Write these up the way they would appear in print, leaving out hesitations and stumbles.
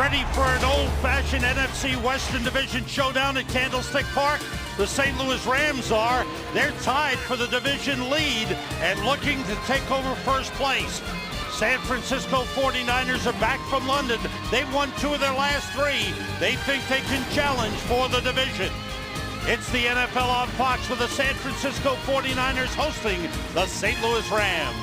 Ready for an old-fashioned NFC Western Division showdown at Candlestick Park? The St. Louis Rams are. They're tied for the division lead and looking to take over first place. San Francisco 49ers are back from London. They've won 2 of their last 3. They think they can challenge for the division. It's the NFL on Fox with the San Francisco 49ers hosting the St. Louis Rams.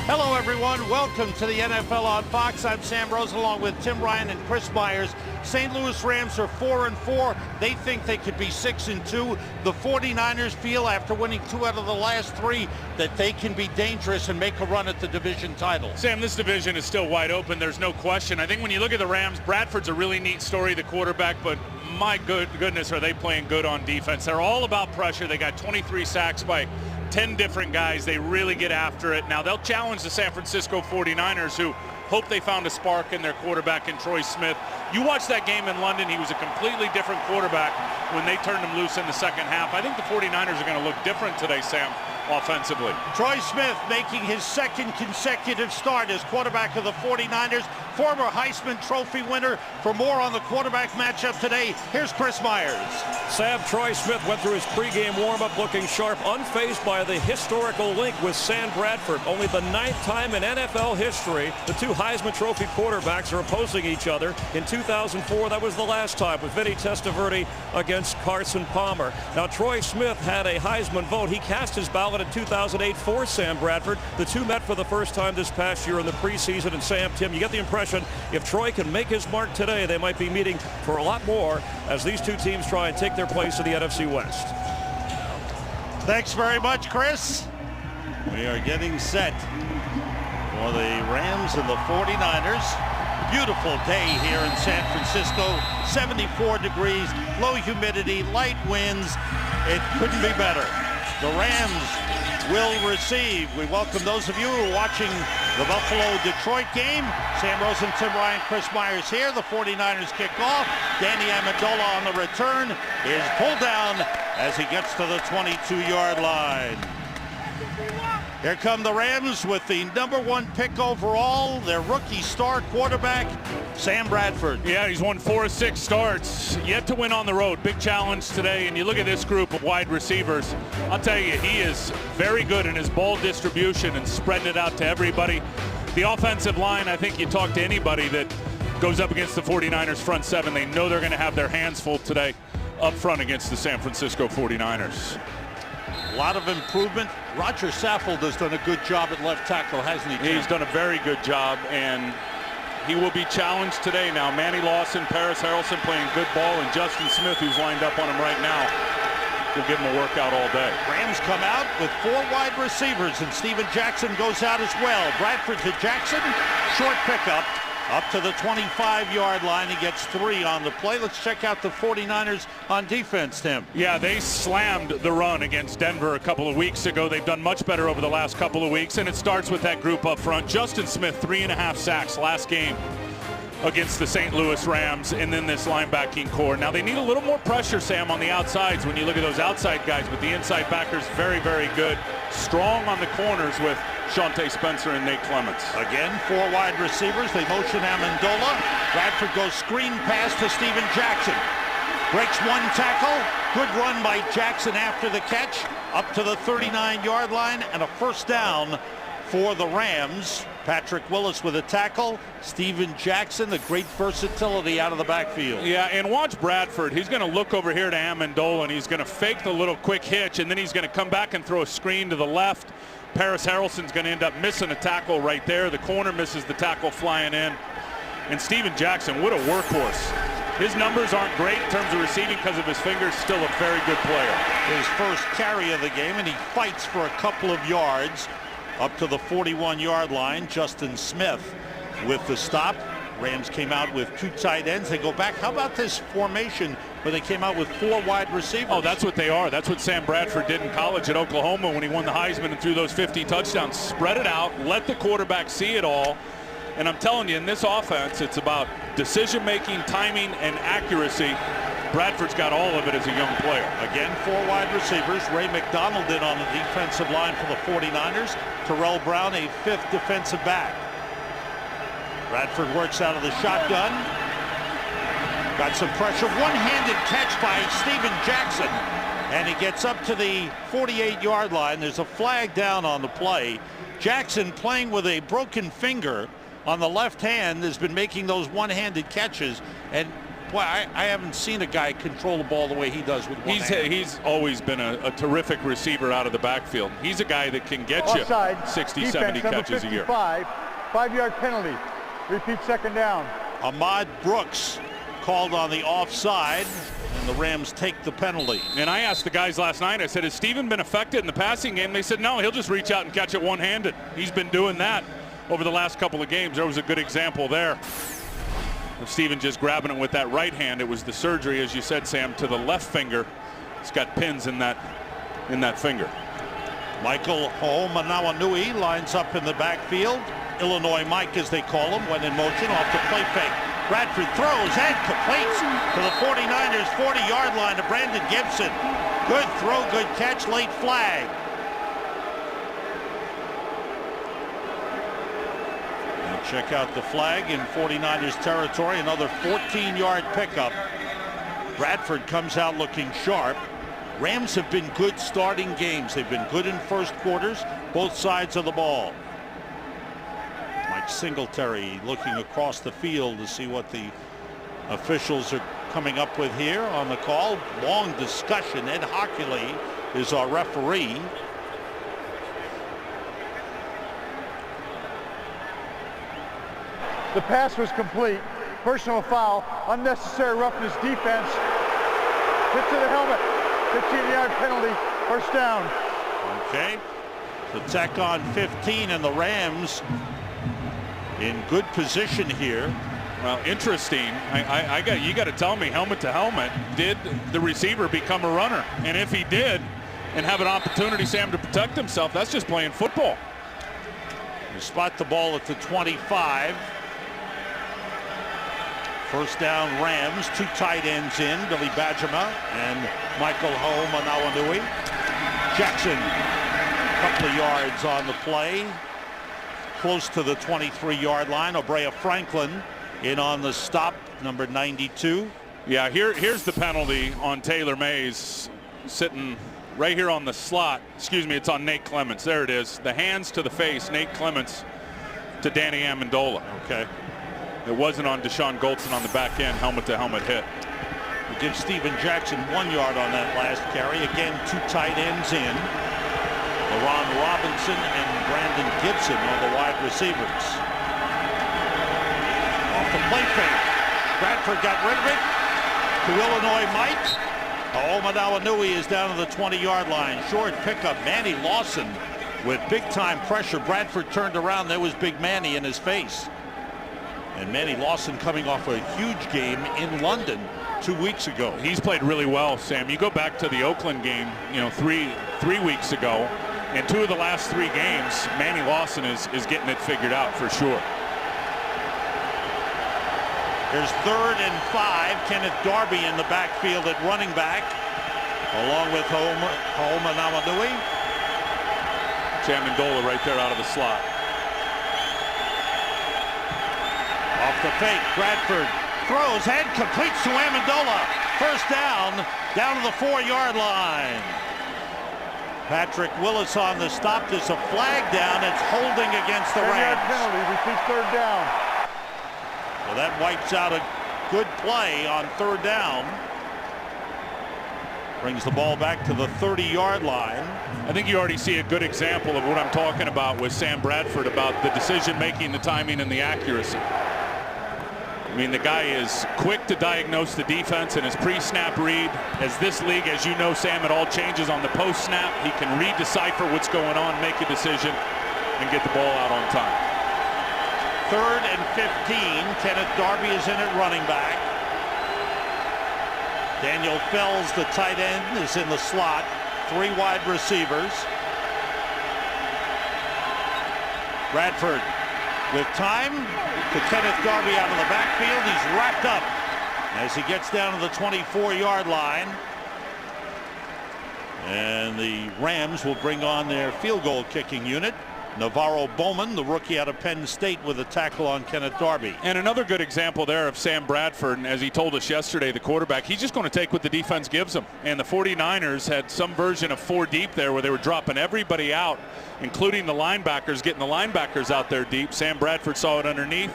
Hello, everyone. Welcome to the NFL on Fox. I'm Sam Rosen along with Tim Ryan and Chris Myers. St. Louis Rams are 4-4. They think they could be 6-2. The 49ers feel, after winning 2 out of the last 3, that they can be dangerous and make a run at the division title. Sam, this division is still wide open. There's no question. I think when you look at the Rams, Bradford's a really neat story, the quarterback, but my goodness, are they playing good on defense. They're all about pressure. They got 23 sacks by 10 different guys. They really get after it. Now they'll challenge the San Francisco 49ers, who hope they found a spark in their quarterback in Troy Smith. You watched that game in London. He was a completely different quarterback when they turned him loose in the second half. I think the 49ers are going to look different today, Sam, offensively. Troy Smith making his second consecutive start as quarterback of the 49ers, former Heisman Trophy winner. For more on the quarterback matchup today, here's Chris Myers. Sam, Troy Smith went through his pregame warm-up looking sharp, unfazed by the historical link with Sam Bradford. Only the 9th time in NFL history the 2 Heisman Trophy quarterbacks are opposing each other. In 2004, that was the last time, with Vinny Testaverde against Carson Palmer. Now, Troy Smith had a Heisman vote. He cast his ballot in 2008 for Sam Bradford. The 2 met for the first time this past year in the preseason. And Sam, Tim, you get the impression if Troy can make his mark today, they might be meeting for a lot more as these 2 teams try and take their place in the NFC West. Thanks very much, Chris. We are getting set for the Rams and the 49ers. Beautiful day here in San Francisco. 74 degrees, low humidity, light winds. It couldn't be better. The Rams will receive. We welcome those of you who are watching the Buffalo-Detroit game. Sam Rosen, Tim Ryan, Chris Myers here. The 49ers kick off. Danny Amendola on the return is pulled down as he gets to the 22-yard line. Here come the Rams with the #1 pick overall, their rookie star quarterback, Sam Bradford. Yeah, he's won 4 of 6 starts, yet to win on the road. Big challenge today, and you look at this group of wide receivers, I'll tell you, he is very good in his ball distribution and spreading it out to everybody. The offensive line, I think you talk to anybody that goes up against the 49ers front 7, they know they're going to have their hands full today up front against the San Francisco 49ers. A lot of improvement. Roger Saffold has done a good job at left tackle, hasn't he, Tim? He's done a very good job, and he will be challenged today. Now, Manny Lawson, Paris Harrelson playing good ball, and Justin Smith, who's lined up on him right now, will give him a workout all day. Rams come out with 4 wide receivers, and Steven Jackson goes out as well. Bradford to Jackson, short pickup. Up to the 25-yard line. He gets 3 on the play. Let's check out the 49ers on defense, Tim. Yeah, they slammed the run against Denver a couple of weeks ago. They've done much better over the last couple of weeks, and it starts with that group up front. Justin Smith, 3.5 sacks last game against the St. Louis Rams, and then this linebacking core. Now, they need a little more pressure, Sam, on the outsides when you look at those outside guys, but the inside backers very, very good. Strong on the corners with Shante Spencer and Nate Clements. Again, 4 wide receivers. They motion Amendola. Bradford goes screen pass to Steven Jackson. Breaks 1 tackle. Good run by Jackson after the catch. Up to the 39-yard line and a first down for the Rams. Patrick Willis with a tackle. Steven Jackson, the great versatility out of the backfield. Yeah, and watch Bradford. He's going to look over here to Amendola, and he's going to fake the little quick hitch, and then he's going to come back and throw a screen to the left. Paris Harrelson's going to end up missing a tackle right there. The corner misses the tackle flying in. And Steven Jackson, what a workhorse. His numbers aren't great in terms of receiving because of his fingers. Still a very good player. His first carry of the game, and he fights for a couple of yards. Up to the 41-yard line, Justin Smith with the stop. Rams came out with 2 tight ends. They go back. How about this formation where they came out with 4 wide receivers? Oh, that's what they are. That's what Sam Bradford did in college at Oklahoma when he won the Heisman and threw those 50 touchdowns. Spread it out, let the quarterback see it all. And I'm telling you, in this offense, it's about decision-making, timing, and accuracy. Bradford's got all of it as a young player. Again, 4 wide receivers. Ray McDonald in on the defensive line for the 49ers. Terrell Brown, a 5th defensive back. Bradford works out of the shotgun. Got some pressure. One-handed catch by Steven Jackson. And he gets up to the 48-yard line. There's a flag down on the play. Jackson, playing with a broken finger on the left hand, has been making those one-handed catches. And boy, I haven't seen a guy control the ball the way he does with one hand. He's always been a terrific receiver out of the backfield. He's a guy that can get you 60, 70 catches a year. 5-yard penalty. Repeat, second down. Ahmad Brooks called on the offside, and the Rams take the penalty. And I asked the guys last night, I said, has Steven been affected in the passing game? They said, no, he'll just reach out and catch it one-handed. He's been doing that over the last couple of games. There was a good example there of Steven just grabbing it with that right hand. It was the surgery, as you said, Sam, to the left finger. It's got pins in that finger. Michael Ho'omanawanui lines up in the backfield. Illinois Mike, as they call him, went in motion off the play fake. Bradford throws and completes to the 49ers 40-yard line to Brandon Gibson. Good throw, good catch, late flag. And check out the flag in 49ers territory. Another 14-yard pickup. Bradford comes out looking sharp. Rams have been good starting games. They've been good in first quarters, both sides of the ball. Mike Singletary looking across the field to see what the officials are coming up with here on the call. Long discussion. Ed Hockley is our referee. The pass was complete. Personal foul. Unnecessary roughness defense. Hit to the helmet. 15-yard penalty. First down. Okay. The Tech on 15, and the Rams in good position here. Well, interesting. You got to tell me, helmet to helmet, did the receiver become a runner? And if he did, and have an opportunity, Sam, to protect himself, that's just playing football. You spot the ball at the 25. First down, Rams. Two tight ends in, Billy Bajema and Michael Ho'omanawanui. Jackson, a couple of yards on the play. Close to the 23-yard line. Obrea Franklin in on the stop, number 92. Yeah, here's the penalty on Taylor Mays, sitting right here on the slot. Excuse me, it's on Nate Clements. There it is. The hands to the face, Nate Clements to Danny Amendola. Okay. It wasn't on Deshaun Goldson on the back end, helmet to helmet hit. We give Steven Jackson 1 yard on that last carry. Again, two tight ends in. LaRon Robinson and Brandon Gibson are the wide receivers. Off the play fake. Bradford got rid of it to Illinois Mike. Ho'omanawanui is down to the 20-yard line. Short pickup. Manny Lawson with big-time pressure. Bradford turned around. There was Big Manny in his face. And Manny Lawson coming off a huge game in London 2 weeks ago. He's played really well, Sam. You go back to the Oakland game, three weeks ago. In 2 of the last 3 games, Manny Lawson is getting it figured out for sure. There's 3rd and 5. Kenneth Darby in the backfield at running back, along with Ho'omanawanui. Amendola right there out of the slot. Off the fake, Bradford throws and completes to Amendola. First down to the 4-yard line. Patrick Willis on the stop. There's a flag down. It's holding against the 10-yard Rams. penalty. Repeat, third down. Well, that wipes out a good play on 3rd down. Brings the ball back to the 30-yard line. I think you already see a good example of what I'm talking about with Sam Bradford, about the decision-making, the timing, and the accuracy. I mean, the guy is quick to diagnose the defense in his pre-snap read. As this league, as you know, Sam, it all changes on the post-snap. He can read, decipher what's going on, make a decision, and get the ball out on time. 3rd and 15. Kenneth Darby is in at running back. Daniel Fells, the tight end, is in the slot. 3 wide receivers. Bradford with time to Kenneth Darby out of the backfield. He's wrapped up as he gets down to the 24-yard line. And the Rams will bring on their field goal kicking unit. Navarro Bowman, the rookie out of Penn State, with a tackle on Kenneth Darby. And another good example there of Sam Bradford, and as he told us yesterday, the quarterback, he's just going to take what the defense gives him. And the 49ers had some version of 4 deep there where they were dropping everybody out, including the linebackers, getting the linebackers out there deep. Sam Bradford saw it underneath,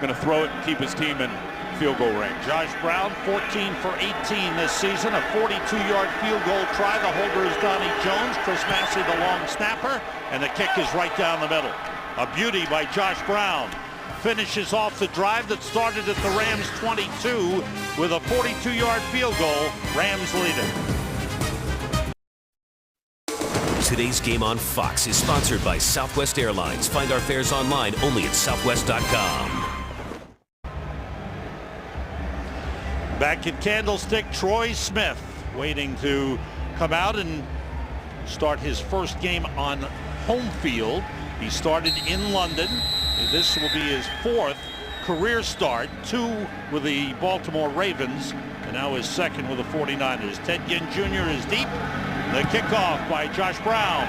going to throw it and keep his team in field goal range. Josh Brown, 14 for 18 this season, a 42-yard field goal try. The holder is Donnie Jones. Chris Massey, the long snapper, and the kick is right down the middle. A beauty by Josh Brown. Finishes off the drive that started at the Rams 22 with a 42-yard field goal. Rams lead it. Today's game on Fox is sponsored by Southwest Airlines. Find our fares online only at southwest.com. Back at Candlestick, Troy Smith waiting to come out and start his first game on home field. He started in London. This will be his 4th career start, 2 with the Baltimore Ravens, and now his 2nd with the 49ers. Ted Ginn Jr. is deep. The kickoff by Josh Brown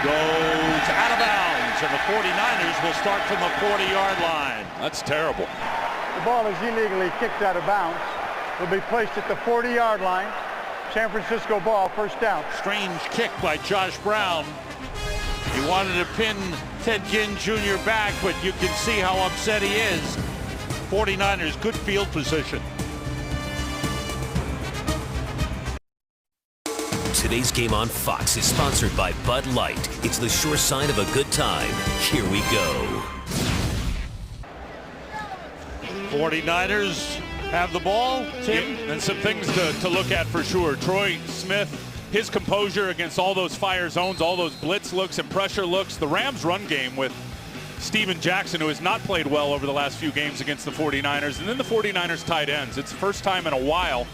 goes out of bounds, and the 49ers will start from the 40-yard line. That's terrible. The ball is illegally kicked out of bounds. Will be placed at the 40-yard line. San Francisco ball, first down. Strange kick by Josh Brown. He wanted to pin Ted Ginn Jr. back, but you can see how upset he is. 49ers, good field position. Today's game on Fox is sponsored by Bud Light. It's the sure sign of a good time. Here we go. 49ers have the ball, Tim. And some things to look at for sure. Troy Smith, his composure against all those fire zones, all those blitz looks and pressure looks. The Rams run game with Steven Jackson, who has not played well over the last few games against the 49ers. And then the 49ers tight ends. It's the first time in a while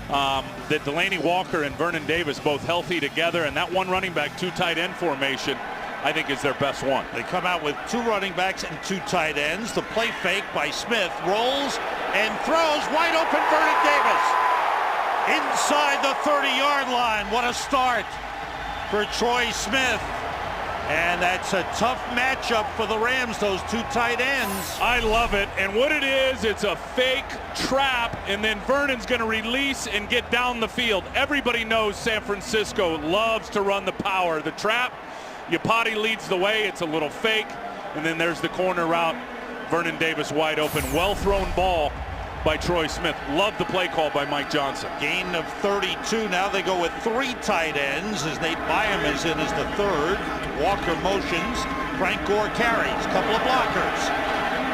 that Delaney Walker and Vernon Davis both healthy together. And that one running back, 2 tight end formation, I think is their best one. They come out with 2 running backs and 2 tight ends. The play fake by Smith, rolls and throws, wide open Vernon Davis. Inside the 30-yard line. What a start for Troy Smith. And that's a tough matchup for the Rams, those 2 tight ends. I love it. And what it is, it's a fake trap, and then Vernon's going to release and get down the field. Everybody knows San Francisco loves to run the power. The trap, Yapati leads the way. It's a little fake. And then there's the corner route. Vernon Davis wide open. Well-thrown ball by Troy Smith. Love the play call by Mike Johnson. Gain of 32. Now they go with 3 tight ends as Nate Byam is in as the 3rd. Walker motions. Frank Gore carries. Couple of blockers.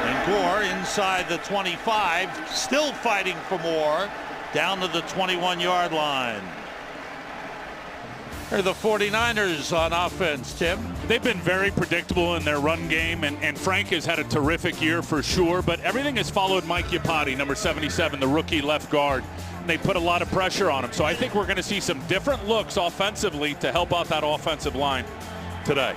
And Gore inside the 25. Still fighting for more. Down to the 21-yard line. Here are the 49ers on offense, Tim. They've been very predictable in their run game, and Frank has had a terrific year for sure, but everything has followed Mike Yapati, number 77, the rookie left guard. And they put a lot of pressure on him, so I think we're going to see some different looks offensively to help out that offensive line today.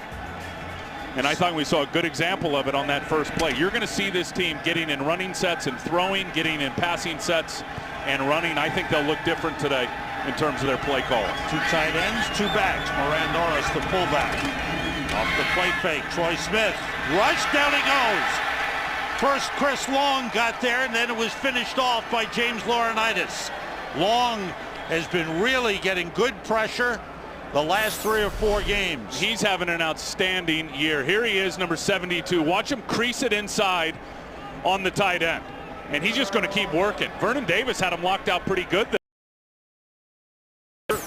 And I thought we saw a good example of it on that first play. You're going to see this team getting in running sets and throwing, getting in passing sets and running. I think they'll look different today in terms of their play call. 2 tight ends, 2 backs. Moran Norris, the fullback. Off the play fake, Troy Smith. Rush, down he goes. First, Chris Long got there, and then it was finished off by James Laurinaitis. Long has been really getting good pressure the last 3 or 4 games. He's having an outstanding year. Here he is, number 72. Watch him crease it inside on the tight end. And he's just going to keep working. Vernon Davis had him locked out pretty good.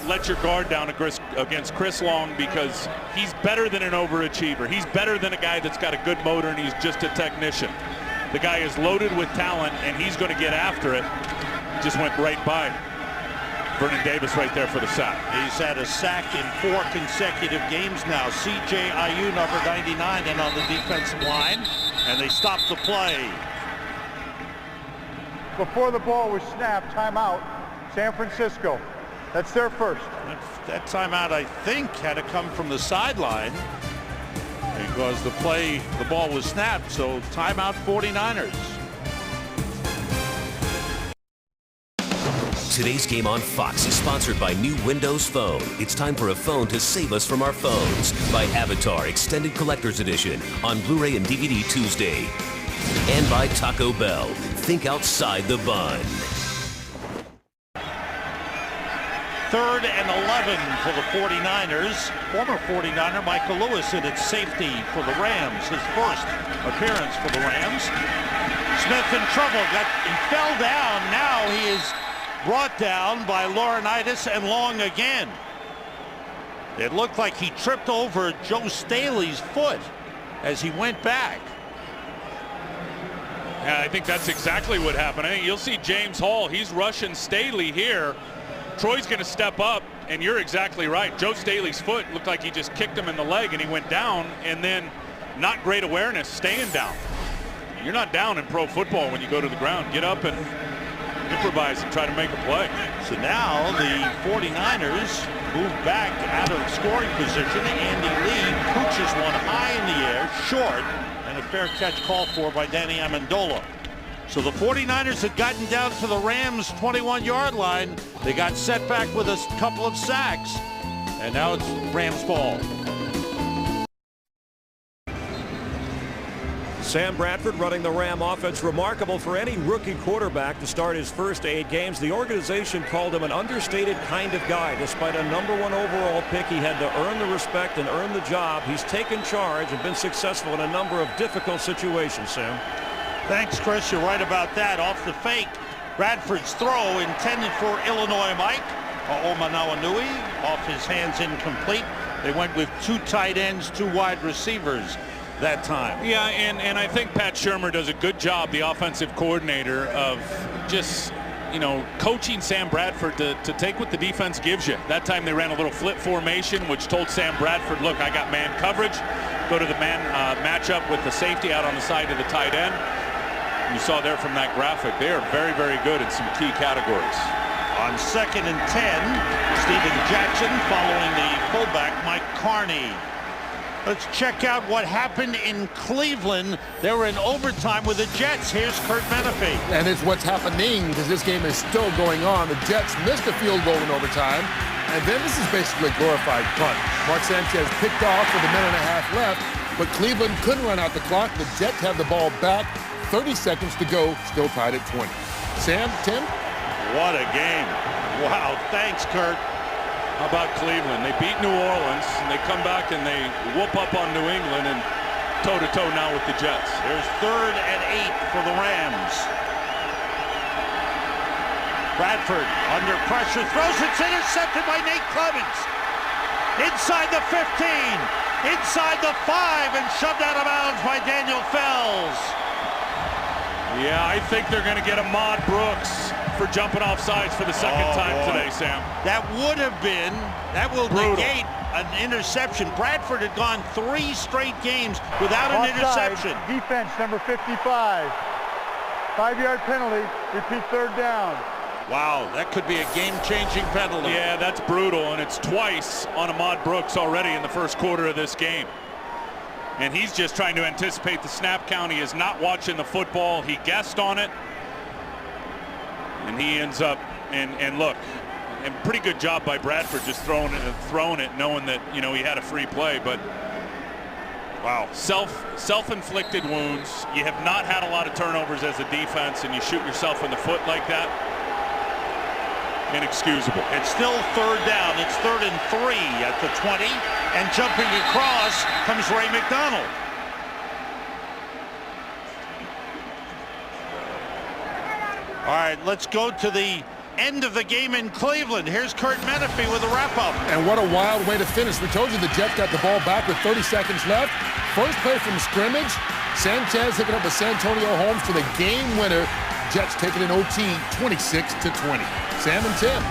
Let your guard down against Chris Long because he's better than an overachiever. He's better than a guy that's got a good motor and he's just a technician. The guy is loaded with talent and he's going to get after it. Just went right by Vernon Davis right there for the sack. He's had a sack in 4 consecutive games now. C.J. Ayu, number 99, in on the defensive line, and they stopped the play. Before the ball was snapped, timeout, San Francisco. That's their first. That timeout, I think, had to come from the sideline because the ball was snapped, so timeout 49ers. Today's game on Fox is sponsored by new Windows Phone. It's time for a phone to save us from our phones. By Avatar Extended Collector's Edition on Blu-ray and DVD Tuesday. And by Taco Bell. Think outside the bun. 3rd and 11 for the 49ers. Former 49er Michael Lewis in its safety for the Rams. His first appearance for the Rams. Smith in trouble. He fell down. Now he is brought down by Laurinaitis and Long again. It looked like he tripped over Joe Staley's foot as he went back. Yeah, I think that's exactly what happened. I think you'll see James Hall. He's rushing Staley here. Troy's going to step up, and you're exactly right. Joe Staley's foot looked like he just kicked him in the leg, and he went down, and then not great awareness, staying down. You're not down in pro football when you go to the ground. Get up and improvise and try to make a play. So now the 49ers move back out of scoring position. Andy Lee pooches one high in the air, short, and a fair catch called for by Danny Amendola. So the 49ers had gotten down to the Rams' 21-yard line. They got set back with a couple of sacks, and now it's Rams ball. Sam Bradford running the Ram offense. Remarkable for any rookie quarterback to start his first 8 games. The organization called him an understated kind of guy. Despite a #1 overall pick, he had to earn the respect and earn the job. He's taken charge and been successful in a number of difficult situations, Sam. Thanks, Chris. You're right about that. Off the fake, Bradford's throw intended for Illinois Mike Omanawanui. Off his hands, incomplete. They went with 2 tight ends, 2 wide receivers that time. Yeah, and I think Pat Shurmur does a good job, the offensive coordinator, of just, you know, coaching Sam Bradford to take what the defense gives you. That time they ran a little flip formation, which told Sam Bradford, look, I got man coverage. Go to the man matchup with the safety out on the side of the tight end. You saw there from that graphic, they are very, very good in some key categories. On 2nd and 10, Steven Jackson following the fullback, Mike Carney. Let's check out what happened in Cleveland. They were in overtime with the Jets. Here's Curt Menefee. And it's what's happening because this game is still going on. The Jets missed a field goal in overtime. And then this is basically a glorified punt. Mark Sanchez picked off with a minute and a half left, but Cleveland couldn't run out the clock. The Jets have the ball back. 30 seconds to go, still tied at 20. Sam, Tim? What a game. Wow, thanks, Curt. How about Cleveland? They beat New Orleans, and they come back and they whoop up on New England and toe-to-toe now with the Jets. Here's 3rd and 8 for the Rams. Bradford under pressure, throws, it's intercepted by Nate Clements. Inside the 15, inside the 5, and shoved out of bounds by Daniel Fells. Yeah, I think they're going to get Ahmad Brooks for jumping off sides for the second time today, Sam. That would have been, that will negate an interception. Bradford had gone 3 straight games without an interception. Defense number 55. 5-yard penalty. Repeat 3rd down. Wow, that could be a game-changing penalty. Yeah, that's brutal, and it's twice on Ahmad Brooks already in the first quarter of this game. And he's just trying to anticipate the snap count. He is not watching the football. He guessed on it. And he ends up, and look, and pretty good job by Bradford just throwing it, knowing that, you know, he had a free play. But wow, self-inflicted wounds. You have not had a lot of turnovers as a defense, and you shoot yourself in the foot like that. Inexcusable. It's still 3rd down. It's 3rd and 3 at the 20, and jumping across comes Ray McDonald. All right, let's go to the end of the game in Cleveland. Here's Curt Menefee with a wrap-up. And what a wild way to finish. We told you the Jets got the ball back with 30 seconds left. First play from scrimmage. Sanchez hooking up with Santonio Holmes for the game winner. Jets taking an OT 26-20. Sam and Tim.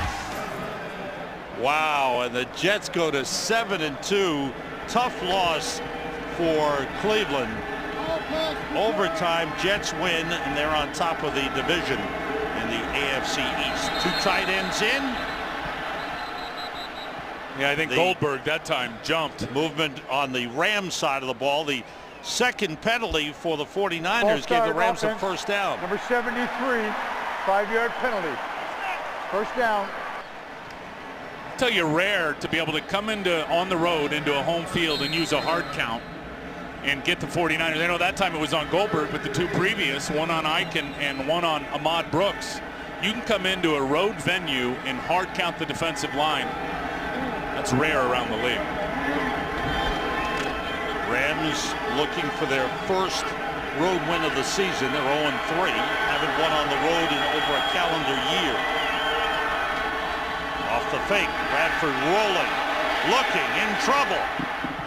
Wow, and the Jets go to 7-2. Tough loss for Cleveland. Overtime, Jets win, and they're on top of the division in the AFC East. 2 tight ends in. Yeah, I think Goldberg that time jumped. Movement on the Rams side of the ball. The second penalty for the 49ers gave the Rams a first down. Number 73, 5-yard penalty. First down. I'll tell you, rare to be able to come on the road into a home field and use a hard count and get the 49ers. I know that time it was on Goldberg, but the two previous, one on Ike and one on Ahmad Brooks. You can come into a road venue and hard count the defensive line. That's rare around the league. Rams looking for their first road win of the season. They're 0-3. Haven't won on the road in over a calendar year. Off the fake, Bradford rolling, looking, in trouble.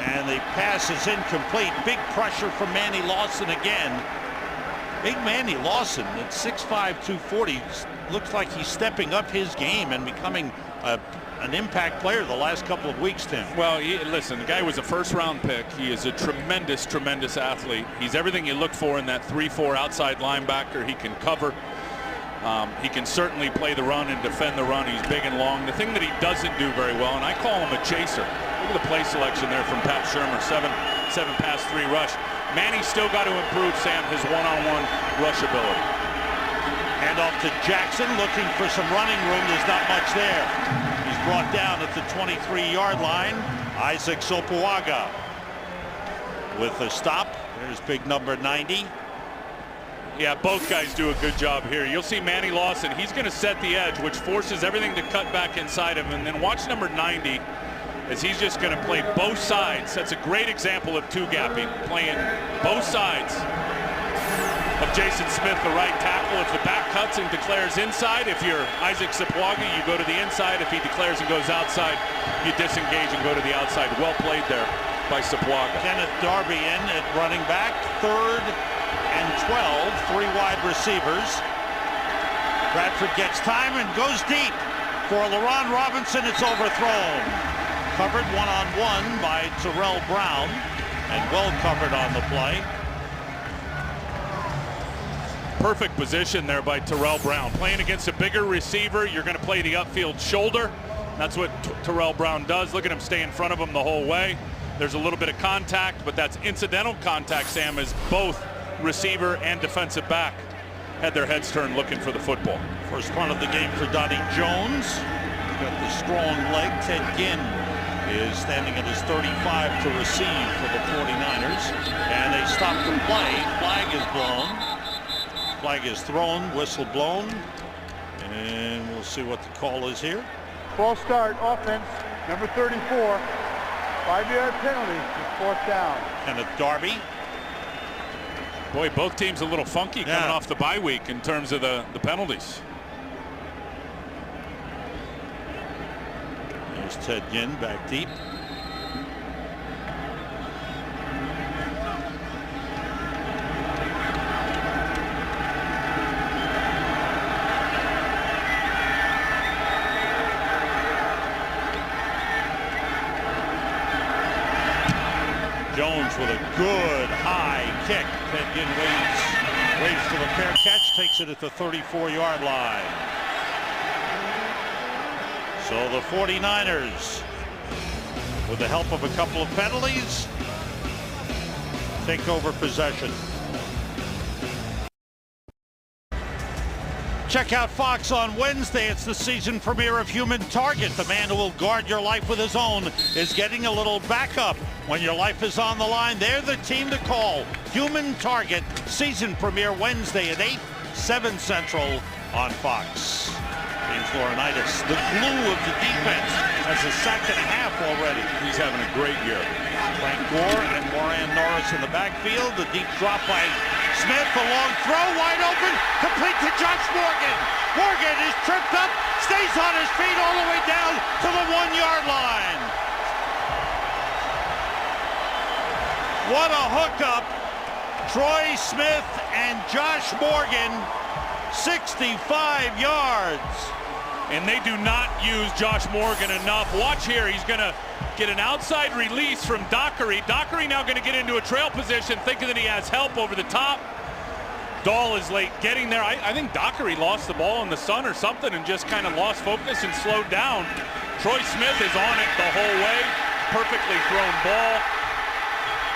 And the pass is incomplete. Big pressure from Manny Lawson again. Big Manny Lawson at 6'5", 240. Looks like he's stepping up his game and becoming an impact player the last couple of weeks, Tim. Well, listen, the guy was a first-round pick. He is a tremendous, tremendous athlete. He's everything you look for in that 3-4 outside linebacker. He can cover. He can certainly play the run and defend the run. He's big and long. The thing that he doesn't do very well, and I call him a chaser. Look at the play selection there from Pat Shurmur. 7 pass, 3 rush. Manny's still got to improve, Sam, his one-on-one rush ability. Hand off to Jackson, looking for some running room. There's not much there. He's brought down at the 23-yard line. Isaac Sopoaga with the stop. There's big number 90. Yeah, both guys do a good job here. You'll see Manny Lawson. He's going to set the edge, which forces everything to cut back inside him. And then watch number 90 as he's just going to play both sides. That's a great example of two-gapping, playing both sides of Jason Smith, the right tackle. If the back cuts and declares inside, if you're Isaac Sopoaga, you go to the inside. If he declares and goes outside, you disengage and go to the outside. Well played there by Sopoaga. Kenneth Darby in at running back. 3rd and 12, 3 wide receivers. Bradford gets time and goes deep. For LaRon Robinson, it's overthrown. Covered one-on-one by Terrell Brown, and well covered on the play. Perfect position there by Terrell Brown. Playing against a bigger receiver, you're going to play the upfield shoulder. That's what Terrell Brown does. Look at him stay in front of him the whole way. There's a little bit of contact, but that's incidental contact, Sam, as both receiver and defensive back had their heads turned looking for the football. First punt of the game for Donnie Jones. He's got the strong leg. Ted Ginn is standing at his 35 to receive for the 49ers. And they stop the play. Flag is blown. Flag is thrown, whistle blown. And we'll see what the call is here. False start, offense, number 34. 5-yard penalty, 4th down. Kenneth Darby. Boy, both teams a little funky coming off the bye week in terms of the penalties. There's Ted Ginn back deep. Jones with a good high kick. Ted Ginn waits for the fair catch, takes it at the 34-yard line. So the 49ers, with the help of a couple of penalties, take over possession. Check out Fox on Wednesday. It's the season premiere of Human Target. The man who will guard your life with his own is getting a little backup when your life is on the line. They're the team to call. Human Target, season premiere Wednesday at 8, 7 Central on Fox. James Laurinaitis, the glue of the defense, has a sack and a half already. He's having a great year. Frank Gore and Moran Norris in the backfield. The deep drop by Smith, a long throw, wide open, complete to Josh Morgan. Morgan is tripped up, stays on his feet all the way down to the 1-yard line. What a hookup. Troy Smith and Josh Morgan, 65 yards. And they do not use Josh Morgan enough. Watch here, he's going to get an outside release from Dockery. Dockery now going to get into a trail position, thinking that he has help over the top. Dahl is late getting there. I think Dockery lost the ball in the sun or something and just kind of lost focus and slowed down. Troy Smith is on it the whole way. Perfectly thrown ball.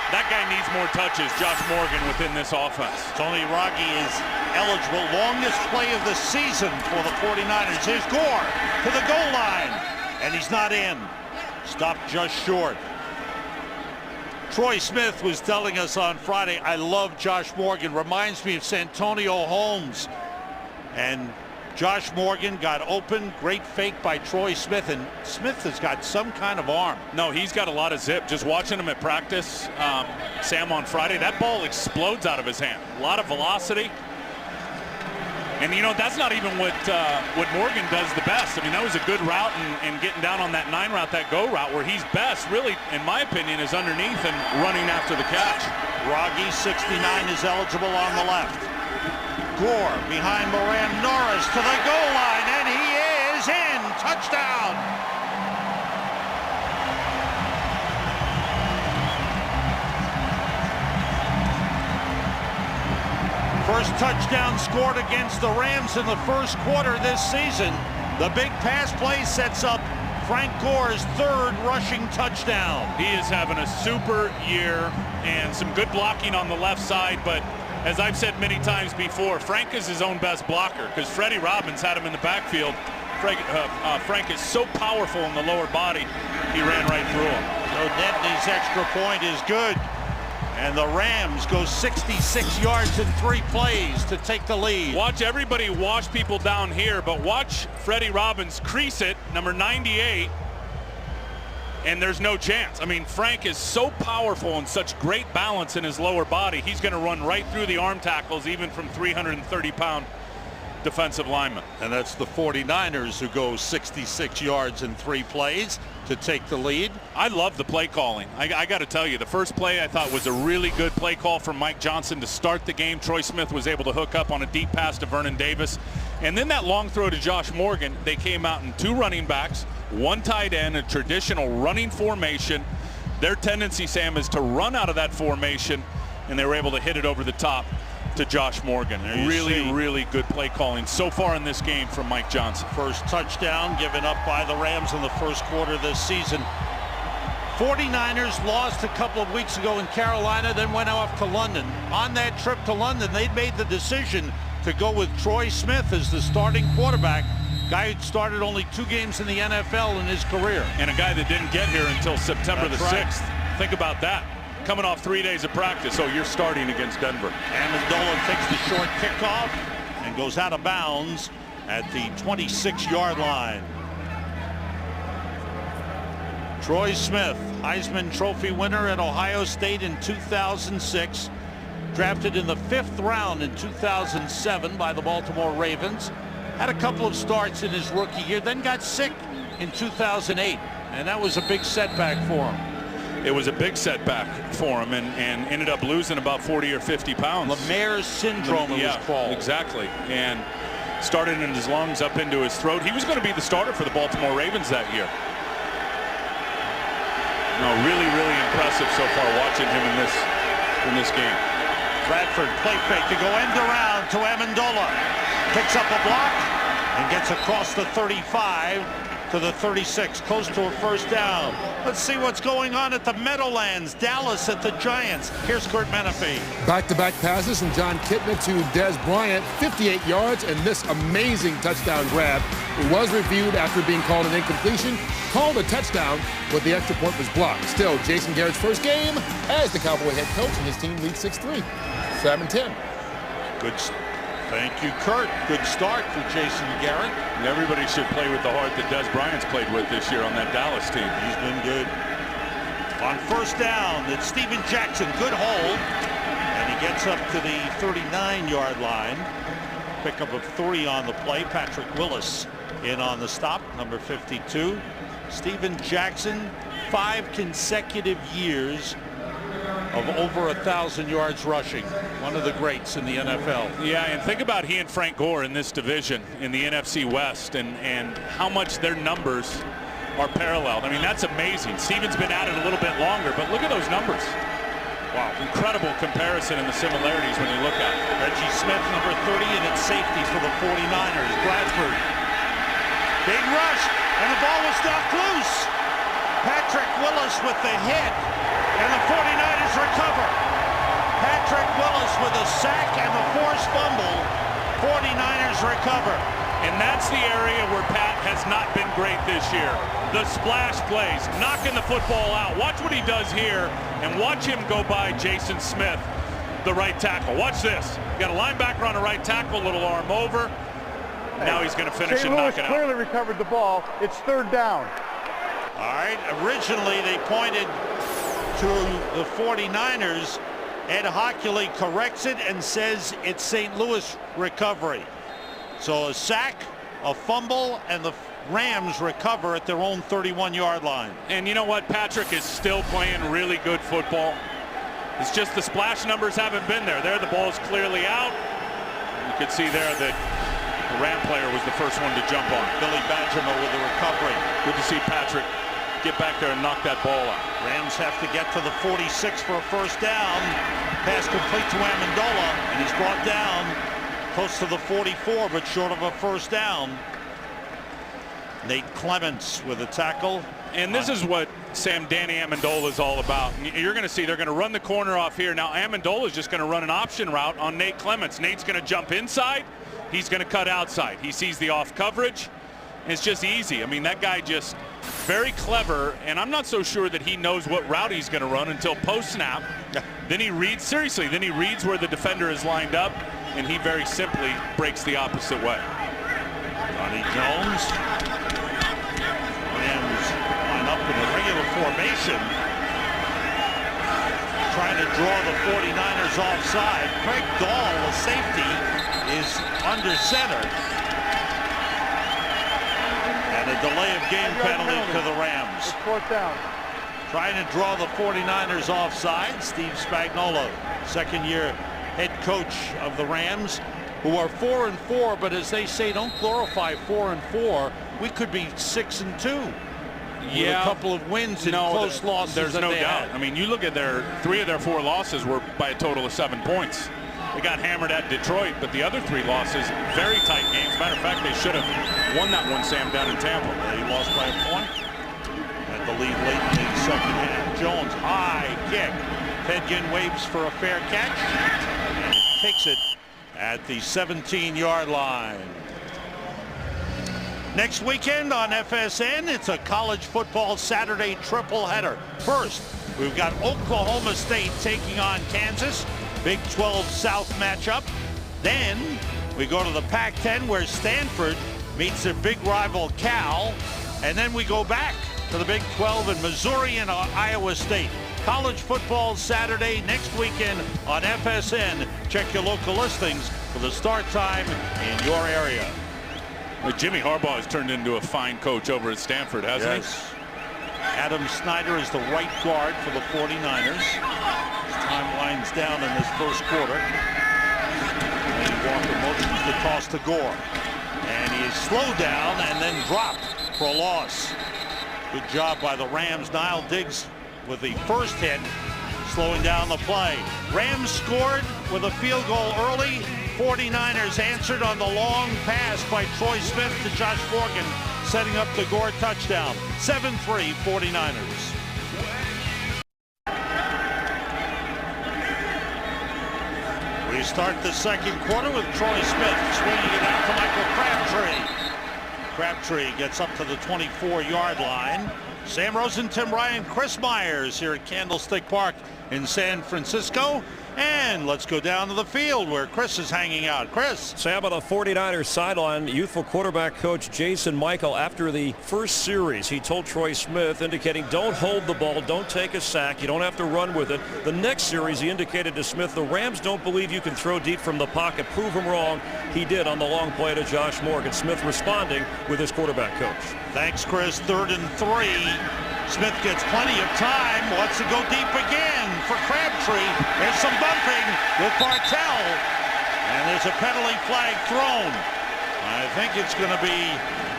That guy needs more touches, Josh Morgan, within this offense. Tony Raggi is eligible. Longest play of the season for the 49ers. Here's Gore to the goal line, and he's not in. Stopped just short. Troy Smith was telling us on Friday, I love Josh Morgan. Reminds me of Santonio Holmes. And Josh Morgan got open. Great fake by Troy Smith. And Smith has got some kind of arm. No, he's got a lot of zip. Just watching him at practice, Sam, on Friday, that ball explodes out of his hand. A lot of velocity. And, you know, that's not even what Morgan does the best. I mean, that was a good route and getting down on that 9 route, that go route, where he's best, really, in my opinion, is underneath and running after the catch. Raggi, 69, is eligible on the left. Gore behind Moran Norris to the goal line, and he is in. Touchdown. First touchdown scored against the Rams in the first quarter this season. The big pass play sets up Frank Gore's 3rd rushing touchdown. He is having a super year and some good blocking on the left side, but as I've said many times before, Frank is his own best blocker because Freddie Robbins had him in the backfield. Frank is so powerful in the lower body, he ran right through him. So Nedney's extra point is good. And the Rams go 66 yards in 3 plays to take the lead. Watch everybody wash people down here, but watch Freddie Robbins crease it, number 98, and there's no chance. I mean, Frank is so powerful and such great balance in his lower body. He's going to run right through the arm tackles, even from 330-pound defensive linemen. And that's the 49ers who go 66 yards in 3 plays to take the lead. I love the play calling. I got to tell you, the first play I thought was a really good play call from Mike Johnson to start the game. Troy Smith was able to hook up on a deep pass to Vernon Davis. And then that long throw to Josh Morgan, they came out in 2 running backs, 1 tight end, a traditional running formation. Their tendency, Sam, is to run out of that formation, and they were able to hit it over the top to Josh Morgan. Really good play calling so far in this game from Mike Johnson. First touchdown given up by the Rams in the first quarter this season. 49ers lost a couple of weeks ago in Carolina, then went off to London. On that trip to London, they made the decision to go with Troy Smith as the starting quarterback. Guy who started only 2 games in the NFL in his career. And a guy that didn't get here until September the 6th. Think about that. Coming off 3 days of practice. Oh, you're starting against Denver. Amendola takes the short kickoff and goes out of bounds at the 26-yard line. Troy Smith, Heisman Trophy winner at Ohio State in 2006. Drafted in the 5th round in 2007 by the Baltimore Ravens. Had a couple of starts in his rookie year, then got sick in 2008. And that was a big setback for him. It was a big setback for him and ended up losing about 40 or 50 pounds. Lemaire's syndrome, it was called. Exactly. And started in his lungs up into his throat. He was going to be the starter for the Baltimore Ravens that year. No, really impressive so far watching him in this game. Bradford play fake to go end around to Amendola. Picks up a block and gets across the 35 to the 36, close to a first down. Let's see what's going on at the Meadowlands. Dallas at the Giants. Here's Kurt Menefee. Back-to-back passes from John Kitna to Dez Bryant, 58 yards, and this amazing touchdown grab. It was reviewed after being called an incompletion, called a touchdown, but the extra point was blocked. Still, Jason Garrett's first game as the Cowboy head coach, and his team leads 6-3, 7-10. Thank you, Kurt. Good start for Jason Garrett. And everybody should play with the heart that Dez Bryant's played with this year on that Dallas team. He's been good. On first down, it's Steven Jackson. Good hold. And he gets up to the 39-yard line. Pickup of 3 on the play. Patrick Willis in on the stop, number 52. Steven Jackson, 5 consecutive years of over 1,000 yards rushing. One of the greats in the NFL. Yeah, and think about he and Frank Gore in this division in the NFC West and how much their numbers are paralleled. I mean, that's amazing. Steven's been at it a little bit longer, but look at those numbers. Wow, incredible comparison in the similarities when you look at it. Reggie Smith, number 30, and it's safety for the 49ers. Bradford. Big rush, and the ball was knocked loose. Patrick Willis with the hit, and the 49ers 49ers recover. Patrick Willis with a sack and a forced fumble. 49ers recover. And that's the area where Pat has not been great this year. The splash plays, knocking the football out. Watch what he does here, and watch him go by Jason Smith, the right tackle. Watch this. Got a linebacker on the right tackle, little arm over. Now he's going to finish and knock it out. Clearly recovered the ball. It's third down. All right, originally they pointed to the 49ers. Ed Hockley corrects it and says it's St. Louis recovery. So a sack, a fumble, and the Rams recover at their own 31-yard line. And you know what? Patrick is still playing really good football. It's just the splash numbers haven't been there. There, the ball's clearly out. You could see there that the Ram player was the first one to jump on. Billy Badgemo with the recovery. Good to see Patrick get back there and knock that ball out. Rams have to get to the 46 for a first down. Pass complete to Amendola, and he's brought down close to the 44, but short of a first down. Nate Clements with a tackle. And this is what Danny Amendola is all about. You're going to see they're going to run the corner off here. Now Amendola is just going to run an option route on Nate Clements. Nate's going to jump inside. He's going to cut outside. He sees the off coverage. And it's just easy. I mean, that guy just very clever, and I'm not so sure that he knows what route he's going to run until post-snap. Then he reads, seriously, then he reads where the defender is lined up, and he very simply breaks the opposite way. Johnny Jones. Rams line up in a regular formation, trying to draw the 49ers offside. Craig Dahl, the safety, is under center. And a delay of game penalty to the Rams. It's fourth down. Trying to draw the 49ers offside. Steve Spagnuolo, second-year head coach of the Rams, who are 4-4, but as they say, don't glorify 4-4. We could be 6-2. With a couple of wins and close losses. There's no doubt. I mean, you look at three of their four losses were by a total of 7 points. They got hammered at Detroit, but the other 3 losses, very tight games. Matter of fact, they should have won that one, Sam, down in Tampa. They lost by a point. At the lead late in the second half. Jones, high kick. Fedgin waves for a fair catch and takes it at the 17-yard line. Next weekend on FSN, it's a college football Saturday triple-header. First, we've got Oklahoma State taking on Kansas. Big 12 South matchup. Then we go to the Pac-10 where Stanford meets their big rival Cal. And then we go back to the Big 12 in Missouri and Iowa State. College football Saturday next weekend on FSN. Check your local listings for the start time in your area. Well, Jimmy Harbaugh has turned into a fine coach over at Stanford, hasn't he? Adam Snyder is the right guard for the 49ers. Time winds down in this first quarter. Wayne Walker motions the toss to Gore. And he is slowed down and then dropped for a loss. Good job by the Rams. Niall Diggs with the first hit, slowing down the play. Rams scored with a field goal early. 49ers answered on the long pass by Troy Smith to Josh Morgan, setting up the Gore touchdown. 7-3 49ers. We start the second quarter with Troy Smith swinging it out to Michael Crabtree. Crabtree gets up to the 24-yard line. Sam Rosen, Tim Ryan, Chris Myers here at Candlestick Park in San Francisco. And let's go down to the field where Chris is hanging out. Chris. Sam, on the 49ers sideline, youthful quarterback coach Jason Michael, after the first series, he told Troy Smith, indicating don't hold the ball, don't take a sack, you don't have to run with it. The next series, he indicated to Smith, the Rams don't believe you can throw deep from the pocket. Prove him wrong. He did on the long play to Josh Morgan. Smith responding with his quarterback coach. Thanks, Chris. 3rd and 3. Smith gets plenty of time, wants to go deep again for Crabtree. There's some bumping with Bartell, and there's a penalty flag thrown. I think it's going to be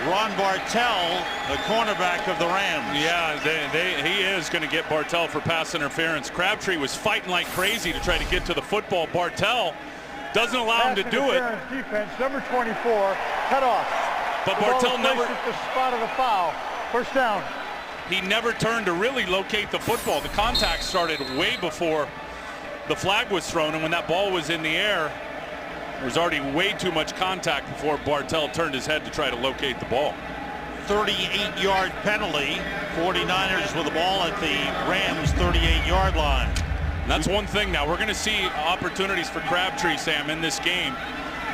Ron Bartell, the cornerback of the Rams. Yeah, he is going to get Bartell for pass interference. Crabtree was fighting like crazy to try to get to the football. Bartell doesn't allow him to do it. Defense, number 24, cut off. But Bartell never... at the spot of the foul. First down. he never turned to really locate the football. The contact started way before the flag was thrown, and when that ball was in the air, there was already way too much contact before Bartell turned his head to try to locate the ball. 38-yard penalty. 49ers with the ball at the Rams 38-yard line. And that's one thing now. We're going to see opportunities for Crabtree, Sam, in this game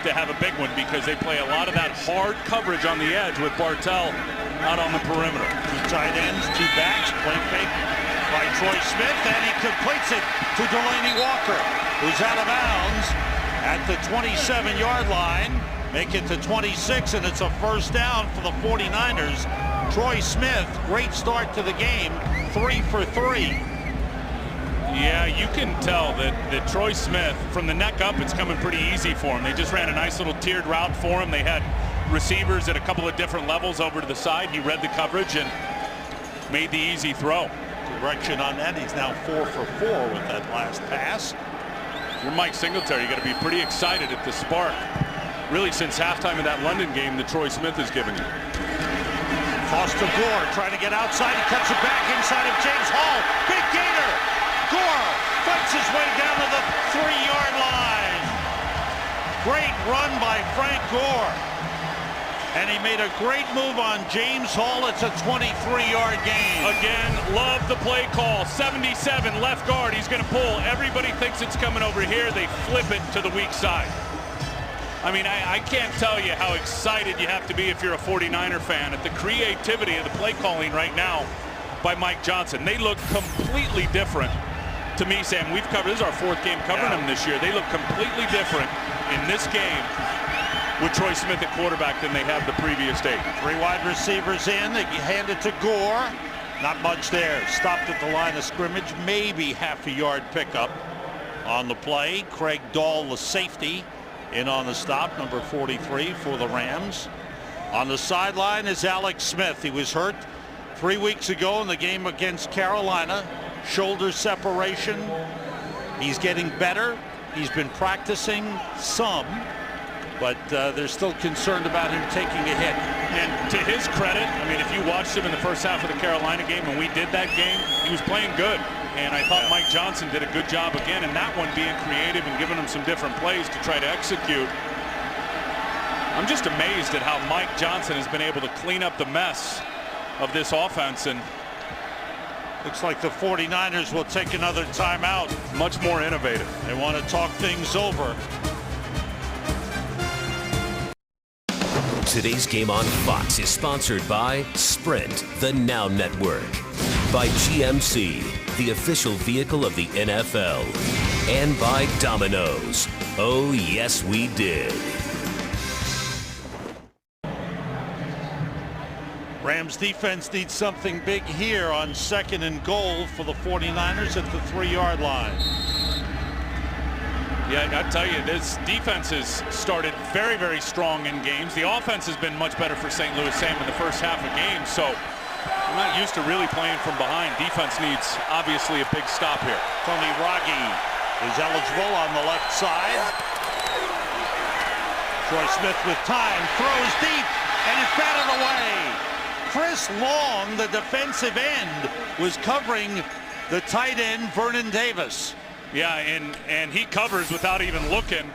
to have a big one, because they play a lot of that hard coverage on the edge with Bartell out on the perimeter. Two tight ends, two backs, play fake by Troy Smith, and he completes it to Delanie Walker, who's out of bounds at the 27-yard line. Make it to 26, and it's a first down for the 49ers. Troy Smith, great start to the game, 3 for 3. Yeah, you can tell that Troy Smith, from the neck up, it's coming pretty easy for him. They just ran a nice little tiered route for him. They had receivers at a couple of different levels over to the side. He read the coverage and made the easy throw. Direction on that. He's now 4 for 4 with that last pass. If you're Mike Singletary, you got to be pretty excited at the spark, really, since halftime of that London game that Troy Smith has given you. Toss to Gore, trying to get outside. He cuts it back inside of James Hall. Big gainer. Gore fights his way down to the 3-yard line. Great run by Frank Gore. And he made a great move on James Hall. It's a 23-yard gain. Again, love the play call. 77 left guard. He's going to pull. Everybody thinks it's coming over here. They flip it to the weak side. I mean, I can't tell you how excited you have to be if you're a 49er fan at the creativity of the play calling right now by Mike Johnson. They look completely different to me, Sam. We've covered, this is our 4th game covering them this year. They look completely different in this game with Troy Smith at quarterback than they have the previous day. 3 wide receivers in. They hand it to Gore. Not much there. Stopped at the line of scrimmage. Maybe half a yard pickup on the play. Craig Dahl, the safety, in on the stop, number 43 for the Rams. On the sideline is Alex Smith. He was hurt 3 weeks ago in the game against Carolina. Shoulder separation. He's getting better. He's been practicing some, but they're still concerned about him taking a hit. And to his credit, I mean, if you watched him in the first half of the Carolina game, when we did that game, he was playing good. And I thought Mike Johnson did a good job again in that one, being creative and giving him some different plays to try to execute. I'm just amazed at how Mike Johnson has been able to clean up the mess of this offense. And looks like the 49ers will take another timeout. Much more innovative. They want to talk things over. Today's game on Fox is sponsored by Sprint, the Now Network, by GMC, the official vehicle of the NFL, and by Domino's. Oh, yes, we did. Rams defense needs something big here on 2nd and goal for the 49ers at the 3-yard line. Yeah, I tell you, this defense has started very, very strong in games. The offense has been much better for St. Louis, Sam, in the first half of games. So I'm not used to really playing from behind. Defense needs, obviously, a big stop here. Tony Raggi is eligible on the left side. Troy Smith with time, throws deep, and it's batted away. Chris Long, the defensive end, was covering the tight end, Vernon Davis. Yeah, and he covers without even looking.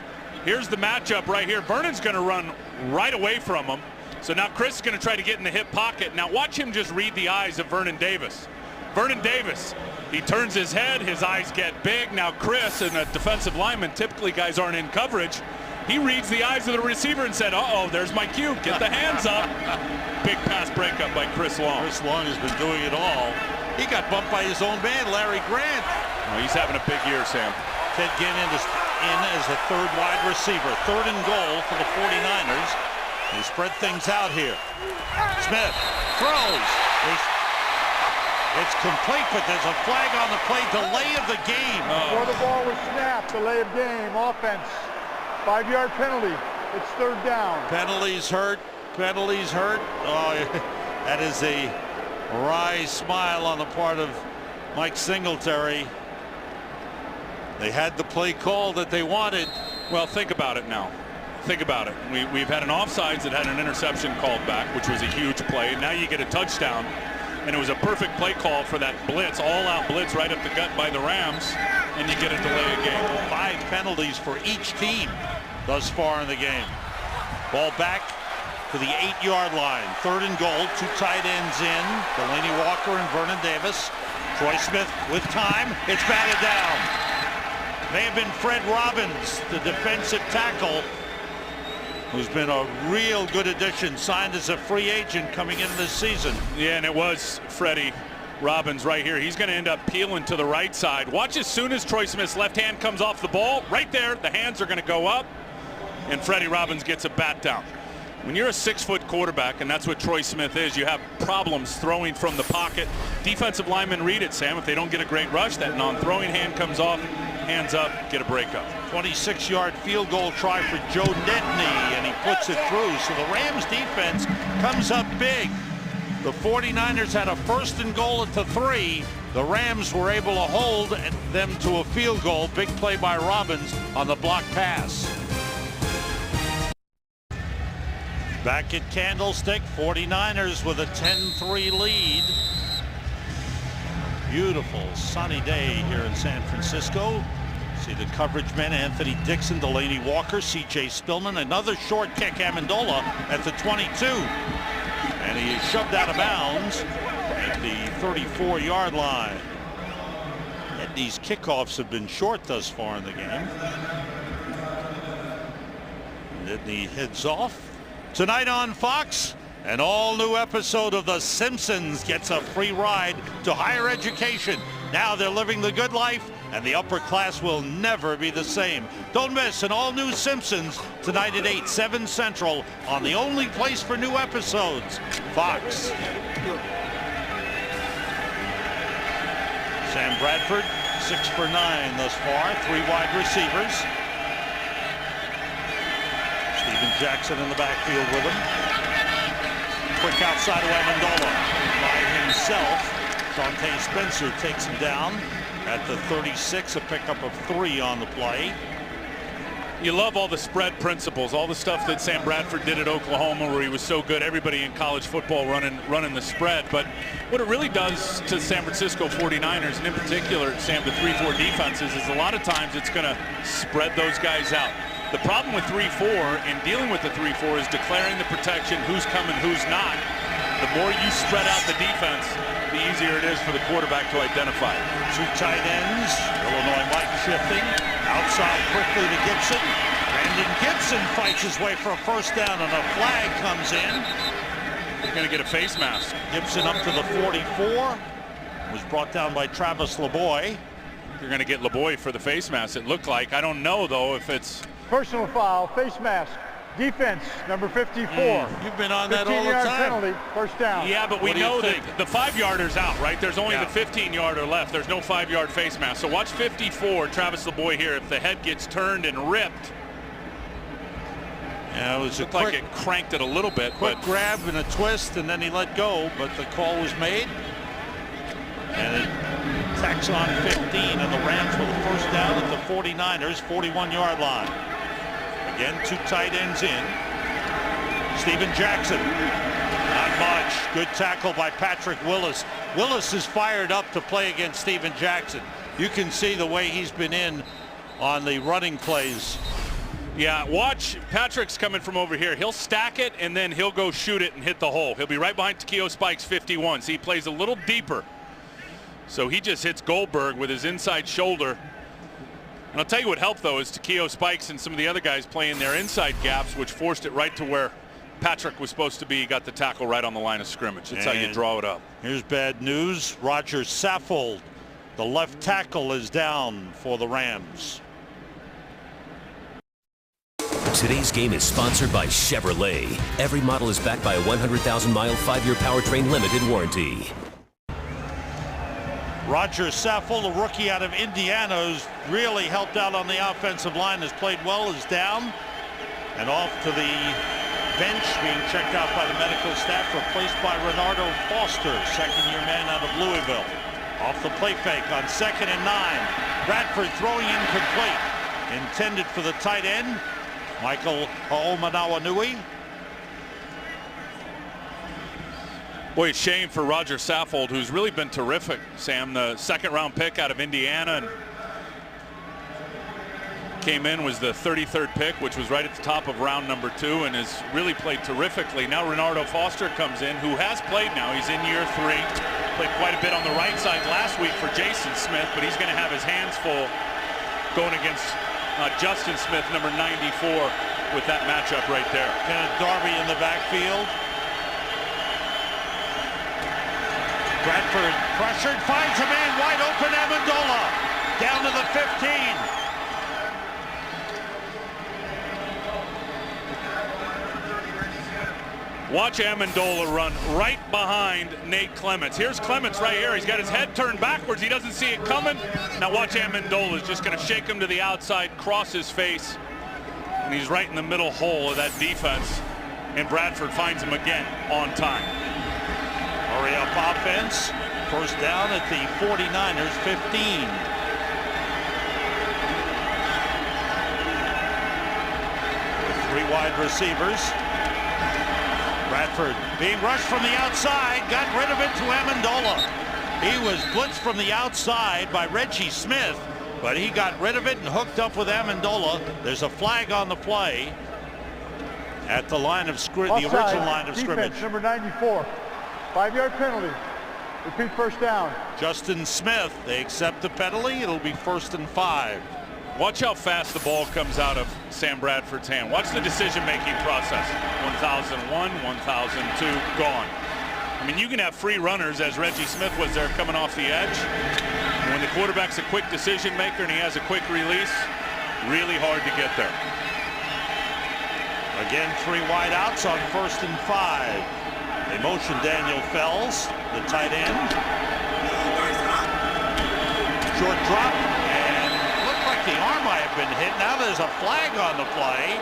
Here's the matchup right here. Vernon's going to run right away from him. So now Chris is going to try to get in the hip pocket. Now watch him just read the eyes of Vernon Davis. Vernon Davis, he turns his head, his eyes get big. Now Chris, and a defensive lineman, typically guys aren't in coverage. He reads the eyes of the receiver and said, uh-oh, there's my cue. Get the hands up. Big pass breakup by Chris Long. Chris Long has been doing it all. He got bumped by his own man, Larry Grant. Oh, he's having a big year, Sam. Ted Ginn in as a 3rd wide receiver. 3rd and goal for the 49ers. They spread things out here. Smith throws. It's complete, but there's a flag on the play. Delay of the game. Before the ball was snapped, delay of game, offense. 5-yard penalty. It's 3rd down. Penalties hurt. Penalties hurt. Oh, that is a wry smile on the part of Mike Singletary. They had the play call that they wanted. Well, think about it now. Think about it. We've had an offsides that had an interception called back, which was a huge play. Now you get a touchdown. and it was a perfect play call for that blitz, all-out blitz right up the gut by the Rams, and you get a delay of game. 5 penalties for each team thus far in the game. Ball back to the 8-yard line. 3rd and goal. 2 tight ends in. Delaney Walker and Vernon Davis. Troy Smith with time. It's batted down. May have been Fred Robbins, the defensive tackle, who's been a real good addition, signed as a free agent coming into this season. Yeah, and it was Freddie Robbins right here. He's going to end up peeling to the right side. Watch, as soon as Troy Smith's left hand comes off the ball, right there, the hands are going to go up, and Freddie Robbins gets a bat down. When you're a 6-foot quarterback, and that's what Troy Smith is, you have problems throwing from the pocket. Defensive linemen read it, Sam. If they don't get a great rush, that non-throwing hand comes off, hands up, get a breakup. 26-yard field goal try for Joe Nedney, and he puts it through. So the Rams defense comes up big. The 49ers had a 1st and goal at the 3. The Rams were able to hold them to a field goal. Big play by Robbins on the block pass. Back at Candlestick, 49ers with a 10-3 lead. Beautiful sunny day here in San Francisco. See the coverage men, Anthony Dixon, Delaney Walker, C.J. Spillman. Another short kick, Amendola at the 22. And he is shoved out of bounds at the 34-yard line. And these kickoffs have been short thus far in the game. And then he heads off. Tonight on Fox, an all-new episode of The Simpsons gets a free ride to higher education. Now they're living the good life, and the upper class will never be the same. Don't miss an all-new Simpsons tonight at 8, 7 Central on the only place for new episodes, Fox. Sam Bradford, 6 for 9 thus far, 3 wide receivers. Steven Jackson in the backfield with him. Quick outside of Amendola by himself. Shante Spencer takes him down at the 36, a pickup of 3 on the play. You love all the spread principles, all the stuff that Sam Bradford did at Oklahoma where he was so good, everybody in college football running the spread. But what it really does to San Francisco 49ers, and in particular, Sam, the 3-4 defenses, is a lot of times it's going to spread those guys out. The problem with 3-4 and dealing with the 3-4 is declaring the protection, who's coming, who's not. The more you spread out the defense, the easier it is for the quarterback to identify. 2 tight ends. Illinois Mike shifting. Outside quickly to Gibson. Brandon Gibson fights his way for a 1st down, and a flag comes in. You're going to get a face mask. Gibson up to the 44. Was brought down by Travis LeBoy. You're going to get LeBoy for the face mask, it looked like. I don't know, though, if it's... Personal foul, face mask. Defense, number 54. You've been on that all the 15-yard time. penalty, 1st down. Yeah, but we know that the 5-yarder's out, right? There's only the 15-yarder left. There's no 5-yard face mask. So watch 54, Travis LeBoy here. If the head gets turned and ripped, yeah, it was a like it cranked it a little bit. Quick grab and a twist, and then he let go, but the call was made. And it tacks on 15, and the Rams with a 1st down at the 49ers 41-yard line. Again, 2 tight ends in. Steven Jackson, not much. Good tackle by Patrick Willis. Willis is fired up to play against Steven Jackson. You can see the way he's been in on the running plays. Yeah, watch. Patrick's coming from over here. He'll stack it, and then he'll go shoot it and hit the hole. He'll be right behind Takeo Spikes, 51. So he plays a little deeper. So he just hits Goldberg with his inside shoulder. And I'll tell you what helped, though, is Takeo Spikes and some of the other guys playing their inside gaps, which forced it right to where Patrick was supposed to be. He got the tackle right on the line of scrimmage. That's how you draw it up. Here's bad news. Roger Saffold, the left tackle, is down for the Rams. Today's game is sponsored by Chevrolet. Every model is backed by a 100,000-mile, 5-year powertrain limited warranty. Roger Saffold, a rookie out of Indiana, who's really helped out on the offensive line, has played well, is down and off to the bench, being checked out by the medical staff, replaced by Renardo Foster, 2nd-year man out of Louisville. Off the play fake on 2nd and 9. Bradford throwing incomplete. Intended for the tight end, Michael Ho'omanawanui. Boy, a shame for Roger Saffold, who's really been terrific, Sam. The second-round pick out of Indiana, and came in, was the 33rd pick, which was right at the top of round number 2, and has really played terrifically. Now Renardo Foster comes in, who has played now. He's in year 3. Played quite a bit on the right side last week for Jason Smith, but he's going to have his hands full going against Justin Smith, number 94, with that matchup right there. Kenneth Darby in the backfield. Bradford pressured, finds a man wide open, Amendola down to the 15. Watch Amendola run right behind Nate Clements. Here's Clements right here. He's got his head turned backwards. He doesn't see it coming. Now watch Amendola is just going to shake him to the outside, cross his face, and he's right in the middle hole of that defense. And Bradford finds him again on time. Hurry up offense. First down at the 49ers 15. With 3 wide receivers. Bradford being rushed from the outside, got rid of it to Amendola. He was blitzed from the outside by Reggie Smith, but he got rid of it and hooked up with Amendola. There's a flag on the play at the line of the original line of scrimmage. Number 94, 5-yard penalty. Repeat first down. Justin Smith, they accept the penalty. It'll be 1st and 5. Watch how fast the ball comes out of Sam Bradford's hand. Watch the decision-making process. 1001, 1002, gone. I mean, you can have free runners, as Reggie Smith was there coming off the edge. And when the quarterback's a quick decision maker and he has a quick release, really hard to get there. Again, 3 wide outs on 1st and 5. They motion Daniel Fells, the tight end. Short drop. The arm might have been hit. Now there's a flag on the play.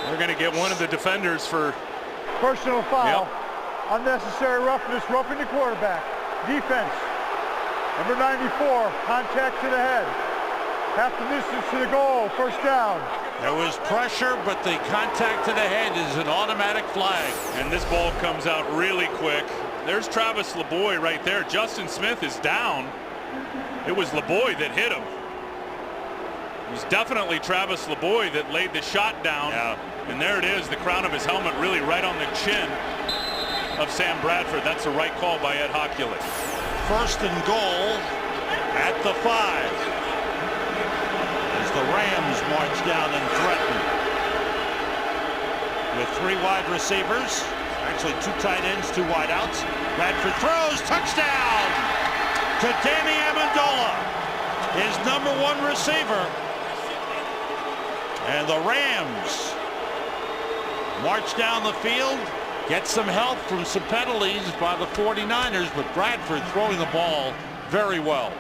They're going to get one of the defenders for personal foul. Yep. Unnecessary roughness, roughing the quarterback. Defense. Number 94, contact to the head. Half the distance to the goal, first down. There was pressure, but the contact to the head is an automatic flag. And this ball comes out really quick. There's Travis LeBoy right there. Justin Smith is down. It was LeBoy that hit him. It was definitely Travis LeBoy that laid the shot down. Yeah. And there it is, the crown of his helmet really right on the chin of Sam Bradford. That's the right call by Ed Hockley. 1st and goal at the 5. As the Rams march down and threaten. With 3 wide receivers, actually 2 tight ends, 2 wide outs. Bradford throws, touchdown to Danny Amendola, his number 1 receiver. And the Rams march down the field, get some help from some penalties by the 49ers, but Bradford throwing the ball very well.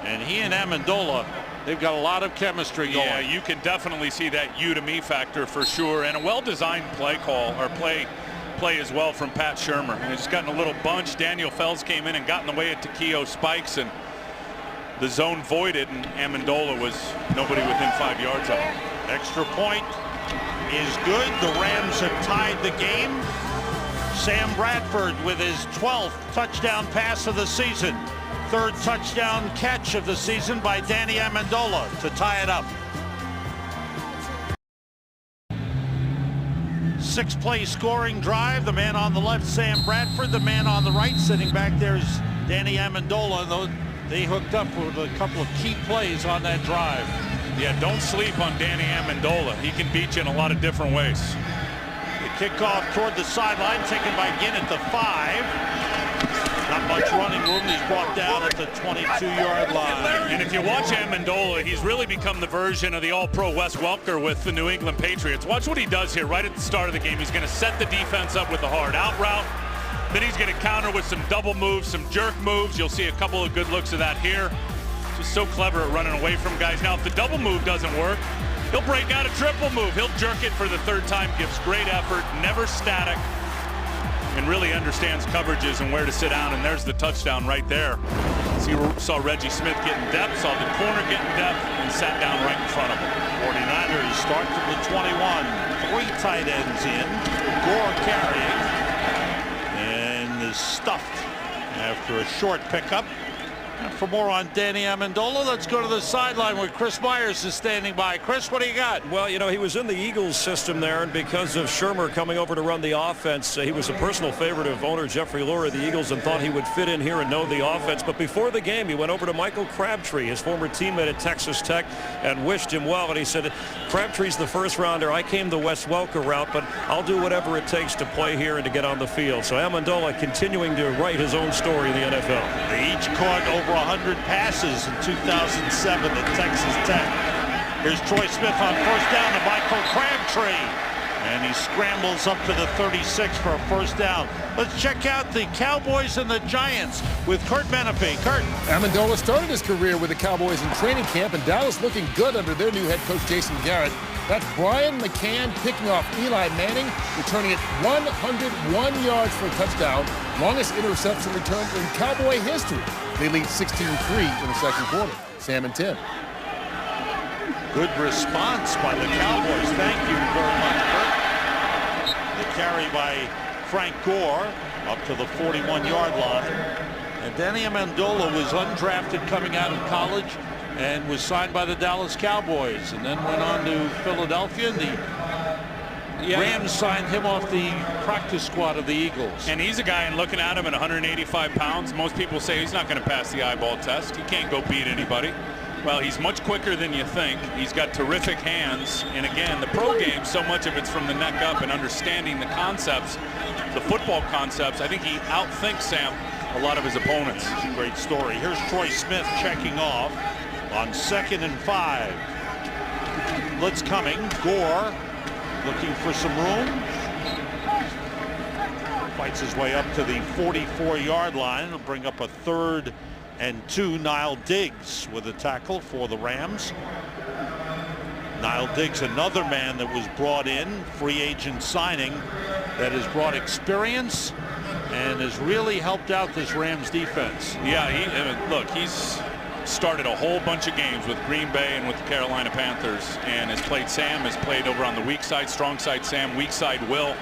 And he and Amendola, they've got a lot of chemistry going. Yeah, you can definitely see that you to me factor for sure, and a well-designed play call, or play as well from Pat Shurmur. And he's gotten a little bunch. Daniel Fells came in and got in the way of Takeo Spikes, and the zone voided, and Amendola was nobody within 5 yards of him. Extra point is good. The Rams have tied the game. Sam Bradford with his 12th touchdown pass of the season. 3rd touchdown catch of the season by Danny Amendola to tie it up. 6-play scoring drive. The man on the left, Sam Bradford. The man on the right, sitting back there, is Danny Amendola. They hooked up with a couple of key plays on that drive. Yeah, don't sleep on Danny Amendola. He can beat you in a lot of different ways. The kickoff toward the sideline, taken by Ginn at the 5. Not much running room. He's brought down at the 22-yard line. And if you watch Amendola, he's really become the version of the All-Pro Wes Welker with the New England Patriots. Watch what he does here right at the start of the game. He's going to set the defense up with a hard out route. Then he's going to counter with some double moves, some jerk moves. You'll see a couple of good looks of that here. Just so clever at running away from guys. Now, if the double move doesn't work, he'll break out a triple move. He'll jerk it for the 3rd time, gives great effort, never static, and really understands coverages and where to sit down. And there's the touchdown right there. Saw Reggie Smith getting depth, saw the corner getting depth, and sat down right in front of him. 49ers start from the 21. 3 tight ends in. Gore carrying. was stuffed after a short pickup. And for more on Danny Amendola, let's go to the sideline where Chris Myers is standing by. Chris, what do you got? Well, you know, he was in the Eagles system there, and because of Shermer coming over to run the offense, he was a personal favorite of owner Jeffrey Lurie of the Eagles and thought he would fit in here and know the offense. But before the game, he went over to Michael Crabtree, his former teammate at Texas Tech, and wished him well. And he said, Crabtree's the first rounder. I came the Wes Welker route, but I'll do whatever it takes to play here and to get on the field. So Amendola continuing to write his own story in the NFL. They each caught over 100 passes in 2007 at Texas Tech. Here's Troy Smith on first down to Michael Crabtree. And he scrambles up to the 36 for a first down. Let's check out the Cowboys and the Giants with Kurt Menefee. Kurt. Amendola started his career with the Cowboys in training camp, and Dallas looking good under their new head coach, Jason Garrett. That's Brian McCann picking off Eli Manning, returning it 101 yards for a touchdown. Longest interception return in Cowboy history. They lead 16-3 in the second quarter. Sam and Tim. Good response by the Cowboys. Thank you very much, Kurt. The carry by Frank Gore up to the 41-yard line. And Danny Amendola was undrafted coming out of college and was signed by the Dallas Cowboys and then went on to Philadelphia. The Rams signed him off the practice squad of the Eagles. And he's a guy, and looking at him at 185 pounds, most people say he's not going to pass the eyeball test. He can't go beat anybody. Well, he's much quicker than you think. He's got terrific hands. And again, the pro game, so much of it's from the neck up and understanding the concepts, the football concepts. I think he outthinks, Sam, a lot of his opponents. Great story. Here's Troy Smith checking off on 2nd and 5. Blitz coming. Gore looking for some room. Fights his way up to the 44-yard line. It'll bring up a 3rd and 2. Niall Diggs with a tackle for the Rams. Niall Diggs, another man that was brought in, free agent signing, that has brought experience and has really helped out this Rams defense. Yeah, look, he's started a whole bunch of games with Green Bay and with the Carolina Panthers, and has played Sam, has played over on the weak side, strong side Sam, weak side Will.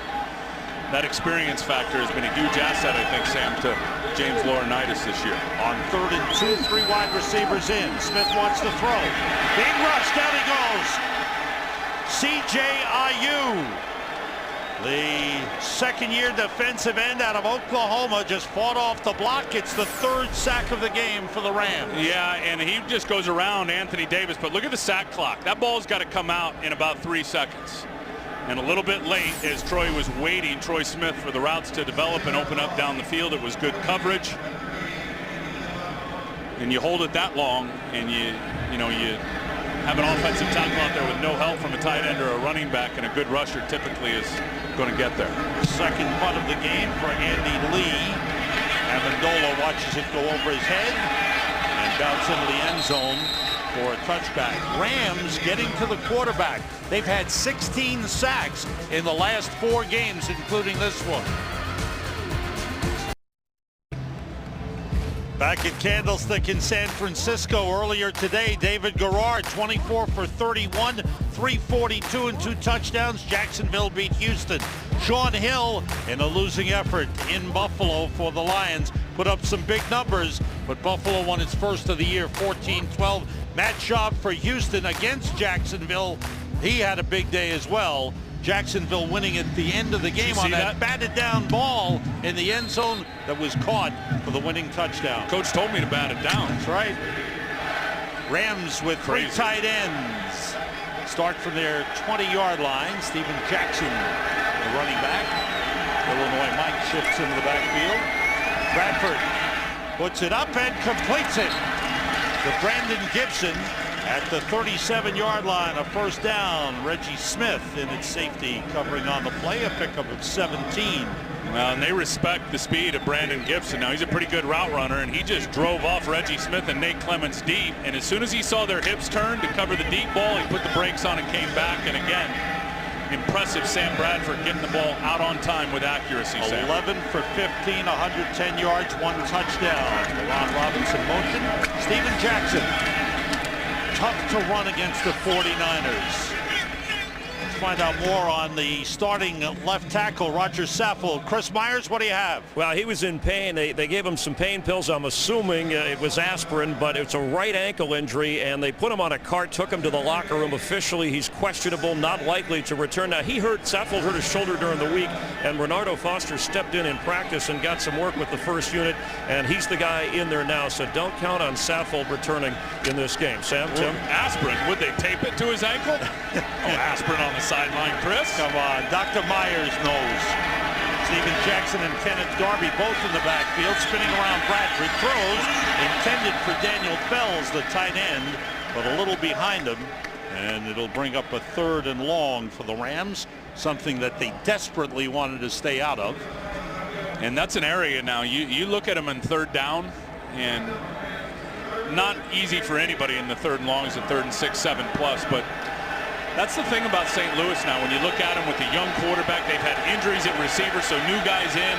That experience factor has been a huge asset, I think, Sam, to James Laurinaitis this year. On 3rd and 2, 3 wide receivers in. Smith wants to throw. Big rush, down he goes. C.J. Aiyuk, the second-year defensive end out of Oklahoma, just fought off the block. It's the 3rd sack of the game for the Rams. Yeah, and he just goes around Anthony Davis. But look at the sack clock. That ball's got to come out in about 3 seconds. And a little bit late as Troy was waiting, Troy Smith, for the routes to develop and open up down the field. It was good coverage. And you hold it that long, and you have an offensive tackle out there with no help from a tight end or a running back, and a good rusher typically is going to get there. Second punt of the game for Andy Lee. Amendola watches it go over his head and bounce into the end zone for a touchback. Rams getting to the quarterback. They've had 16 sacks in the last 4 games, including this one. Back at Candlestick in San Francisco earlier today, David Garrard, 24 for 31, 342 and 2 touchdowns. Jacksonville beat Houston. Sean Hill, in a losing effort in Buffalo for the Lions, put up some big numbers, but Buffalo won its first of the year, 14-12. Matt Schaub for Houston against Jacksonville. He had a big day as well. Jacksonville winning at the end of the game on that batted down ball in the end zone that was caught for the winning touchdown. Coach told me to bat it down. That's right. Rams with 3 tight ends. Start from their 20-yard line. Steven Jackson, the running back. Illinois Mike shifts into the backfield. Bradford puts it up and completes it to Brandon Gibson at the 37-yard line. A first down. Reggie Smith in its safety covering on the play. A pickup of 17. Well, and they respect the speed of Brandon Gibson. Now, he's a pretty good route runner, and he just drove off Reggie Smith and Nate Clements deep. And as soon as he saw their hips turn to cover the deep ball, he put the brakes on and came back. And again, impressive Sam Bradford getting the ball out on time with accuracy, Sam. 11 for 15, 110 yards, 1 touchdown. Ron Robinson motion. Steven Jackson, tough to run against the 49ers. find out more on the starting left tackle, Roger Saffold. Chris Myers, what do you have? Well, he was in pain. They gave him some pain pills. I'm assuming it was aspirin, but it's a right ankle injury, and they put him on a cart, took him to the locker room. Officially, he's questionable, not likely to return. Now, Saffold hurt his shoulder during the week, and Renardo Foster stepped in practice and got some work with the first unit, and he's the guy in there now, so don't count on Saffold returning in this game. Sam, Tim? Aspirin, would they tape it to his ankle? Aspirin on the sideline, Chris. Come on, Dr. Myers knows. Steven Jackson and Kenneth Darby both in the backfield, spinning around Bradford. Throws intended for Daniel Fells, the tight end, but a little behind him. And it'll bring up a 3rd and long for the Rams, something that they desperately wanted to stay out of. And that's an area now. You look at them in 3rd down, and not easy for anybody in the 3rd and long. Is a 3rd and 6, 7 plus, but that's the thing about St. Louis now. When you look at them with a young quarterback, they've had injuries at receiver, so new guys in.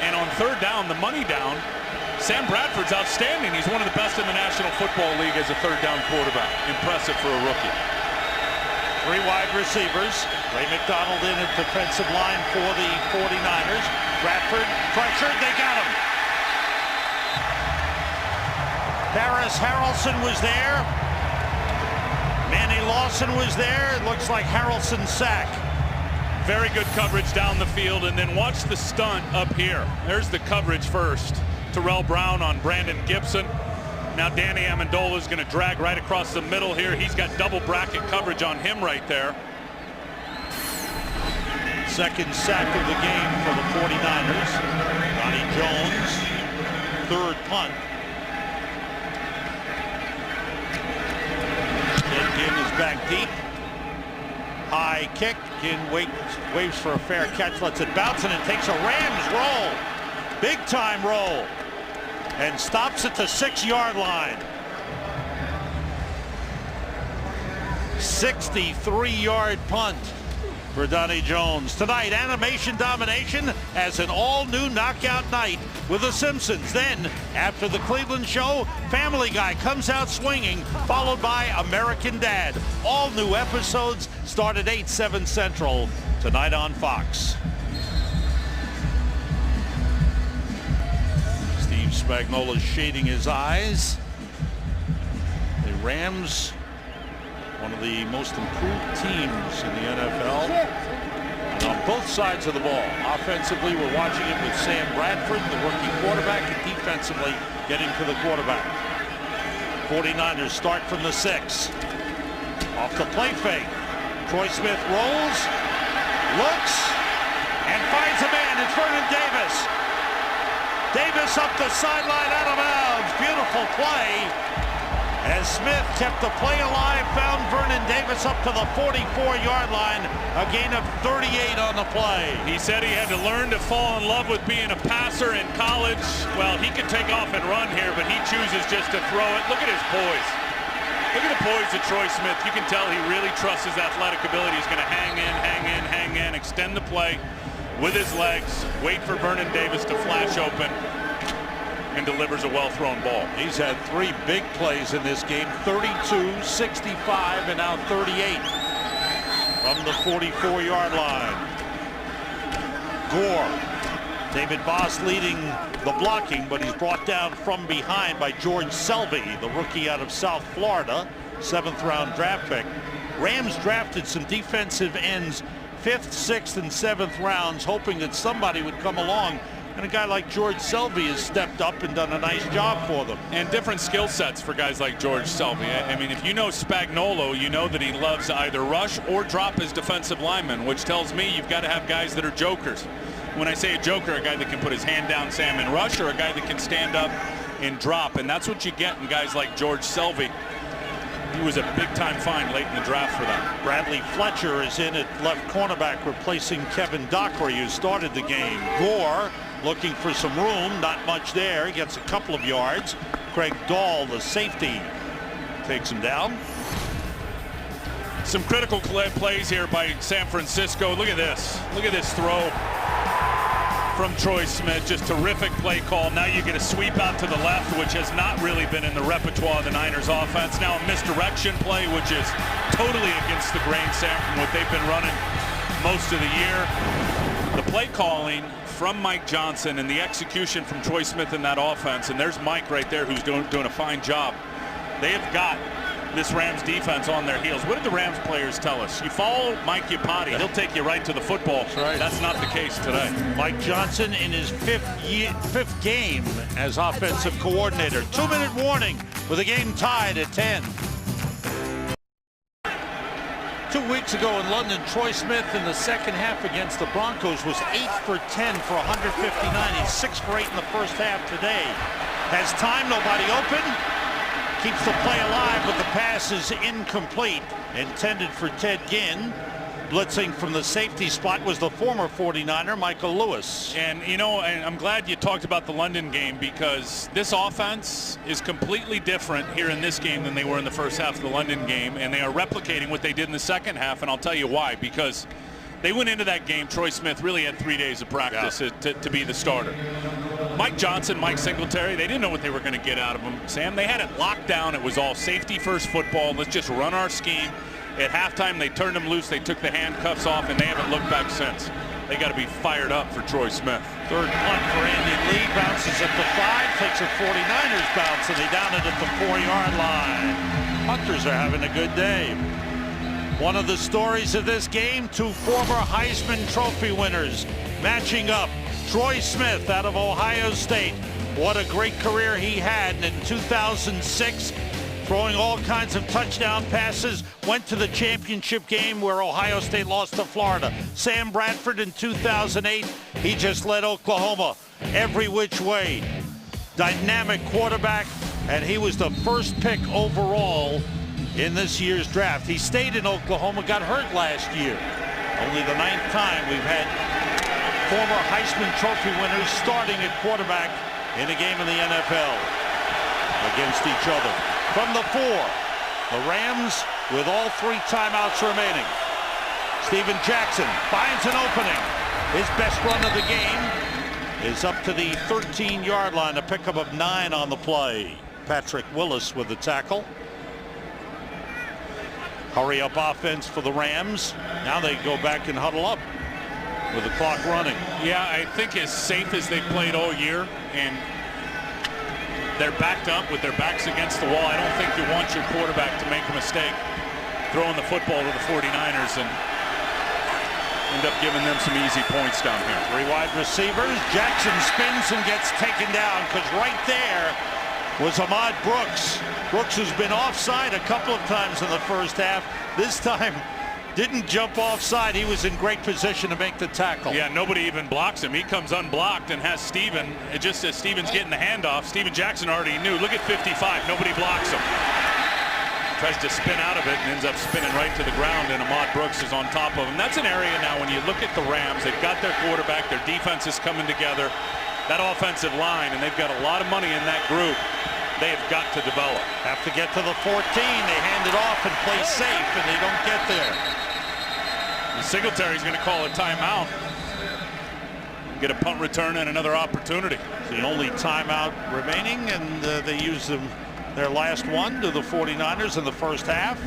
And on 3rd down, the money down, Sam Bradford's outstanding. He's one of the best in the National Football League as a 3rd down quarterback. Impressive for a rookie. 3 wide receivers. Ray McDonald in at defensive line for the 49ers. Bradford pressured. They got him. Paris Harrelson was there. Manny Lawson was there. It looks like Harrelson's sack. Very good coverage down the field, and then watch the stunt up here. There's the coverage first. Terrell Brown on Brandon Gibson. Now Danny Amendola is going to drag right across the middle here. He's got double bracket coverage on him right there. Second sack of the game for the 49ers. Donnie Jones, 3rd punt. Ginn is back deep. High kick. Ginn waves for a fair catch, lets it bounce, and it takes a Rams roll. Big time roll. And stops at the 6-yard line. 63-yard punt for Donnie Jones. Tonight, animation domination as an all-new knockout night with The Simpsons. Then, after the Cleveland show, Family Guy comes out swinging, followed by American Dad. All new episodes start at 8, 7 Central tonight on Fox. Steve Spagnuolo shading his eyes. The Rams, one of the most improved teams in the NFL. And on both sides of the ball. Offensively, we're watching it with Sam Bradford, the rookie quarterback, and defensively getting to the quarterback. 49ers start from the 6. Off the play fake. Troy Smith rolls, looks, and finds a man. It's Vernon Davis. Davis up the sideline, out of bounds. Beautiful play. As Smith kept the play alive, found Vernon Davis up to the 44-yard line. A gain of 38 on the play. He said he had to learn to fall in love with being a passer in college. Well, he could take off and run here, but he chooses just to throw it. Look at his poise. Look at the poise of Troy Smith. You can tell he really trusts his athletic ability. He's going to hang in, extend the play with his legs, wait for Vernon Davis to flash open, and delivers a well-thrown ball. He's had 3 big plays in this game, 32, 65, and now 38 from the 44-yard line. Gore. David Boss leading the blocking, but he's brought down from behind by George Selvey, the rookie out of South Florida, 7th-round draft pick. Rams drafted some defensive ends 5th, 6th, and 7th rounds, hoping that somebody would come along. And a guy like George Selvey has stepped up and done a nice job for them. And different skill sets for guys like George Selvey. I mean, if you know Spagnuolo, you know that he loves to either rush or drop his defensive linemen, which tells me you've got to have guys that are jokers. When I say a joker, a guy that can put his hand down, Sam, and rush, or a guy that can stand up and drop. And that's what you get in guys like George Selvey. He was a big-time find late in the draft for them. Bradley Fletcher is in at left cornerback, replacing Kevin Dockery, who started the game. Gore looking for some room, not much there. He gets a couple of yards. Craig Dahl, the safety, takes him down. Some critical plays here by San Francisco. Look at this. Look at this throw. from Troy Smith. Just terrific play call. Now you get a sweep out to the left, which has not really been in the repertoire of the Niners offense. Now a misdirection play, which is totally against the grain, Sam, from what they've been running most of the year. The play calling from Mike Johnson and the execution from Troy Smith in that offense, and there's Mike right there who's doing a fine job. They have got this Rams defense on their heels. What did the Rams players tell us? You follow Mike Iupati, he'll take you right to the football. That's right. That's not the case today. Mike Johnson in his fifth game as offensive coordinator. 2-minute warning with the game tied at 10. 2 weeks ago in London, Troy Smith in the second half against the Broncos was 8 for 10 for 159. He's 6 for 8 in the first half today. Has time, nobody open. Keeps the play alive, but the pass is incomplete. Intended for Ted Ginn. Blitzing from the safety spot was the former 49er, Michael Lewis. And, you know, and I'm glad you talked about the London game, because this offense is completely different here in this game than they were in the first half of the London game, and they are replicating what they did in the second half, and I'll tell you why. Because they went into that game, Troy Smith really had 3 days of practice to be the starter. Mike Johnson, Mike Singletary, they didn't know what they were going to get out of him, Sam. They had it locked down. It was all safety-first football. Let's just run our scheme. At halftime, they turned him loose. They took the handcuffs off, and they haven't looked back since. They got to be fired up for Troy Smith. Third punt for Andy Lee. Bounces at the 5. Takes a 49ers bounce, and they down it at the 4-yard line. Hunters are having a good day. One of the stories of this game, 2 former Heisman Trophy winners matching up. Troy Smith out of Ohio State. What a great career he had. And in 2006, throwing all kinds of touchdown passes, went to the championship game where Ohio State lost to Florida. Sam Bradford in 2008, he just led Oklahoma every which way. Dynamic quarterback, and he was the first pick overall in this year's draft. He stayed in Oklahoma, got hurt last year. Only the 9th time we've had former Heisman Trophy winners starting at quarterback in a game in the NFL against each other. From the 4, the Rams with all 3 timeouts remaining. Steven Jackson finds an opening. His best run of the game is up to the 13-yard line, a pickup of 9 on the play. Patrick Willis with the tackle. Hurry up offense for the Rams. Now they go back and huddle up with the clock running. Yeah, I think as safe as they've played all year, and they're backed up with their backs against the wall. I don't think you want your quarterback to make a mistake throwing the football to the 49ers and end up giving them some easy points down here. 3 wide receivers. Jackson spins and gets taken down, because right there was Ahmad Brooks. Brooks has been offside a couple of times in the first half. This time didn't jump offside. He was in great position to make the tackle. Yeah, nobody even blocks him. He comes unblocked and has Steven. It just as Steven's getting the handoff, Steven Jackson already knew. Look at 55. Nobody blocks him. Tries to spin out of it and ends up spinning right to the ground, and Ahmad Brooks is on top of him. That's an area now when you look at the Rams, they've got their quarterback, their defense is coming together. That offensive line, and they've got a lot of money in that group. They have got to develop. Have to get to the 14. They hand it off and play safe, and they don't get there. Singletary's going to call a timeout. Get a punt return and another opportunity. It's the only timeout remaining, and they use their last one to the 49ers in the first half.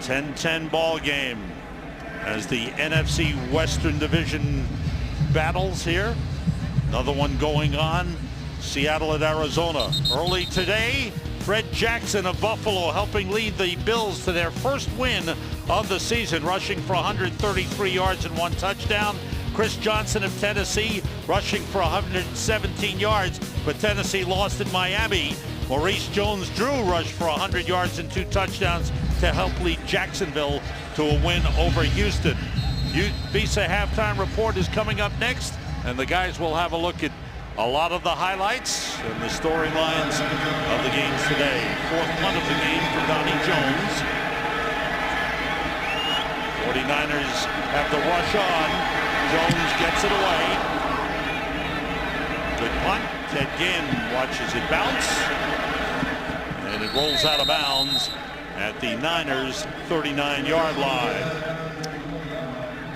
10-10 ball game as the NFC Western Division battles here. Another one going on. Seattle at Arizona. Early today, Fred Jackson of Buffalo helping lead the Bills to their first win of the season, rushing for 133 yards and 1 touchdown. Chris Johnson of Tennessee rushing for 117 yards, but Tennessee lost in Miami. Maurice Jones-Drew rushed for 100 yards and 2 touchdowns to help lead Jacksonville to a win over Houston. Visa halftime report is coming up next, and the guys will have a look at a lot of the highlights and the storylines of the games today. 4th punt of the game for Donnie Jones. 49ers have the rush on. Jones gets it away. Good punt. Ted Ginn watches it bounce. And it rolls out of bounds at the Niners' 39-yard line.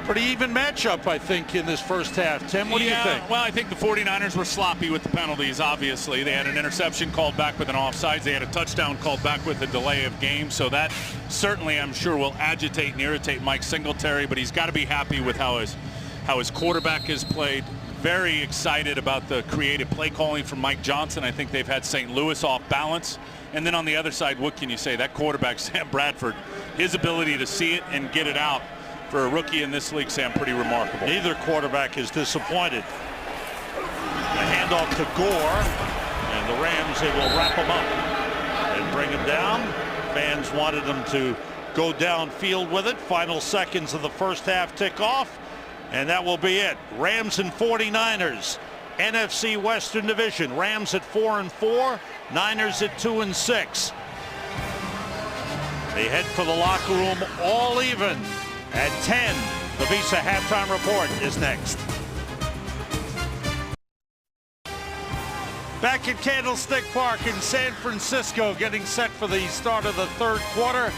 Pretty even matchup, I think, in this first half. Tim, what do you think? Well, I think the 49ers were sloppy with the penalties, obviously. They had an interception called back with an offsides. They had a touchdown called back with a delay of game. So that certainly, I'm sure, will agitate and irritate Mike Singletary, but he's got to be happy with how his quarterback has played. Very excited about the creative play calling from Mike Johnson. I think they've had St. Louis off balance. And then on the other side, what can you say? That quarterback, Sam Bradford, his ability to see it and get it out for a rookie in this league, Sam, pretty remarkable. Neither quarterback is disappointed. A handoff to Gore, and the Rams, they will wrap him up and bring him down. Fans wanted them to go downfield with it. Final seconds of the first half tick off, and that will be it. Rams and 49ers, NFC Western Division. Rams at 4-4, Niners at 2-6. They head for the locker room all even. At 10, the Visa Halftime Report is next. Back at Candlestick Park in San Francisco, getting set for the start of the third quarter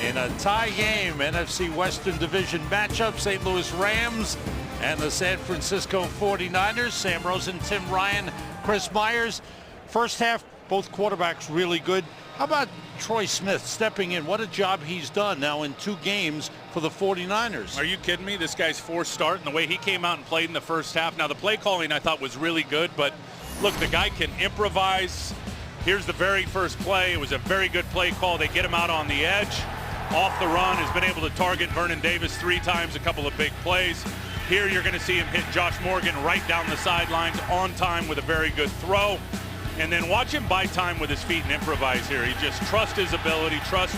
in a tie game. NFC Western Division matchup, St. Louis Rams and the San Francisco 49ers. Sam Rosen, Tim Ryan, Chris Myers. First half, both quarterbacks really good. How about Troy Smith stepping in? What a job he's done now in 2 games for the 49ers. Are you kidding me? This guy's fourth start, and the way he came out and played in the first half. Now, the play calling I thought was really good, but look, the guy can improvise. Here's the very first play. It was a very good play call. They get him out on the edge. Off the run, has been able to target Vernon Davis 3 times, a couple of big plays. Here you're going to see him hit Josh Morgan right down the sidelines on time with a very good throw. And then watch him buy time with his feet and improvise here. He just trusts his ability, trust.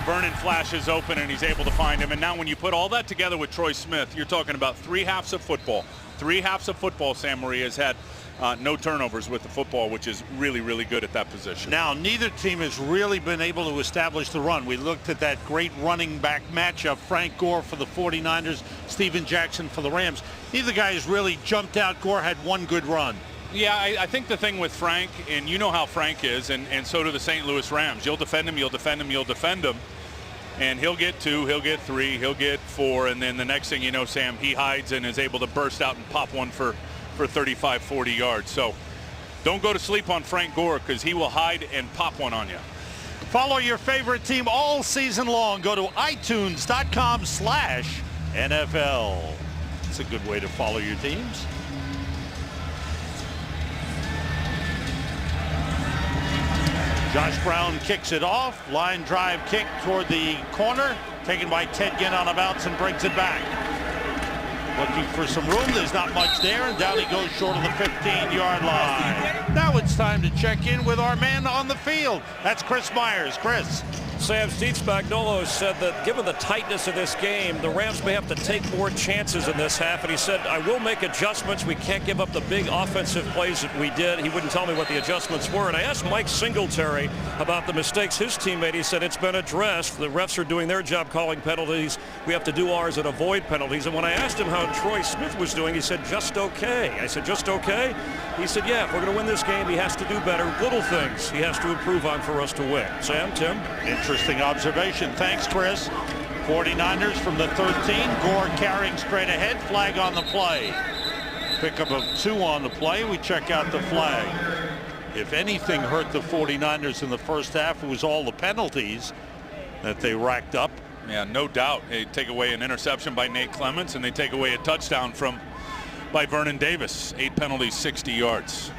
Vernon flashes open and he's able to find him. And now when you put all that together with Troy Smith, you're talking about 3 halves of football. 3 halves of football, Sam Marie has had no turnovers with the football, which is really, really good at that position. Now, neither team has really been able to establish the run. We looked at that great running back matchup, Frank Gore for the 49ers, Steven Jackson for the Rams. Neither guy has really jumped out. Gore had one good run. Yeah, I think the thing with Frank, and you know how Frank is, and so do the St. Louis Rams. You'll defend him, you'll defend him, you'll defend him. And he'll get 2, he'll get 3, he'll get 4, and then the next thing you know, Sam, he hides and is able to burst out and pop one for 35, 40 yards. So don't go to sleep on Frank Gore, because he will hide and pop one on you. Follow your favorite team all season long. Go to itunes.com/NFL. It's a good way to follow your teams. Josh Brown kicks it off. Line drive kick toward the corner. Taken by Ted Ginn on a bounce and brings it back. Looking for some room. There's not much there, and down he goes short of the 15-yard line. Now it's time to check in with our man on the field. That's Chris Myers. Chris. Sam, Steve Spagnuolo said that given the tightness of this game, the Rams may have to take more chances in this half. And he said, I will make adjustments. We can't give up the big offensive plays that we did. He wouldn't tell me what the adjustments were. And I asked Mike Singletary about the mistakes his team made. He said it's been addressed. The refs are doing their job calling penalties. We have to do ours and avoid penalties. And when I asked him how Troy Smith was doing, he said, just okay. I said, just okay? He said, yeah, if we're going to win this game, he has to do better. Little things he has to improve on for us to win. Sam, Tim? Interesting observation. Thanks, Chris. 49ers from the 13. Gore carrying straight ahead. Flag on the play. Pickup of 2 on the play. We check out the flag. If anything hurt the 49ers in the first half, it was all the penalties that they racked up. Yeah, no doubt. They take away an interception by Nate Clements, and they take away a touchdown by Vernon Davis. 8 penalties, 60 yards.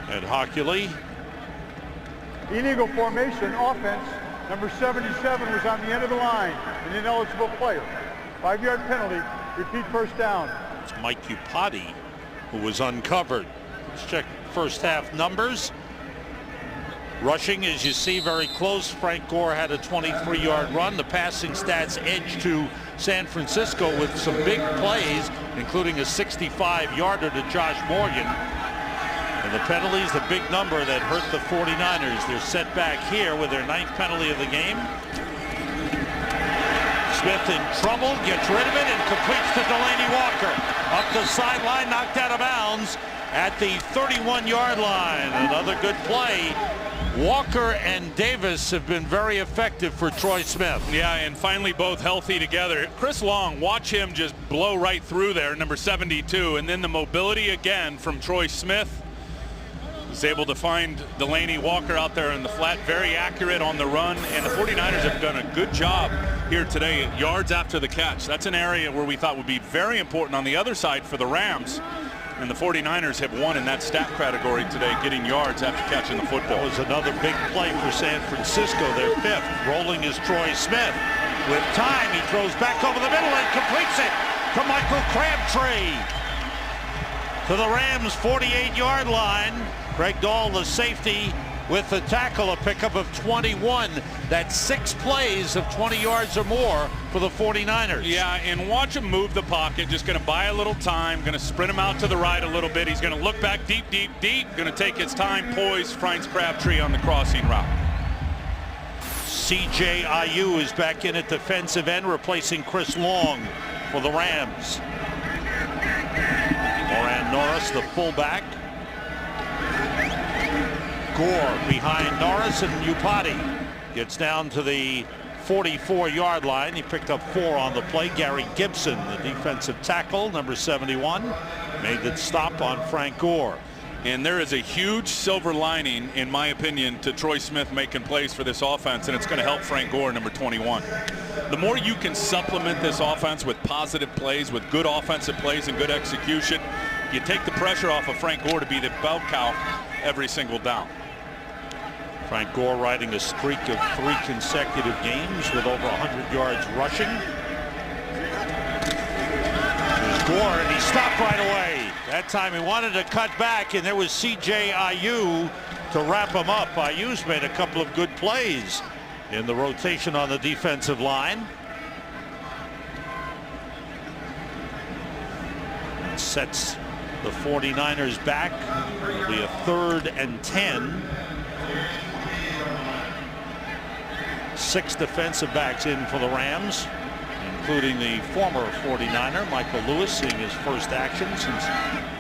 Ed Hockley. Illegal formation offense. Number 77 was on the end of the line. An ineligible player. 5-yard penalty. Repeat first down. It's Mike Upati who was uncovered. Let's check first half numbers. Rushing, as you see, very close. Frank Gore had a 23-yard run. The passing stats edge to San Francisco with some big plays, including a 65-yarder to Josh Morgan. And the penalties, the big number that hurt the 49ers. They're set back here with their 9th penalty of the game. Smith in trouble, gets rid of it, and completes to Delanie Walker. Up the sideline, knocked out of bounds at the 31-yard line. Another good play Walker and Davis have been very effective for Troy Smith. Yeah, and finally both healthy together. Chris Long, watch him just blow right through there, number 72. And then the mobility again from Troy Smith. He's able to find Delaney Walker out there in the flat, very accurate on the run. And the 49ers have done a good job here today at yards after the catch. That's an area where we thought would be very important on the other side for the Rams. And the 49ers have won in that stat category today, getting yards after catching the football. That was another big play for San Francisco, their fifth. Rolling is Troy Smith. With time, he throws back over the middle and completes it to Michael Crabtree. To the Rams' 48-yard line. Greg Dahl, the safety, with the tackle, a pickup of 21. That's 6 plays of 20 yards or more for the 49ers. Yeah, and watch him move the pocket. Just going to buy a little time. Going to sprint him out to the right a little bit. He's going to look back deep, deep, deep. Going to take his time, poised, finds Crabtree on the crossing route. C.J. Ayu is back in at defensive end, replacing Chris Long for the Rams. Moran Norris, the fullback. Gore behind Norris, and Upati gets down to the 44-yard line. He picked up 4 on the play. Gary Gibson, the defensive tackle, number 71, made the stop on Frank Gore. And there is a huge silver lining, in my opinion, to Troy Smith making plays for this offense, and it's going to help Frank Gore, number 21. The more you can supplement this offense with positive plays, with good offensive plays and good execution, you take the pressure off of Frank Gore to be the bell cow every single down. Frank Gore riding a streak of 3 consecutive games with over 100 yards rushing. There's Gore, and he stopped right away. That time he wanted to cut back, and there was C.J. Ayu to wrap him up. Ayu's made a couple of good plays in the rotation on the defensive line. Sets the 49ers back. It'll be a 3rd and 10. 6 defensive backs in for the Rams, including the former 49er, Michael Lewis, seeing his first action since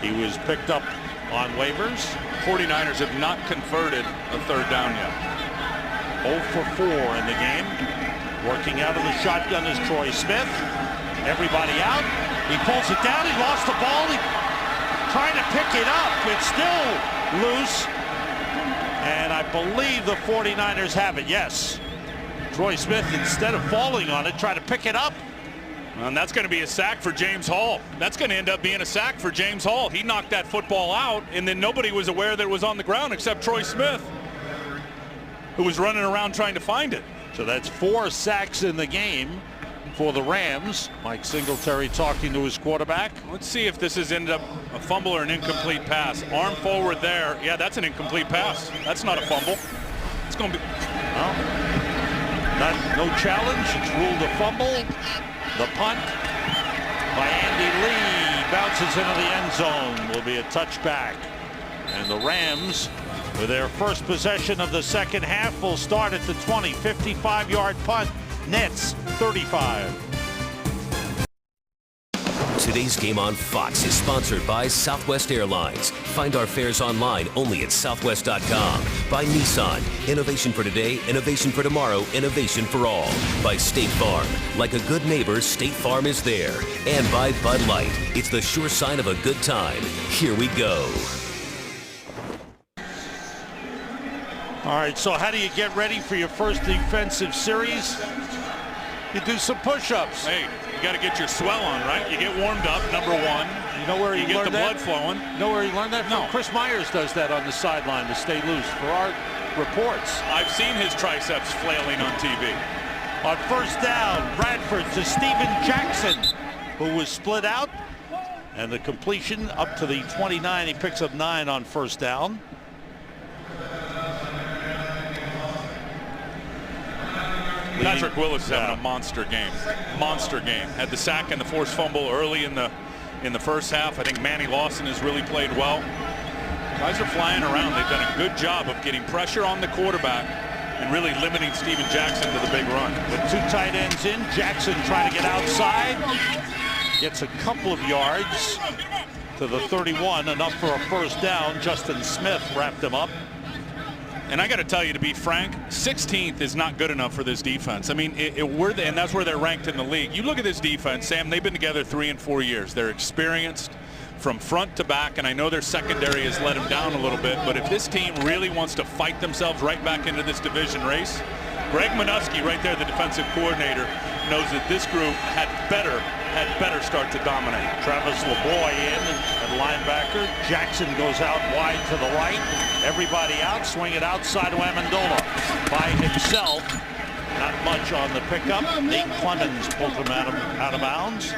he was picked up on waivers. 49ers have not converted a 3rd down yet. 0 for 4 in the game. Working out of the shotgun is Troy Smith. Everybody out. He pulls it down. He lost the ball. He trying to pick it up. It's still loose. And I believe the 49ers have it. Yes. Troy Smith, instead of falling on it, tried to pick it up. And that's going to be a sack for James Hall. That's going to end up being a sack for James Hall. He knocked that football out, and then nobody was aware that it was on the ground except Troy Smith, who was running around trying to find it. So that's 4 sacks in the game for the Rams. Mike Singletary talking to his quarterback. Let's see if this has ended up a fumble or an incomplete pass. Arm forward there. Yeah, that's an incomplete pass. That's not a fumble. It's going to be... Well, no challenge. It's ruled a fumble. The punt by Andy Lee bounces into the end zone. Will be a touchback. And the Rams, with their first possession of the second half, will start at the 20. 55-yard punt. Nets 35. Today's game on Fox is sponsored by Southwest Airlines. Find our fares online only at southwest.com. By Nissan. Innovation for today, innovation for tomorrow, innovation for all. By State Farm. Like a good neighbor, State Farm is there. And by Bud Light. It's the sure sign of a good time. Here we go. All right, so how do you get ready for your first defensive series? You do some push-ups. Hey, you got to get your swell on, right? You get warmed up, number 1. You know where you get the blood flowing. You know where he learned that from? No. Chris Myers does that on the sideline to stay loose for our reports. I've seen his triceps flailing on TV. On first down, Bradford to Steven Jackson, who was split out. And the completion up to the 29. He picks up 9 on first down. Patrick Willis is having a monster game. Monster game. Had the sack and the forced fumble early in the first half. I think Manny Lawson has really played well. Guys are flying around. They've done a good job of getting pressure on the quarterback and really limiting Steven Jackson to the big run. With 2 tight ends in, Jackson trying to get outside. Gets a couple of yards to the 31, enough for a first down. Justin Smith wrapped him up. And I got to tell you, to be frank, 16th is not good enough for this defense. I mean, and that's where they're ranked in the league. You look at this defense, Sam, they've been together 3 and 4 years. They're experienced from front to back, and I know their secondary has let them down a little bit, but if this team really wants to fight themselves right back into this division race, Greg Minuski right there, the defensive coordinator, knows that this group had better start to dominate. Travis LeBoy in at linebacker. Jackson goes out wide to the right. Everybody out, swing it outside of Amendola by himself. Not much on the pickup. Nate Clemens pulled him out of bounds.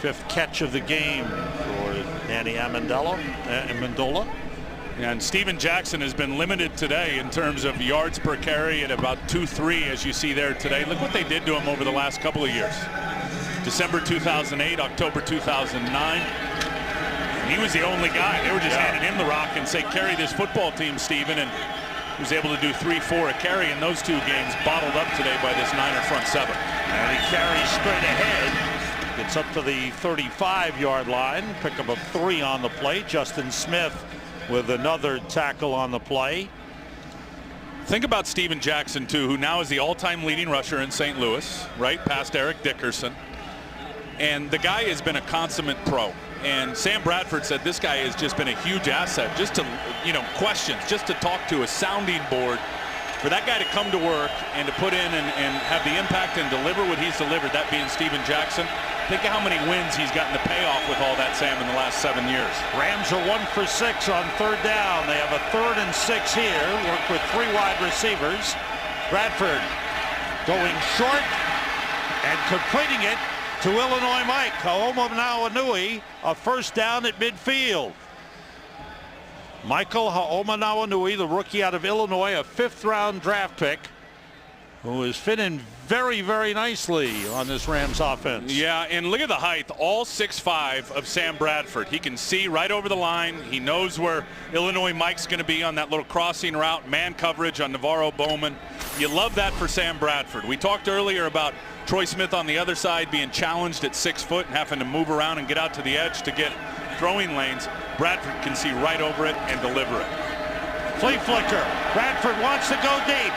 5th catch of the game for Danny Amendola. And Steven Jackson has been limited today in terms of yards per carry at about 2.3, as you see there today. Look what they did to him over the last couple of years. December 2008, October 2009. And he was the only guy. They were just handing him the rock and say, carry this football team, Steven. And he was able to do 3-4 a carry in those 2 games, bottled up today by this Niner front 7. And he carries straight ahead. Gets up to the 35-yard line. Pick up a 3 on the play. Justin Smith with another tackle on the play. Think about Steven Jackson, too, who now is the all-time leading rusher in St. Louis, right past Eric Dickerson. And the guy has been a consummate pro. And Sam Bradford said this guy has just been a huge asset, just to, questions, just to talk to, a sounding board. For that guy to come to work and to put in and have the impact and deliver what he's delivered, that being Steven Jackson. Think of how many wins he's gotten to pay off with all that, Sam, in the last 7 years. Rams are 1 for 6 on 3rd down. They have a 3rd and 6 here. Work with 3 wide receivers. Bradford going short and completing it to Illinois Mike. Haomanauanui, a 1st down at midfield. Michael Haomanauanui, the rookie out of Illinois, a 5th-round draft pick, who is fitting very, very nicely on this Rams offense. Yeah, and look at the height, all 6'5" of Sam Bradford. He can see right over the line. He knows where Illinois Mike's going to be on that little crossing route, man coverage on Navarro Bowman. You love that for Sam Bradford. We talked earlier about Troy Smith on the other side being challenged at 6 foot and having to move around and get out to the edge to get throwing lanes. Bradford can see right over it and deliver it. Flea flicker. Bradford wants to go deep.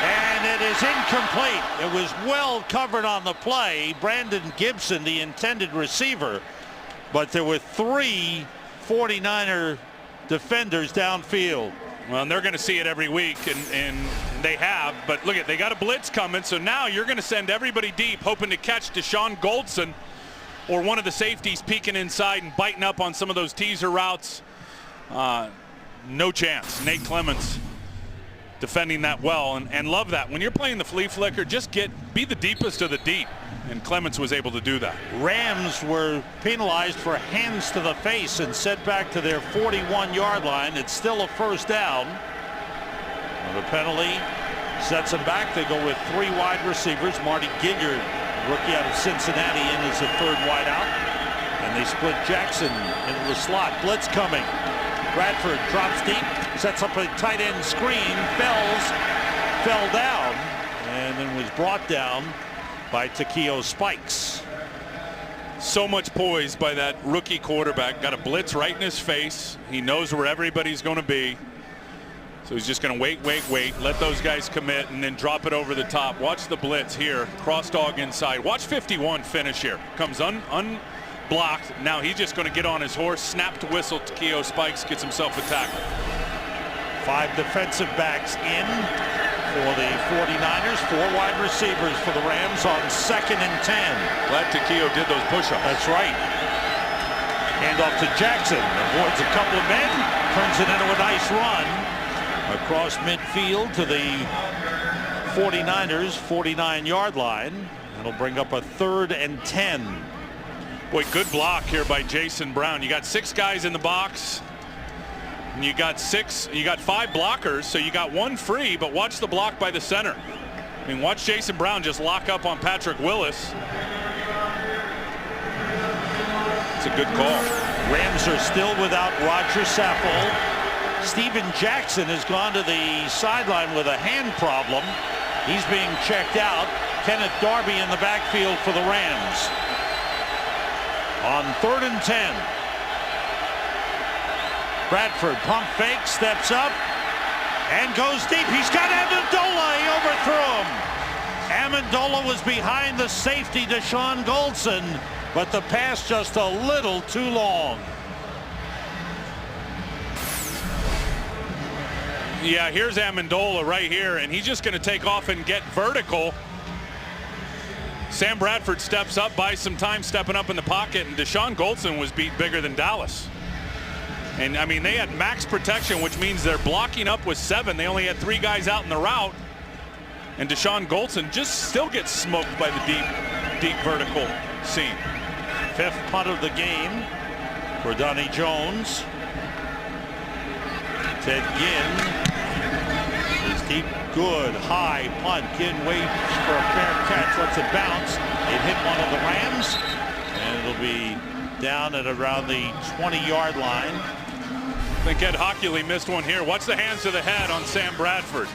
And it is incomplete. It was well covered on the play. Brandon Gibson, the intended receiver. But there were 3 49er defenders downfield. Well, and they're going to see it every week, and they have. But look, they got a blitz coming, so now you're going to send everybody deep, hoping to catch Deshaun Goldson or one of the safeties peeking inside and biting up on some of those teaser routes. No chance. Nate Clemens defending that well, and love that. When you're playing the flea flicker, just be the deepest of the deep, and Clemens was able to do that. Rams were penalized for hands to the face and sent back to their 41-yard line. It's still a 1st down. The penalty sets them back. They go with 3 wide receivers. Marty Gilliard, rookie out of Cincinnati, in as a 3rd wideout. And they split Jackson into the slot. Blitz coming. Bradford drops deep, sets up a tight end screen, fell down, and then was brought down by Takeo Spikes. So much poise by that rookie quarterback. Got a blitz right in his face. He knows where everybody's going to be. So he's just going to wait, let those guys commit, and then drop it over the top. Watch the blitz here. Cross dog inside. Watch 51 finish here. Comes unblocked. Now he's just going to get on his horse, snap to whistle. Takeo Spikes gets himself a tackle. 5 defensive backs in for the 49ers. 4 wide receivers for the Rams on 2nd and 10. Glad Takeo did those push-ups. That's right. Hand off to Jackson. Avoids a couple of men. Turns it into a nice run across midfield to the 49ers 49-yard line. That'll bring up a 3rd and 10. Boy, good block here by Jason Brown. You got 6 guys in the box, and you got 5 blockers, so you got 1 free, but watch the block by the center. I mean, watch Jason Brown just lock up on Patrick Willis. It's a good call. Rams are still without Roger Saffold. Steven Jackson has gone to the sideline with a hand problem. He's being checked out. Kenneth Darby in the backfield for the Rams. On 3rd and 10. Bradford pump fake, steps up, and goes deep. He's got Amendola. He overthrew him. Amendola was behind the safety, Deshaun Goldson, but the pass just a little too long. Yeah, here's Amendola right here, and he's just going to take off and get vertical. Sam Bradford steps up, buys some time stepping up in the pocket, and Deshaun Goldson was beat bigger than Dallas. And, I mean, they had max protection, which means they're blocking up with 7. They only had 3 guys out in the route. And Deshaun Goldson just still gets smoked by the deep vertical seam. 5th punt of the game for Donnie Jones. Ted Ginn is deep, good, high punt. Ginn waits for a fair catch, lets it bounce. It hit one of the Rams, and it'll be down at around the 20-yard line. I think Ed Hockley missed one here. Watch the hands to the head on Sam Bradford.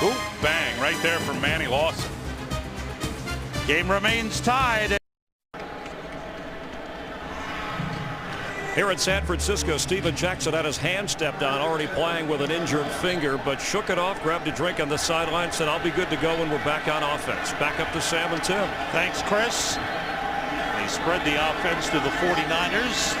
Ooh, bang, right there from Manny Lawson. Game remains tied. Here in San Francisco, Steven Jackson had his hand stepped on, already playing with an injured finger, but shook it off, grabbed a drink on the sideline, said, I'll be good to go when we're back on offense. Back up to Sam and Tim. Thanks, Chris. They spread the offense to the 49ers.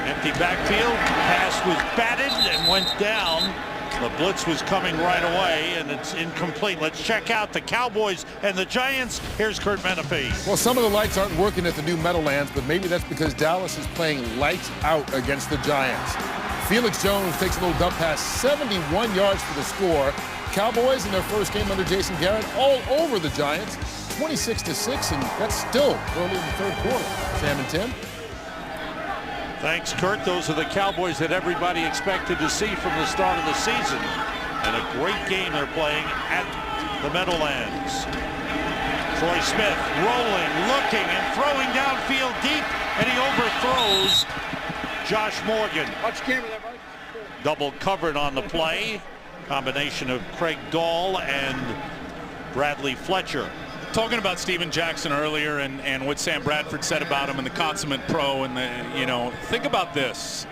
Empty backfield. Pass was batted and went down. The blitz was coming right away, and it's incomplete. Let's check out the Cowboys and the Giants. Here's Kurt Menefee. Well, some of the lights aren't working at the new Meadowlands, but maybe that's because Dallas is playing lights out against the Giants. Felix Jones takes a little dump pass, 71 yards for the score. Cowboys in their first game under Jason Garrett all over the Giants, 26-6, and that's still early in the 3rd quarter. Sam and Tim. Thanks, Kurt. Those are the Cowboys that everybody expected to see from the start of the season. And a great game they're playing at the Meadowlands. Troy Smith rolling, looking, and throwing downfield deep, and he overthrows Josh Morgan. Double covered on the play. Combination of Craig Dahl and Bradley Fletcher. Talking about Steven Jackson earlier and what Sam Bradford said about him and the consummate pro, and think about this,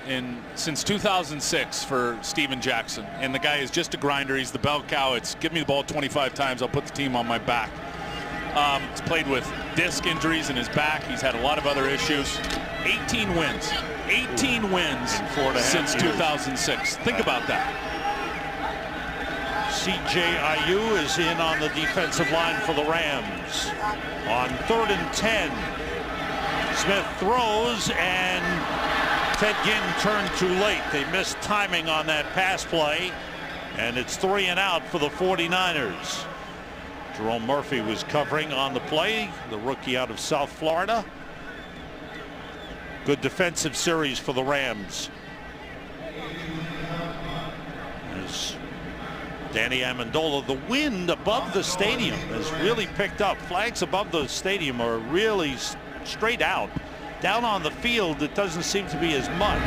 since 2006 for Steven Jackson, and the guy is just a grinder. He's the bell cow. It's give me the ball 25 times, I'll put the team on my back. He's played with disc injuries in his back. He's had a lot of other issues. 18 wins since 2006. Think about that. CJIU is in on the defensive line for the Rams. On 3rd and 10, Smith throws, and Ted Ginn turned too late. They missed timing on that pass play, and it's 3 and out for the 49ers. Jerome Murphy was covering on the play, the rookie out of South Florida. Good defensive series for the Rams. There's Danny Amendola. The wind above the stadium has really picked up. Flags above the stadium are really straight out. Down on the field, it doesn't seem to be as much.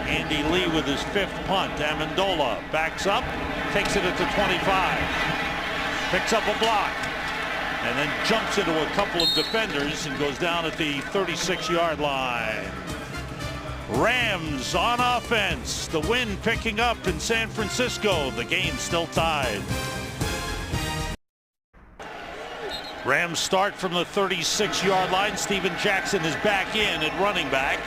Andy Lee with his 5th punt. Amendola backs up, takes it at the 25. Picks up a block, and then jumps into a couple of defenders and goes down at the 36-yard line. Rams on offense. The wind picking up in San Francisco. The game still tied. Rams start from the 36-yard line. Steven Jackson is back in at running back.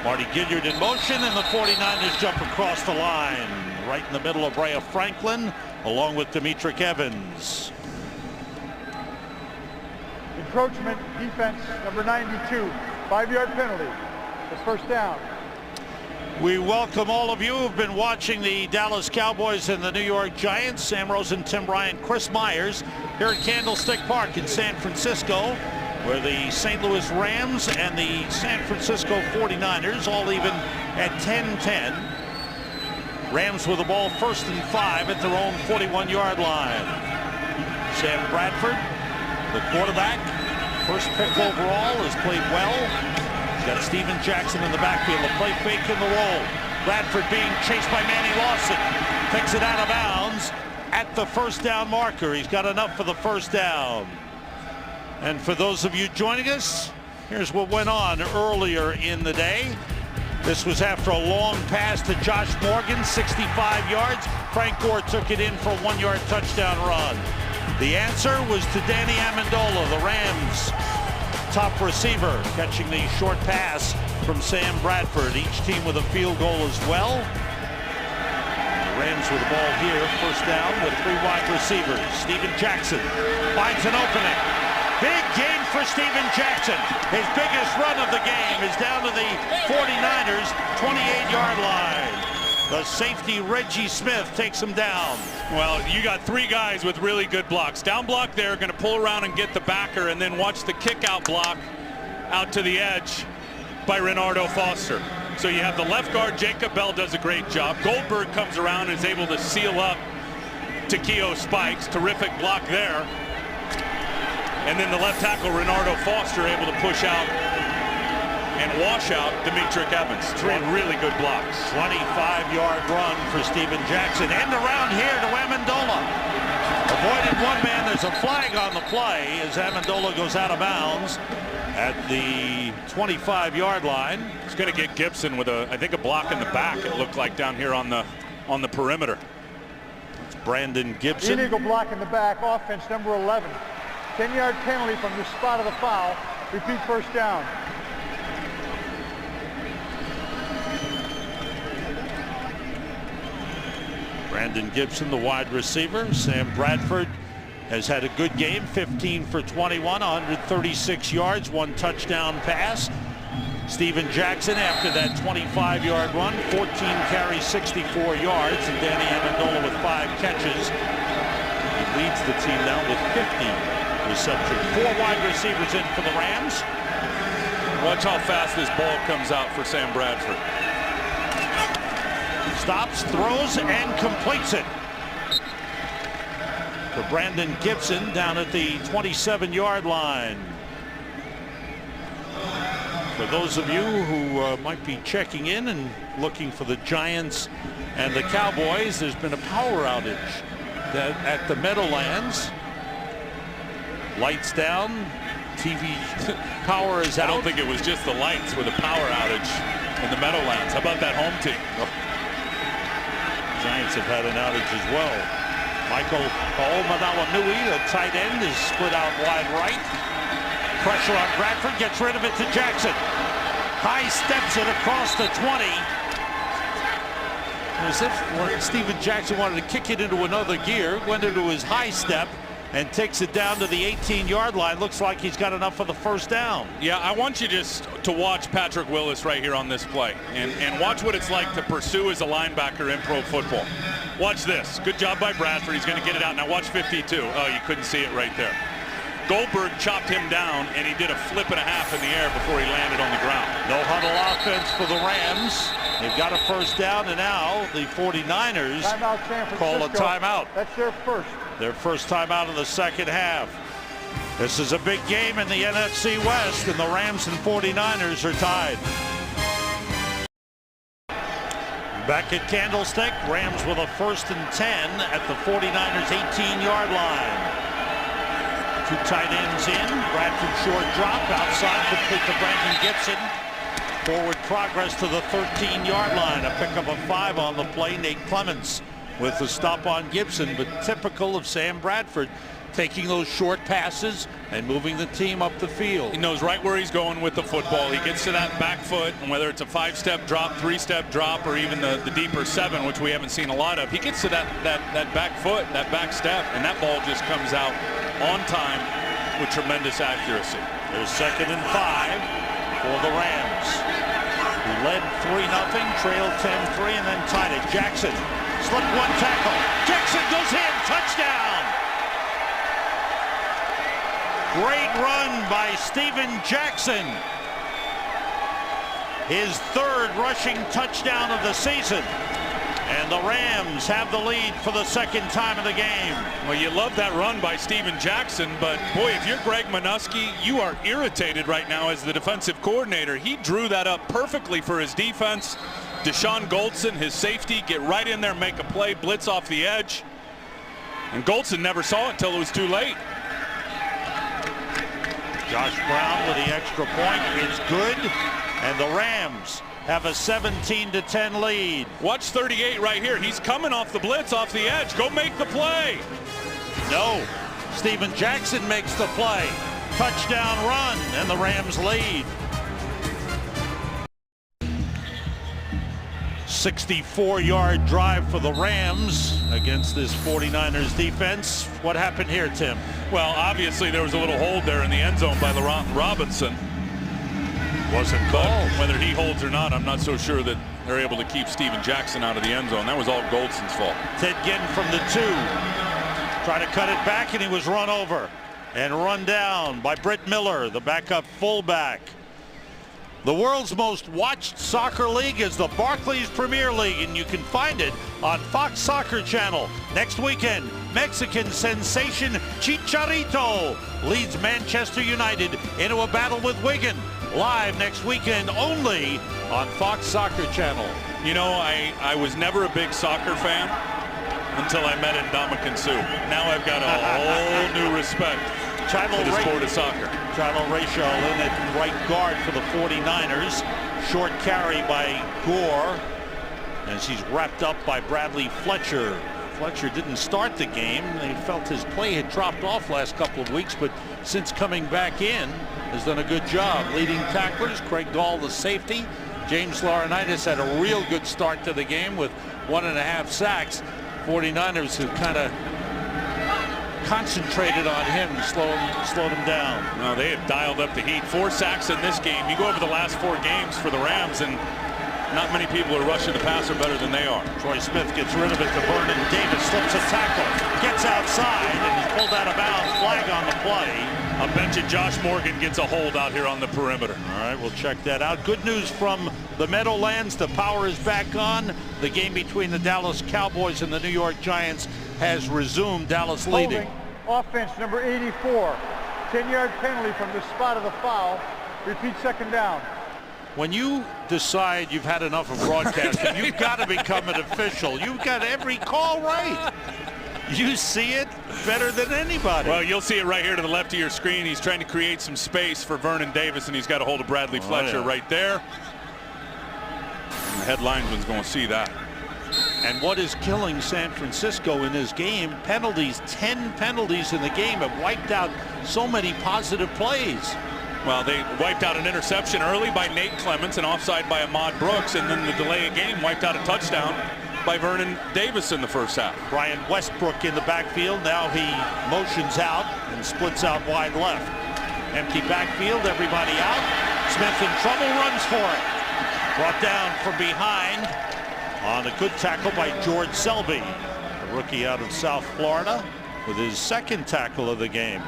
Marty Gilliard in motion, and the 49ers jump across the line. Right in the middle of Brea Franklin, along with Demetric Evans. Encroachment, defense, number 92, 5-yard penalty. The first down. We welcome all of you who've been watching the Dallas Cowboys and the New York Giants. Sam Rosen, Tim Bryant, Chris Myers here at Candlestick Park in San Francisco, where the St. Louis Rams and the San Francisco 49ers all even at 10-10. Rams with the ball 1st and 5 at their own 41-yard line. Sam Bradford, the quarterback, first pick overall, has played well. Got Steven Jackson in the backfield, a play fake in the roll. Bradford being chased by Manny Lawson. Takes it out of bounds at the first down marker. He's got enough for the first down. And for those of you joining us, here's what went on earlier in the day. This was after a long pass to Josh Morgan, 65 yards. Frank Gore took it in for a 1-yard touchdown run. The answer was to Danny Amendola, the Rams' top receiver, catching the short pass from Sam Bradford. Each team with a field goal as well. The Rams with the ball here, first down with 3 wide receivers. Steven Jackson finds an opening. Big game for Steven Jackson. His biggest run of the game is down to the 49ers 28-yard line. The safety Reggie Smith takes him down. Well, you got 3 guys with really good blocks. Down block there, going to pull around and get the backer, and then watch the kick out block out to the edge by Renardo Foster. So you have the left guard, Jacob Bell does a great job. Goldberg comes around and is able to seal up Takeo Spikes. Terrific block there. And then the left tackle, Renardo Foster, able to push out and wash out Demetric Evans. 3 really good blocks. 25-yard run for Steven Jackson. End around here to Amendola. Avoided 1 man. There's a flag on the play as Amendola goes out of bounds at the 25-yard line. He's going to get Gibson with I think a block in the back, it looked like, down here on the perimeter. It's Brandon Gibson. Illegal block in the back, offense number 11. 10-yard penalty from the spot of the foul. Repeat first down. Brandon Gibson, the wide receiver. Sam Bradford has had a good game, 15 for 21, 136 yards, 1 touchdown pass. Steven Jackson, after that 25-yard run, 14 carries, 64 yards, and Danny Amendola with 5 catches. He leads the team now with 50 receptions. 4 wide receivers in for the Rams. Watch how fast this ball comes out for Sam Bradford. Stops, throws, and completes it for Brandon Gibson down at the 27-yard line. For those of you who might be checking in and looking for the Giants and the Cowboys, there's been a power outage at the Meadowlands. Lights down, TV power is out. I don't think it was just the lights with a power outage in the Meadowlands. How about that home team? Giants have had an outage as well. Michael Madawanui, the tight end, is split out wide right. Pressure on Bradford, gets rid of it to Jackson. High steps it across the 20. As if Steven Jackson wanted to kick it into another gear, went into his high step and takes it down to the 18-yard line. Looks like he's got enough for the first down. Yeah, I want you just to watch Patrick Willis right here on this play and watch what it's like to pursue as a linebacker in pro football. Watch this. Good job by Bradford. He's going to get it out. Now watch 52. Oh, you couldn't see it right there. Goldberg chopped him down, and he did a flip and a half in the air before he landed on the ground. No huddle offense for the Rams. They've got a first down, and now the 49ers call a timeout. That's their first. Their first timeout of the second half. This is a big game in the NFC West, and the Rams and 49ers are tied. Back at Candlestick, Rams with a 1st and 10 at the 49ers 18-yard line. 2 tight ends in. Bradford short drop outside, complete to Brandon Gibson. Forward progress to the 13-yard line. A pickup of 5 on the play. Nate Clements with the stop on Gibson, but typical of Sam Bradford, taking those short passes and moving the team up the field. He knows right where he's going with the football. He gets to that back foot, and whether it's a 5-step drop, 3-step drop, or even the deeper 7, which we haven't seen a lot of, he gets to that back foot, that back step, and that ball just comes out on time with tremendous accuracy. There's 2nd and 5 for the Rams, who led 3-0, trailed 10-3, and then tied it. Jackson slipped 1 tackle. Jackson goes in, touchdown! Great run by Steven Jackson. His 3rd rushing touchdown of the season. And the Rams have the lead for the 2nd time of the game. Well, you love that run by Steven Jackson, but boy, if you're Greg Minuski, you are irritated right now as the defensive coordinator. He drew that up perfectly for his defense. Deshaun Goldson, his safety, get right in there, make a play, blitz off the edge. And Goldson never saw it till it was too late. Josh Brown with the extra point is good, and the Rams have a 17-10 lead. Watch 38 right here. He's coming off the blitz, off the edge. Go make the play. No. Steven Jackson makes the play. Touchdown run, and the Rams lead. 64-yard drive for the Rams against this 49ers defense. What happened here, Tim? Well, obviously there was a little hold there in the end zone by Laurent Robinson. Wasn't But called. whether he holds or not, I'm not so sure that they're able to keep Steven Jackson out of the end zone. That was all Goldson's fault. Ted Ginn from the 2. Try to cut it back, and he was run over and run down by Britt Miller, the backup fullback. The world's most watched soccer league is the Barclays Premier League, and you can find it on Fox Soccer Channel. Next weekend, Mexican sensation Chicharito leads Manchester United into a battle with Wigan. Live next weekend only on Fox Soccer Channel. You know, I was never a big soccer fan until I met Ndamukong Suh. Now I've got a whole new respect for the sport of soccer. Chilo Rachel in at right guard for the 49ers. Short carry by Gore as he's wrapped up by Bradley Fletcher. Fletcher didn't start the game. They felt his play had dropped off last couple of weeks, but since coming back in has done a good job. Leading tacklers, Craig Dahl, the safety. James Laurinaitis had a real good start to the game with 1.5 sacks. 49ers who kind of concentrated on him, slowed him down. No, they have dialed up the heat. 4 sacks in this game. You go over the last 4 games for the Rams, and not many people are rushing the passer better than they are. Troy Smith gets rid of it to Vernon Davis, slips a tackle, gets outside, and he's pulled out of bounds. Flag on the play. I bet you Josh Morgan gets a hold out here on the perimeter. All right, we'll check that out. Good news from the Meadowlands. The power is back on. The game between the Dallas Cowboys and the New York Giants has resumed. Dallas leading. Offense number 84. 10-yard penalty from the spot of the foul. Repeat second down. When you decide you've had enough of broadcasting, you've got to become an official. You've got every call right. You see it better than anybody. Well, you'll see it right here to the left of your screen. He's trying to create some space for Vernon Davis, and he's got a hold of Bradley Fletcher right there. And the headlinesman's going to see that. And what is killing San Francisco in this game? Penalties. 10 penalties in the game have wiped out so many positive plays. Well, they wiped out an interception early by Nate Clements, an offside by Ahmad Brooks, and then the delay of game wiped out a touchdown by Vernon Davis in the first half. Brian Westbrook in the backfield. Now he motions out and splits out wide left. Empty backfield, everybody out. Smith in trouble, runs for it. Brought down from behind on a good tackle by George Selby, a rookie out of South Florida, with his second tackle of the game.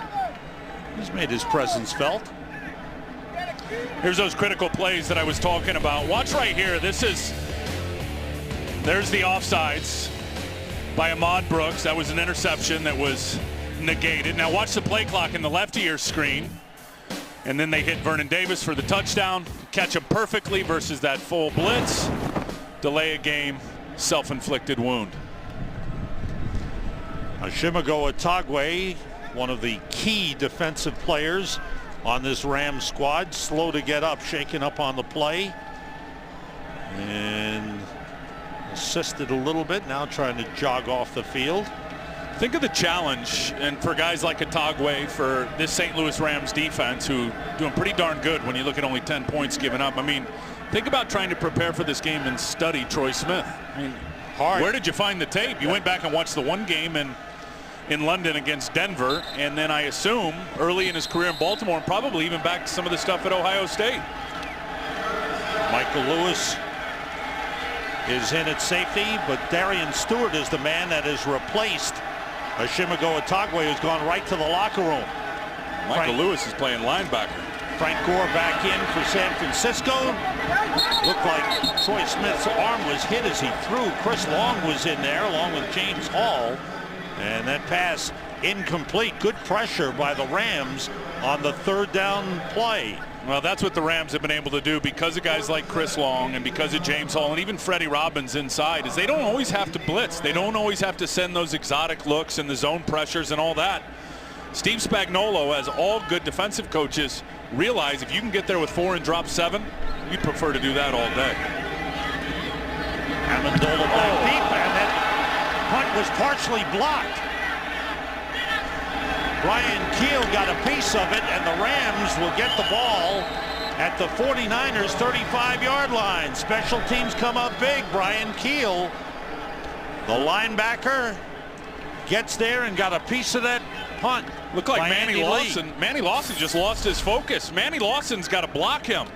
He's made his presence felt. Here's those critical plays that I was talking about. Watch right here. There's the offsides by Ahmad Brooks. That was an interception that was negated. Now watch the play clock in the left of your screen. And then they hit Vernon Davis for the touchdown. Catch him perfectly versus that full blitz. Delay a game, self-inflicted wound. Oshimago Otagwe, one of the key defensive players on this Rams squad, slow to get up, shaken up on the play, and assisted a little bit, now trying to jog off the field. Think of the challenge, and for guys like Otagwe, for this St. Louis Rams defense, who doing pretty darn good when you look at only 10 points given up. I mean, think about trying to prepare for this game and study Troy Smith. I mean, hard. Where did you find the tape? You went back and watched the one game in London against Denver, and then I assume early in his career in Baltimore, and probably even back to some of the stuff at Ohio State. Michael Lewis is in at safety, but Darian Stewart is the man that has replaced Oshimago Otagwe, who's gone right to the locker room. Michael Lewis is playing linebacker. Frank Gore back in for San Francisco. Looked like Troy Smith's arm was hit as he threw. Chris Long was in there along with James Hall. And that pass incomplete. Good pressure by the Rams on the third down play. Well, that's what the Rams have been able to do because of guys like Chris Long and because of James Hall and even Freddie Robbins inside, is they don't always have to blitz. They don't always have to send those exotic looks and the zone pressures and all that. Steve Spagnuolo, as all good defensive coaches, realize if you can get there with 4 and drop 7, we prefer to do that all day. Amendola back deep, and that punt was partially blocked. Brian Keel got a piece of it, and the Rams will get the ball at the 49ers 35-yard line. Special teams come up big. Brian Keel, the linebacker, gets there and got a piece of that punt. Looked like Manny Lawson. Manny Lawson just lost his focus. Manny Lawson's got to block him.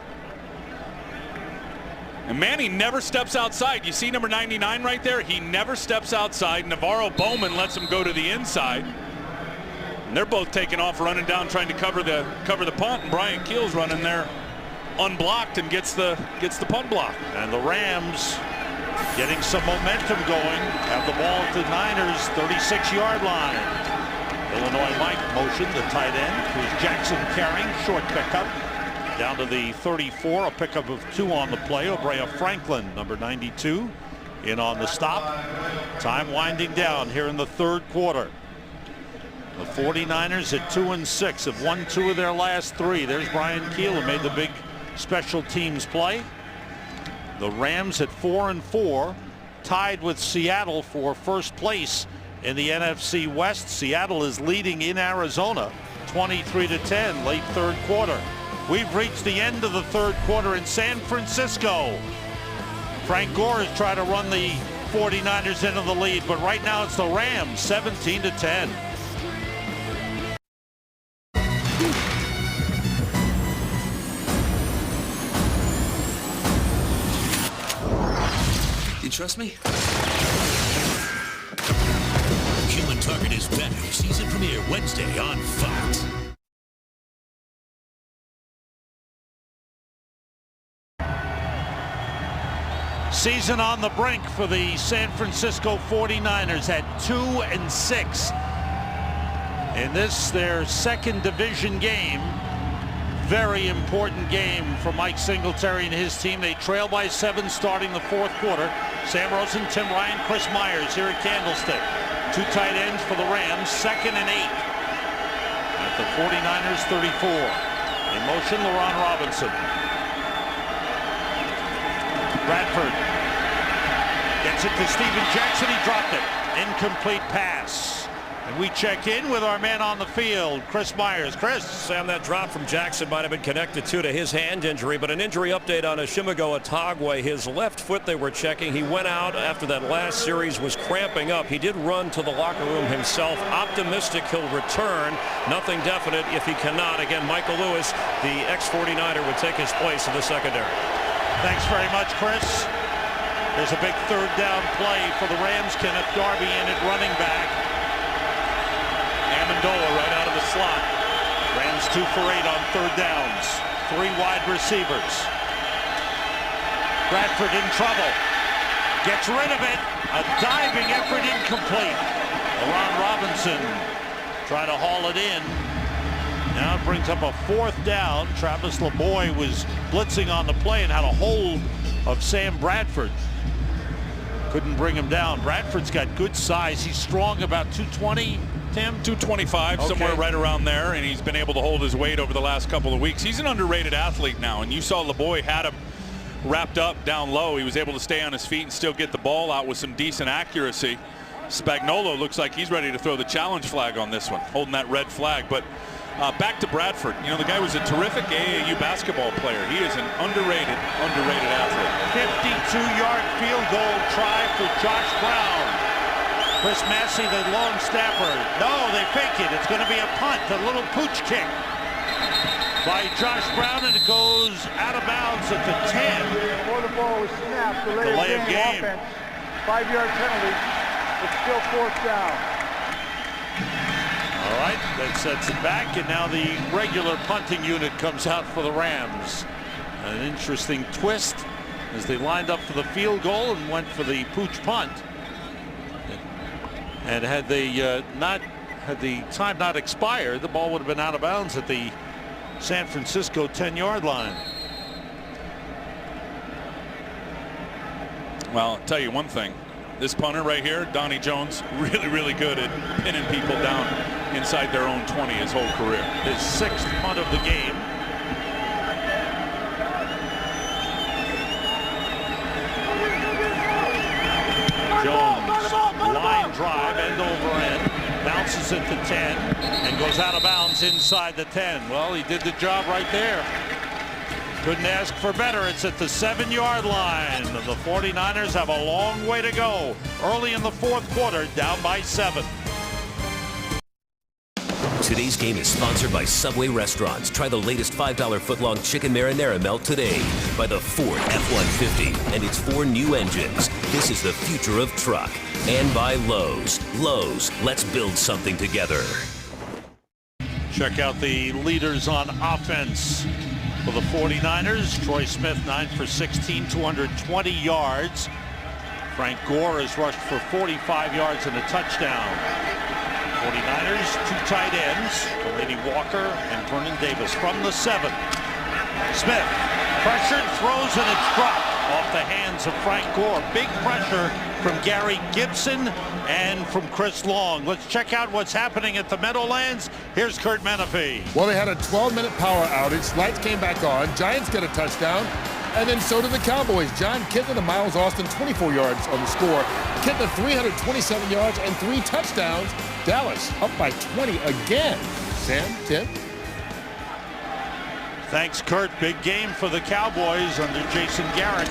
And Manny never steps outside. You see number 99 right there? He never steps outside. Navarro Bowman lets him go to the inside. And they're both taking off, running down, trying to cover the punt. And Brian Keel's running there unblocked and gets the punt block. And the Rams getting some momentum going. Have the ball at the Niners 36-yard line. Illinois Mike motion, the tight end, who's Jackson carrying, short pickup. Down to the 34, a pickup of 2 on the play. Obrea Franklin, number 92, in on the stop. Time winding down here in the third quarter. The 49ers at 2-6 have won 2 of their last 3. There's Brian Keel, who made the big special teams play. The Rams at 4-4, tied with Seattle for first place in the NFC West. Seattle is leading in Arizona 23-10 late third quarter. We've reached the end of the third quarter in San Francisco. Frank Gore has tried to run the 49ers into the lead, but right now it's the Rams 17-10. You trust me? Human Target is better. Season premiere Wednesday on Fox. Season on the brink for the San Francisco 49ers at 2-6. In this, their second division game. Very important game for Mike Singletary and his team. They trail by 7 starting the fourth quarter. Sam Rosen, Tim Ryan, Chris Myers here at Candlestick. 2 tight ends for the Rams, 2nd and 8. At the 49ers 34. In motion, LaRon Robinson. Bradford gets it to Steven Jackson. He dropped it. Incomplete pass. And we check in with our man on the field, Chris Myers. Chris. Sam, that drop from Jackson might have been connected to his hand injury, but an injury update on Ashimigo Otagwe. His left foot they were checking. He went out after that last series was cramping up. He did run to the locker room himself. Optimistic he'll return. Nothing definite if he cannot. Again, Michael Lewis, the ex-49er, would take his place in the secondary. Thanks very much, Chris. There's a big third down play for the Rams. Kenneth Darby in at running back. Amendola right out of the slot. Rams 2 for 8 on third downs. 3 wide receivers. Bradford in trouble. Gets rid of it. A diving effort incomplete. LaRon Robinson trying to haul it in. Now it brings up a 4th down. Travis LeBoy was blitzing on the play and had a hold of Sam Bradford. Couldn't bring him down. Bradford's got good size. He's strong, about 220. Tim? 225, somewhere right around there, and he's been able to hold his weight over the last couple of weeks. He's an underrated athlete now, and you saw LeBoy had him wrapped up down low. He was able to stay on his feet and still get the ball out with some decent accuracy. Spagnuolo looks like he's ready to throw the challenge flag on this one, holding that red flag. But back to Bradford. You know, the guy was a terrific AAU basketball player. He is an underrated athlete. 52-yard field goal try for Josh Brown. Chris Massey, the long snapper. No, they fake it. It's going to be a punt, a little pooch kick by Josh Brown, and it goes out of bounds at the 10. Before the ball was snapped, Delay of game. Offense, 5-yard penalty. It's still 4th down. All right, that sets it back, and now the regular punting unit comes out for the Rams. An interesting twist as they lined up for the field goal and went for the pooch punt. And had the time not expired, the ball would have been out of bounds at the San Francisco 10-yard line. Well, I'll tell you one thing. This punter right here, Donnie Jones, really good at pinning people down inside their own 20 his whole career. His 6th punt of the game. Jones, line drive, end over end, bounces it to 10 and goes out of bounds inside the 10. Well, he did the job right there. Couldn't ask for better. It's at the 7-yard line. The 49ers have a long way to go. Early in the 4th quarter, down by 7. Today's game is sponsored by Subway Restaurants. Try the latest $5 footlong chicken marinara melt today. By the Ford F-150 and its 4 new engines. This is the future of truck. And by Lowe's. Lowe's, let's build something together. Check out the leaders on offense for the 49ers. Troy Smith, 9 for 16, 220 yards. Frank Gore has rushed for 45 yards and a touchdown. 49ers, 2 tight ends, Delaney Walker and Vernon Davis from the 7. Smith, pressured, throws, and it's dropped off the hands of Frank Gore. Big pressure from Gary Gibson and from Chris Long. Let's check out what's happening at the Meadowlands. Here's Kurt Menefee. Well, they had a 12-minute power outage. Lights came back on. Giants get a touchdown. And then so did the Cowboys. John Kitna and Miles Austin, 24 yards on the score. Kitna, 327 yards and 3 touchdowns. Dallas up by 20 again. Sam, Tim? Thanks, Kurt. Big game for the Cowboys under Jason Garrett.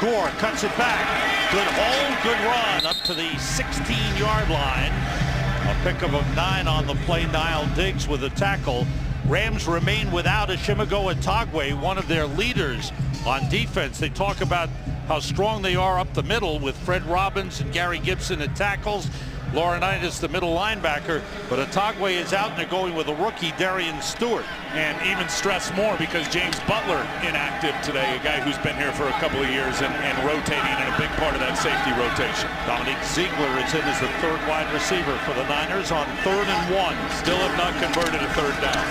Gore cuts it back. Good hold, good run up to the 16-yard line. A pickup of 9 on the play. Niall Diggs with a tackle. Rams remain without Ashimego Atagwe, one of their leaders on defense. They talk about how strong they are up the middle with Fred Robbins and Gary Gibson at tackles. Laurinaitis, the middle linebacker, but Atagwe is out and they're going with a rookie, Darian Stewart. And even stress more because James Butler inactive today, a guy who's been here for a couple of years and rotating in a big part of that safety rotation. Dominique Ziegler is in as the 3rd wide receiver for the Niners on 3rd and 1. Still have not converted a 3rd down.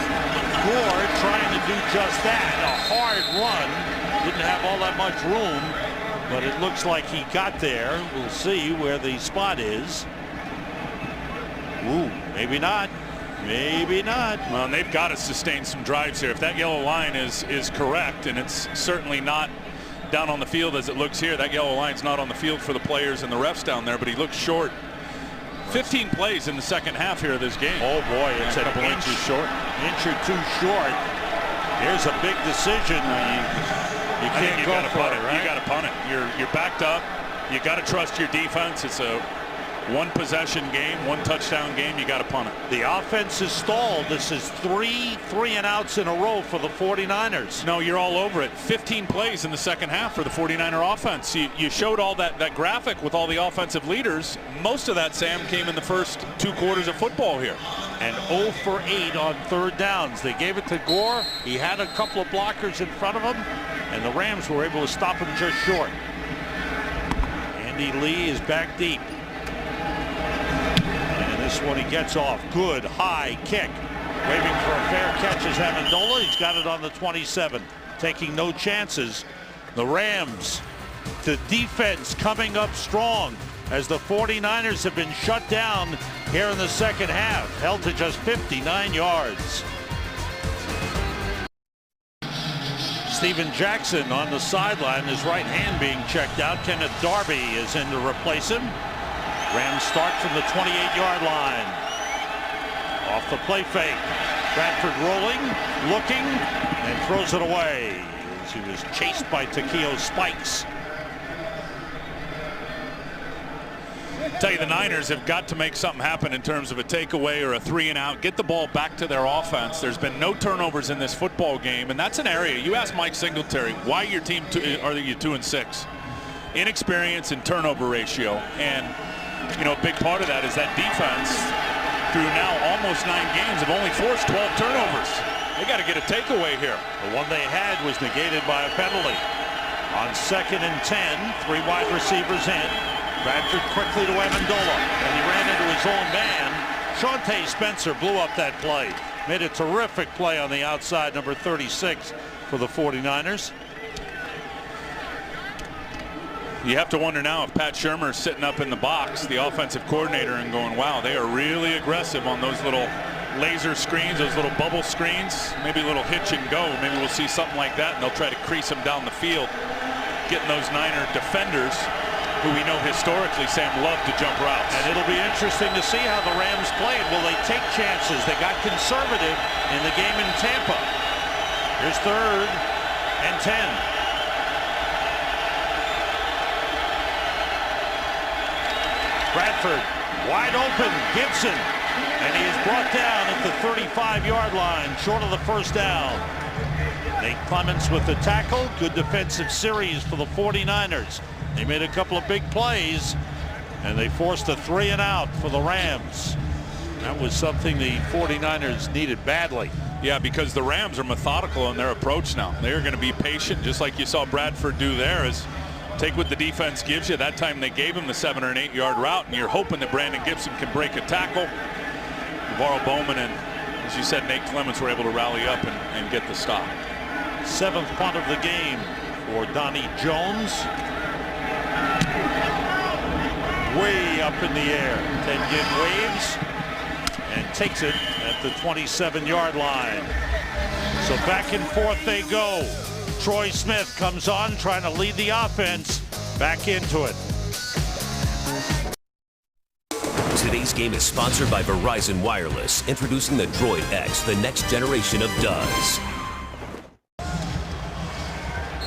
Gore trying to do just that. A hard run. Didn't have all that much room, but it looks like he got there. We'll see where the spot is. Ooh, maybe not. Maybe not. Well, and they've got to sustain some drives here. If that yellow line is correct, and it's certainly not down on the field as it looks here, that yellow line's not on the field for the players and the refs down there, but he looks short. 15 plays in the second half here of this game. Oh boy, it's a couple inches short. Inch or 2 short. Here's a big decision. You can't go for it, right? You got to punt it. You're backed up. You got to trust your defense. It's a 1-possession game, 1-touchdown game. You got to punt it. The offense is stalled. This is 3 3-and-outs in a row for the 49ers. No, you're all over it. 15 plays in the second half for the 49er offense. You showed all that graphic with all the offensive leaders. Most of that, Sam, came in the first 2 quarters of football here. And 0 for 8 on 3rd downs. They gave it to Gore. He had a couple of blockers in front of him, and the Rams were able to stop him just short. Andy Lee is back deep. This one he gets off. Good high kick. Waving for a fair catch is Amendola. He's got it on the 27. Taking no chances. The Rams, the defense coming up strong as the 49ers have been shut down here in the second half. Held to just 59 yards. Steven Jackson on the sideline, his right hand being checked out. Kenneth Darby is in to replace him. Rams start from the 28-yard line. Off the play fake. Bradford rolling, looking, and throws it away as he was chased by Takeo Spikes. Tell you, the Niners have got to make something happen in terms of a takeaway or a 3-and-out. Get the ball back to their offense. There's been no turnovers in this football game, and that's an area. You ask Mike Singletary, why your team are you 2-6? Inexperience and turnover ratio, and you know, a big part of that is that defense through now almost 9 games have only forced 12 turnovers. They got to get a takeaway here. The one they had was negated by a penalty. On 2nd and 10, 3 wide receivers in. Bradford quickly to Amendola, and he ran into his own man. Shawntae Spencer blew up that play. Made a terrific play on the outside, number 36 for the 49ers. You have to wonder now if Pat Shurmur is sitting up in the box, the offensive coordinator, and going, wow, they are really aggressive on those little laser screens, those little bubble screens, maybe a little hitch and go. Maybe we'll see something like that, and they'll try to crease them down the field, getting those Niner defenders, who we know historically, Sam, love to jump routes. And it'll be interesting to see how the Rams play it. Will they take chances? They got conservative in the game in Tampa. Here's 3rd and 10. Bradford wide open. Gibson, and he is brought down at the 35-yard line, short of the first down. Nate Clements with the tackle. Good defensive series for the 49ers. They made a couple of big plays, and they forced a 3-and-out for the Rams. That was something the 49ers needed badly. Yeah, because the Rams are methodical in their approach now. They're going to be patient, just like you saw Bradford do there, is take what the defense gives you. That time they gave him the 7 or an 8-yard route, and you're hoping that Brandon Gibson can break a tackle. NaVorro Bowman and, as you said, Nate Clements were able to rally up and get the stop. 7th punt of the game for Donnie Jones. Way up in the air. Ted Ginn waves and takes it at the 27-yard line. So back and forth they go. Troy Smith comes on, trying to lead the offense back into it. Today's game is sponsored by Verizon Wireless, introducing the Droid X, the next generation of does.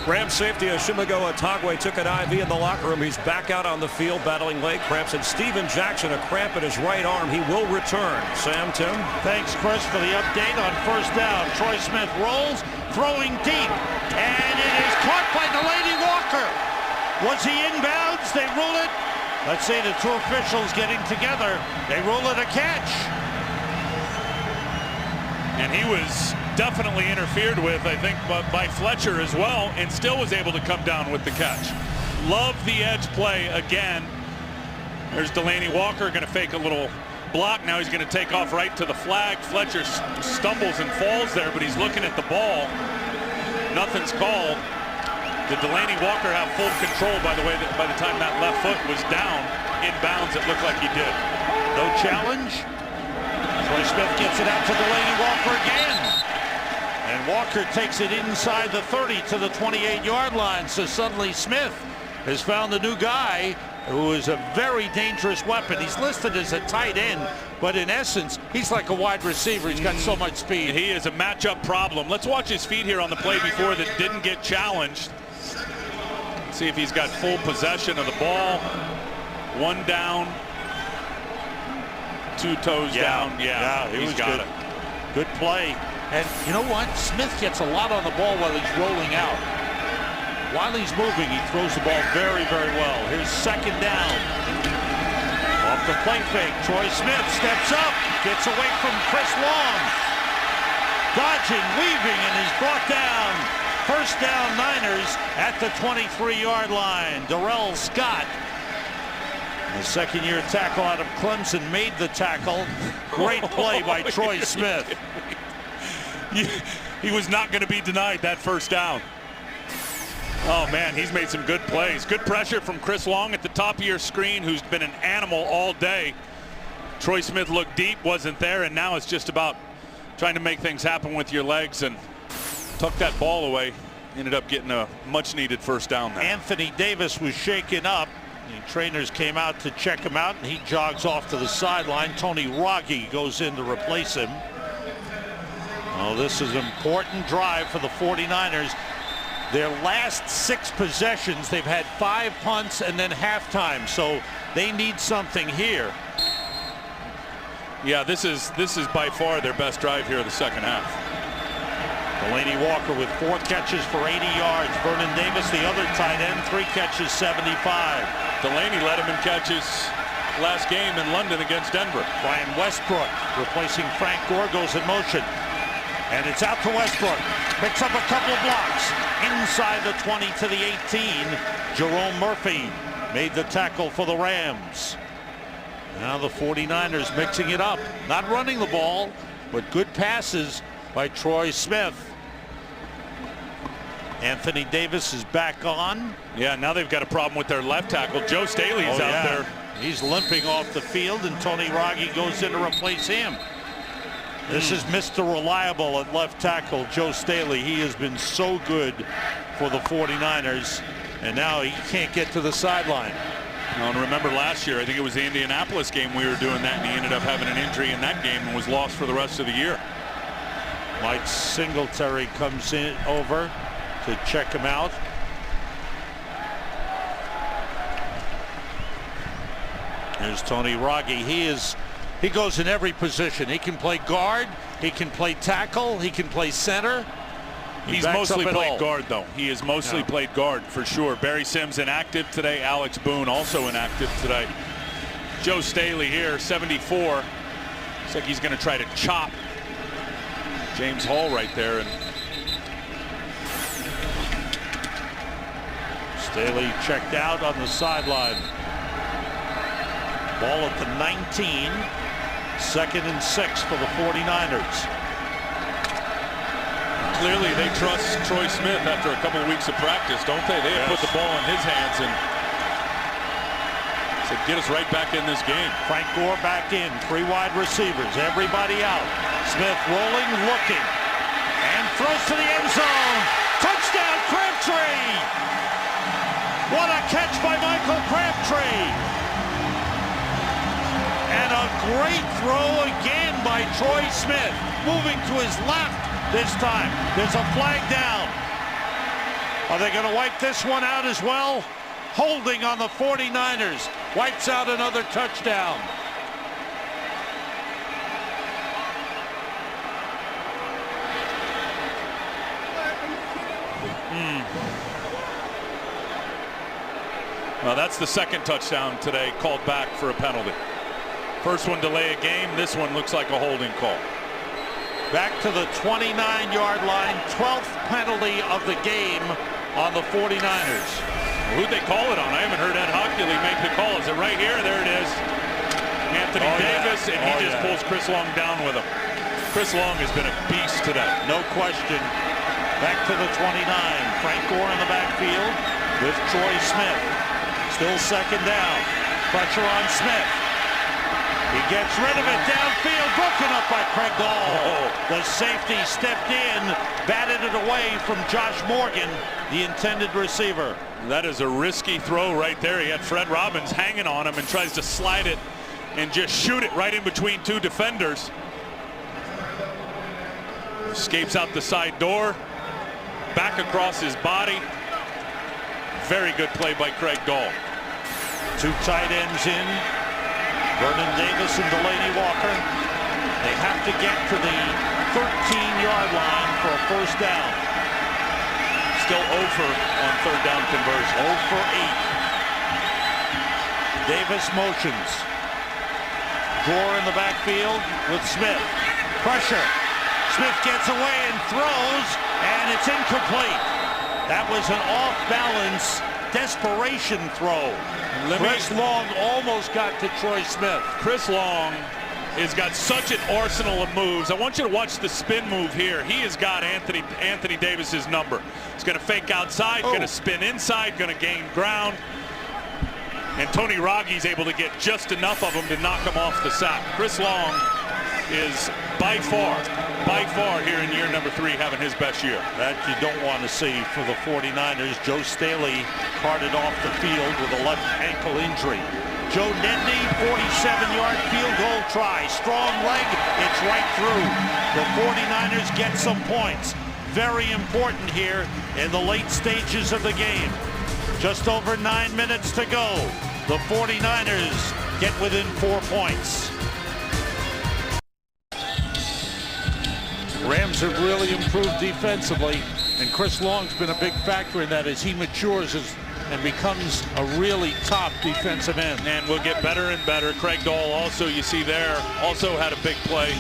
Rams safety Oshimago Otagwe took an IV in the locker room. He's back out on the field battling leg cramps. And Steven Jackson, a cramp in his right arm. He will return. Sam, Tim? Thanks, Chris, for the update on first down. Troy Smith rolls, throwing deep, and it is caught by Delaney Walker. Was he inbounds? They rule it. Let's say the two officials getting together. They rule it a catch. And he was definitely interfered with, I think, by Fletcher as well, and still was able to come down with the catch. Love the edge play again. There's Delaney Walker going to fake a little block. Now he's going to take off right to the flag. Fletcher stumbles and falls there, but he's looking at the ball. Nothing's called. Did Delaney Walker have full control, by the way, by the time that left foot was down inbounds? It looked like he did. No challenge. Troy Smith gets it out to Delaney Walker again. And Walker takes it inside the 30 to the 28-yard line. So suddenly Smith has found the new guy who is a very dangerous weapon. He's listed as a tight end, but in essence, he's like a wide receiver. He's got so much speed. He is a matchup problem. Let's watch his feet here on the play before that didn't get challenged. See if he's got full possession of the ball. One down, two toes down. Yeah, he's got it. Good play. And you know what? Smith gets a lot on the ball while he's rolling out. While he's moving, he throws the ball very, very well. Here's second down. Off the play fake, Troy Smith steps up, gets away from Chris Long. Dodging, weaving, and is brought down. First down, Niners at the 23-yard line. Darrell Scott, the second-year tackle out of Clemson, made the tackle. Great play by Troy Smith. He was not going to be denied that first down. Oh, man, he's made some good plays. Good pressure from Chris Long at the top of your screen, who's been an animal all day. Troy Smith looked deep, wasn't there, and now it's just about trying to make things happen with your legs and tuck that ball away. Ended up getting a much-needed first down there. Anthony Davis was shaken up. The trainers came out to check him out, and he jogs off to the sideline. Tony Rogge goes in to replace him. Oh, this is an important drive for the 49ers. Their last 6 possessions, they've had 5 punts and then halftime, so they need something here. Yeah, this is by far their best drive here of the second half. Delaney Walker with 4 catches for 80 yards. Vernon Davis, the other tight end, 3 catches, 75. Delaney led him in catches last game in London against Denver. Brian Westbrook replacing Frank Gore goes in motion. And it's out to Westbrook. Picks up a couple of blocks. Inside the 20 to the 18. Jerome Murphy made the tackle for the Rams. Now the 49ers mixing it up. Not running the ball, but good passes by Troy Smith. Anthony Davis is back on. Yeah, now they've got a problem with their left tackle. Joe Staley's out there. He's limping off the field, and Tony Raggi goes in to replace him. This is Mr. Reliable at left tackle, Joe Staley. He has been so good for the 49ers, and now he can't get to the sideline. And remember last year, I think it was the Indianapolis game, we were doing that, and he ended up having an injury in that game and was lost for the rest of the year. Mike Singletary comes in over to check him out. There's Tony Raggi. He goes in every position. He can play guard, he can play tackle, he can play center. He's mostly played guard, though. He has mostly played guard for sure. Barry Sims inactive today. Alex Boone also inactive today. Joe Staley here, 74. Looks like he's going to try to chop James Hall right there. And Staley checked out on the sideline. Ball at the 19. 2nd and 6 for the 49ers. Clearly they trust Troy Smith after a couple of weeks of practice, don't they? They have put the ball in his hands and said, get us right back in this game. Frank Gore back in. 3 wide receivers. Everybody out. Smith rolling, looking, and throws to the end zone. Touchdown, Crabtree! What a catch by Michael Crabtree! And a great throw again by Troy Smith, moving to his left. This time, there's a flag down. Are they going to wipe this one out as well? Holding on the 49ers. Wipes out another touchdown. Well, that's the 2nd touchdown today called back for a penalty. First one delay a game. This one looks like a holding call. Back to the 29-yard line. 12th penalty of the game on the 49ers. Who'd they call it on? I haven't heard Ed Hockley make the call. Is it right here? There it is. Anthony Davis, and he just pulls Chris Long down with him. Chris Long has been a beast today. No question. Back to the 29. Frank Gore in the backfield with Troy Smith. Still 2nd down. Pressure on Smith. He gets rid of it downfield, broken up by Craig Dahl. The safety stepped in, batted it away from Josh Morgan, the intended receiver. That is a risky throw right there. He had Fred Robbins hanging on him and tries to slide it and just shoot it right in between 2 defenders. Escapes out the side door, back across his body. Very good play by Craig Dahl. 2 tight ends in. Vernon Davis and Delaney Walker. They have to get to the 13-yard line for a 1st down. Still 0 for on 3rd down conversion. 0 for 8. Davis motions. Gore in the backfield with Smith. Pressure. Smith gets away and throws, and it's incomplete. That was an off-balance desperation throw. Chris Long almost got to Troy Smith. Chris Long has got such an arsenal of moves. I want you to watch the spin move here. He has got Anthony Davis's number. He's going to fake outside, going to spin inside, going to gain ground. And Tony Raggi's able to get just enough of him to knock him off the sack. Chris Long is by far here in year number 3 having his best year. That you don't want to see for the 49ers. Joe Staley carted off the field with a left ankle injury. Joe Nedney, 47-yard field goal try. Strong leg, it's right through. The 49ers get some points. Very important here in the late stages of the game. Just over 9 minutes to go. The 49ers get within 4 points. Rams have really improved defensively, and Chris Long's been a big factor in that as he matures and becomes a really top defensive end. And will get better and better. Craig Dahl also, you see there, also had a big play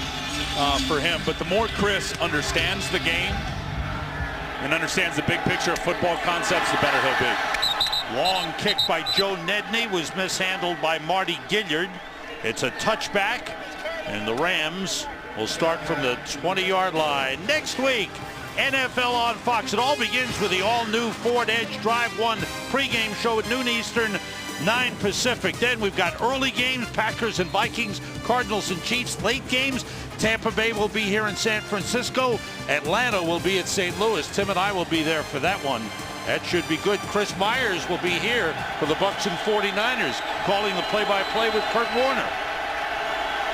for him. But the more Chris understands the game and understands the big picture of football concepts, the better he'll be. Long kick by Joe Nedney was mishandled by Marty Gilliard. It's a touchback, and the Rams will start from the 20-yard line. Next week, NFL on Fox. It all begins with the all-new Ford Edge Drive 1 pregame show at noon Eastern, 9 Pacific. Then we've got early games, Packers and Vikings, Cardinals and Chiefs. Late games, Tampa Bay will be here in San Francisco. Atlanta will be at St. Louis. Tim and I will be there for that one. That should be good. Chris Myers will be here for the Bucs and 49ers, calling the play-by-play with Kurt Warner.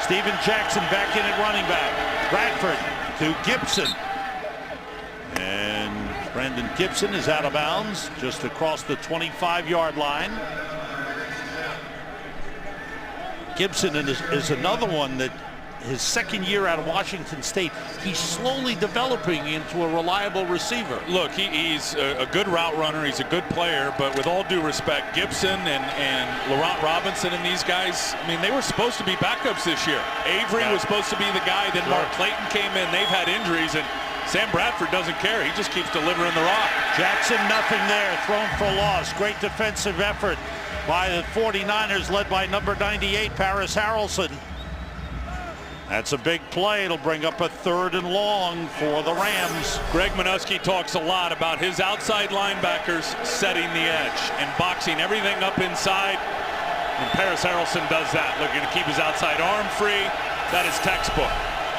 Steven Jackson back in at running back. Bradford to Gibson. And Brandon Gibson is out of bounds just across the 25-yard line. Gibson is another one that his second year out of Washington State, he's slowly developing into a reliable receiver. Look, he's a good route runner. He's a good player, but with all due respect, Gibson and Laurent Robinson and these guys, I mean, they were supposed to be backups this year. Avery was supposed to be the guy. Then Mark Clayton came in. They've had injuries, and Sam Bradford doesn't care. He just keeps delivering the rock. Jackson, nothing there. Thrown for loss. Great defensive effort by the 49ers, led by number 98, Paris Harrelson. That's a big play. It'll bring up a 3rd and long for the Rams. Greg Minuski talks a lot about his outside linebackers setting the edge and boxing everything up inside. And Paris Harrelson does that, looking to keep his outside arm free. That is textbook.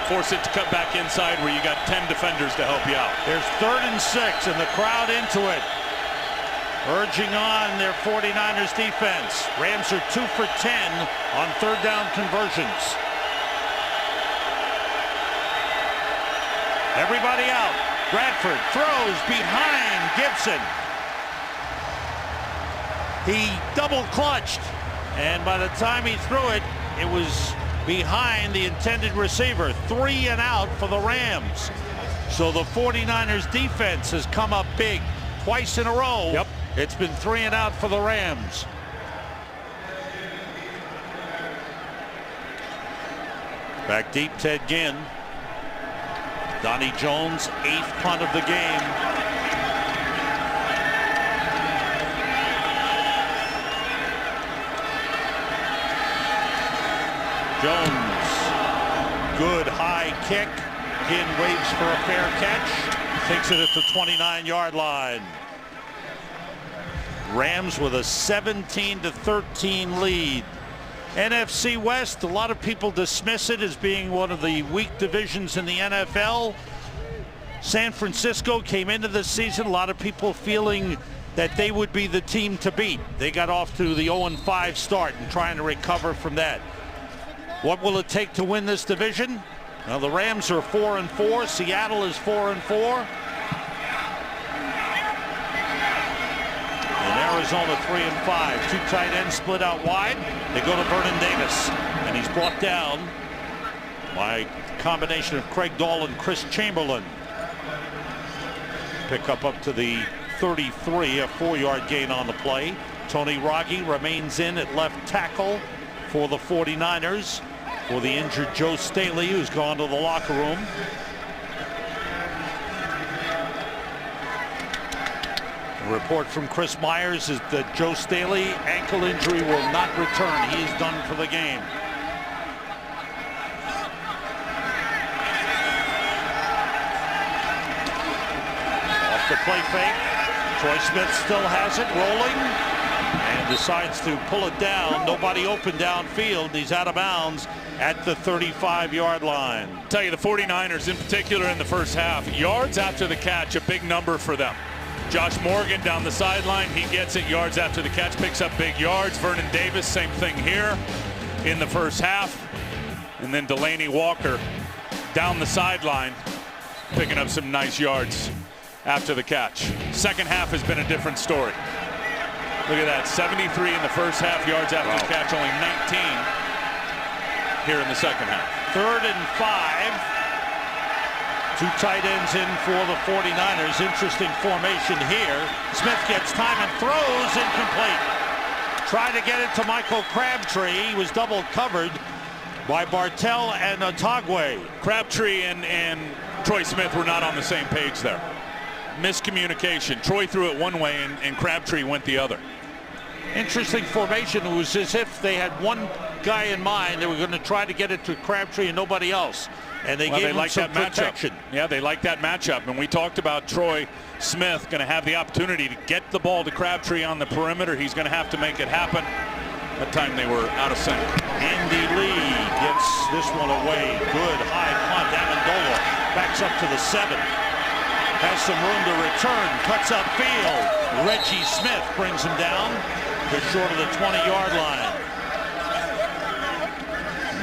Force it to cut back inside where you got 10 defenders to help you out. There's 3rd and 6, and the crowd into it, urging on their 49ers defense. Rams are 2 for 10 on 3rd down conversions. Everybody out. Bradford throws behind Gibson. He double clutched, and by the time he threw it, it was behind the intended receiver. 3 and out for the Rams. So the 49ers defense has come up big twice in a row. Yep. It's been 3 and out for the Rams. Back deep, Ted Ginn. Donnie Jones, 8th punt of the game. Jones, good high kick. Ginn waits for a fair catch. Takes it at the 29-yard line. Rams with a 17-13 lead. NFC West, a lot of people dismiss it as being one of the weak divisions in the NFL. San Francisco came into the season, a lot of people feeling that they would be the team to beat. They got off to the 0-5 start and trying to recover from that. What will it take to win this division? Now the Rams are 4-4. Seattle is 4-4. Arizona 3-5. 2 tight ends split out wide. They go to Vernon Davis, and he's brought down by a combination of Craig Dahl and Chris Chamberlain. Pick up to the 33, a 4-yard gain on the play. Tony Raggi remains in at left tackle for the 49ers for the injured Joe Staley, who's gone to the locker room. A report from Chris Myers is that Joe Staley ankle injury will not return. He is done for the game. Off the play fake. Troy Smith still has it rolling and decides to pull it down. Nobody open downfield. He's out of bounds at the 35-yard line. I'll tell you, the 49ers in particular in the first half, yards after the catch, a big number for them. Josh Morgan down the sideline, he gets it. Yards after the catch, picks up big yards. Vernon Davis, same thing here in the first half. And then Delaney Walker down the sideline, picking up some nice yards after the catch. Second half has been a different story. Look at that, 73 in the first half, yards after the catch, only 19 here in the second half. 3rd and 5. 2 tight ends in for the 49ers. Interesting formation here. Smith gets time and throws incomplete. Trying to get it to Michael Crabtree. He was double covered by Bartell and Otagwe. Crabtree and Troy Smith were not on the same page there. Miscommunication. Troy threw it one way and Crabtree went the other. Interesting formation. It was as if they had one guy in mind. They were going to try to get it to Crabtree and nobody else. and they Well, gave they him like some that protection. matchup. Yeah, they like that matchup. And we talked about Troy Smith going to have the opportunity to get the ball to Crabtree on the perimeter. He's going to have to make it happen. That time they were out of sync. Andy Lee gets this one away. Good high punt. Amendola backs up to the 7. Has some room to return. Cuts upfield. Reggie Smith brings him down to short of the 20-yard line.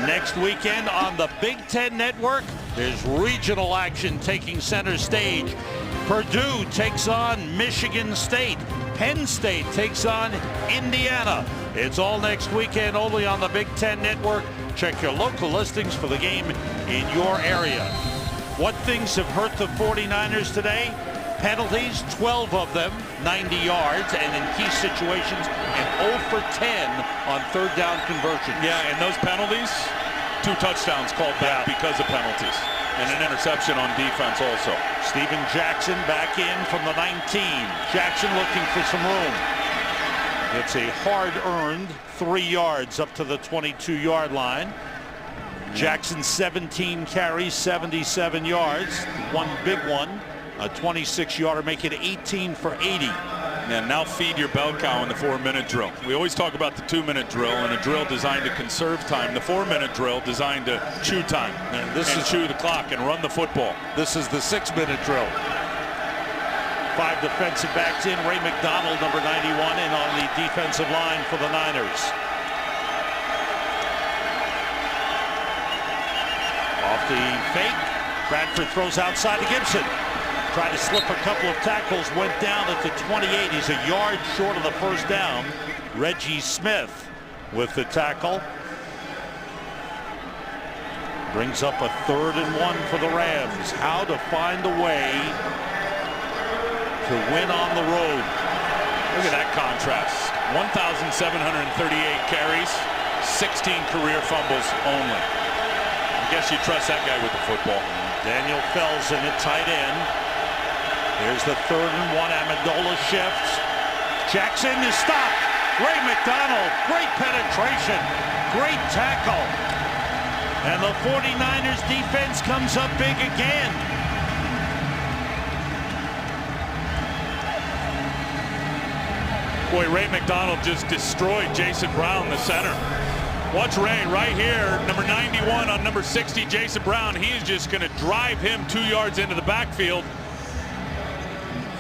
Next weekend on the Big Ten Network, there's regional action taking center stage. Purdue takes on Michigan State. Penn State takes on Indiana. It's all next weekend only on the Big Ten Network. Check your local listings for the game in your area. What things have hurt the 49ers today? Penalties, 12 of them, 90 yards, and in key situations, an 0 for 10 on third down conversions. Yeah, and those penalties, 2 touchdowns called back because of penalties. And an interception on defense also. Steven Jackson back in from the 19. Jackson looking for some room. It's a hard-earned 3 yards up to the 22-yard line. Jackson 17 carries, 77 yards. One big one, a 26-yarder, make it 18 for 80. And now feed your bell cow in the 4-minute drill. We always talk about the 2-minute drill and a drill designed to conserve time. The 4-minute drill designed to chew time and chew the clock and run the football. This is the 6-minute drill. 5 defensive backs in. Ray McDonald, number 91, in on the defensive line for the Niners. Off the fake, Bradford throws outside to Gibson. Tried to slip a couple of tackles, went down at the 28. He's a yard short of the first down. Reggie Smith with the tackle. Brings up a 3rd and 1 for the Rams. How to find a way to win on the road. Look at that contrast. 1,738 carries, 16 career fumbles only. I guess you trust that guy with the football. Daniel Fells in at tight end. There's the 3rd and 1. Amendola shifts. Jackson is stopped. Ray McDonald, great penetration, great tackle. And the 49ers defense comes up big again. Boy, Ray McDonald just destroyed Jason Brown, the center. Watch Ray right here, number 91 on number 60, Jason Brown. He is just going to drive him 2 yards into the backfield.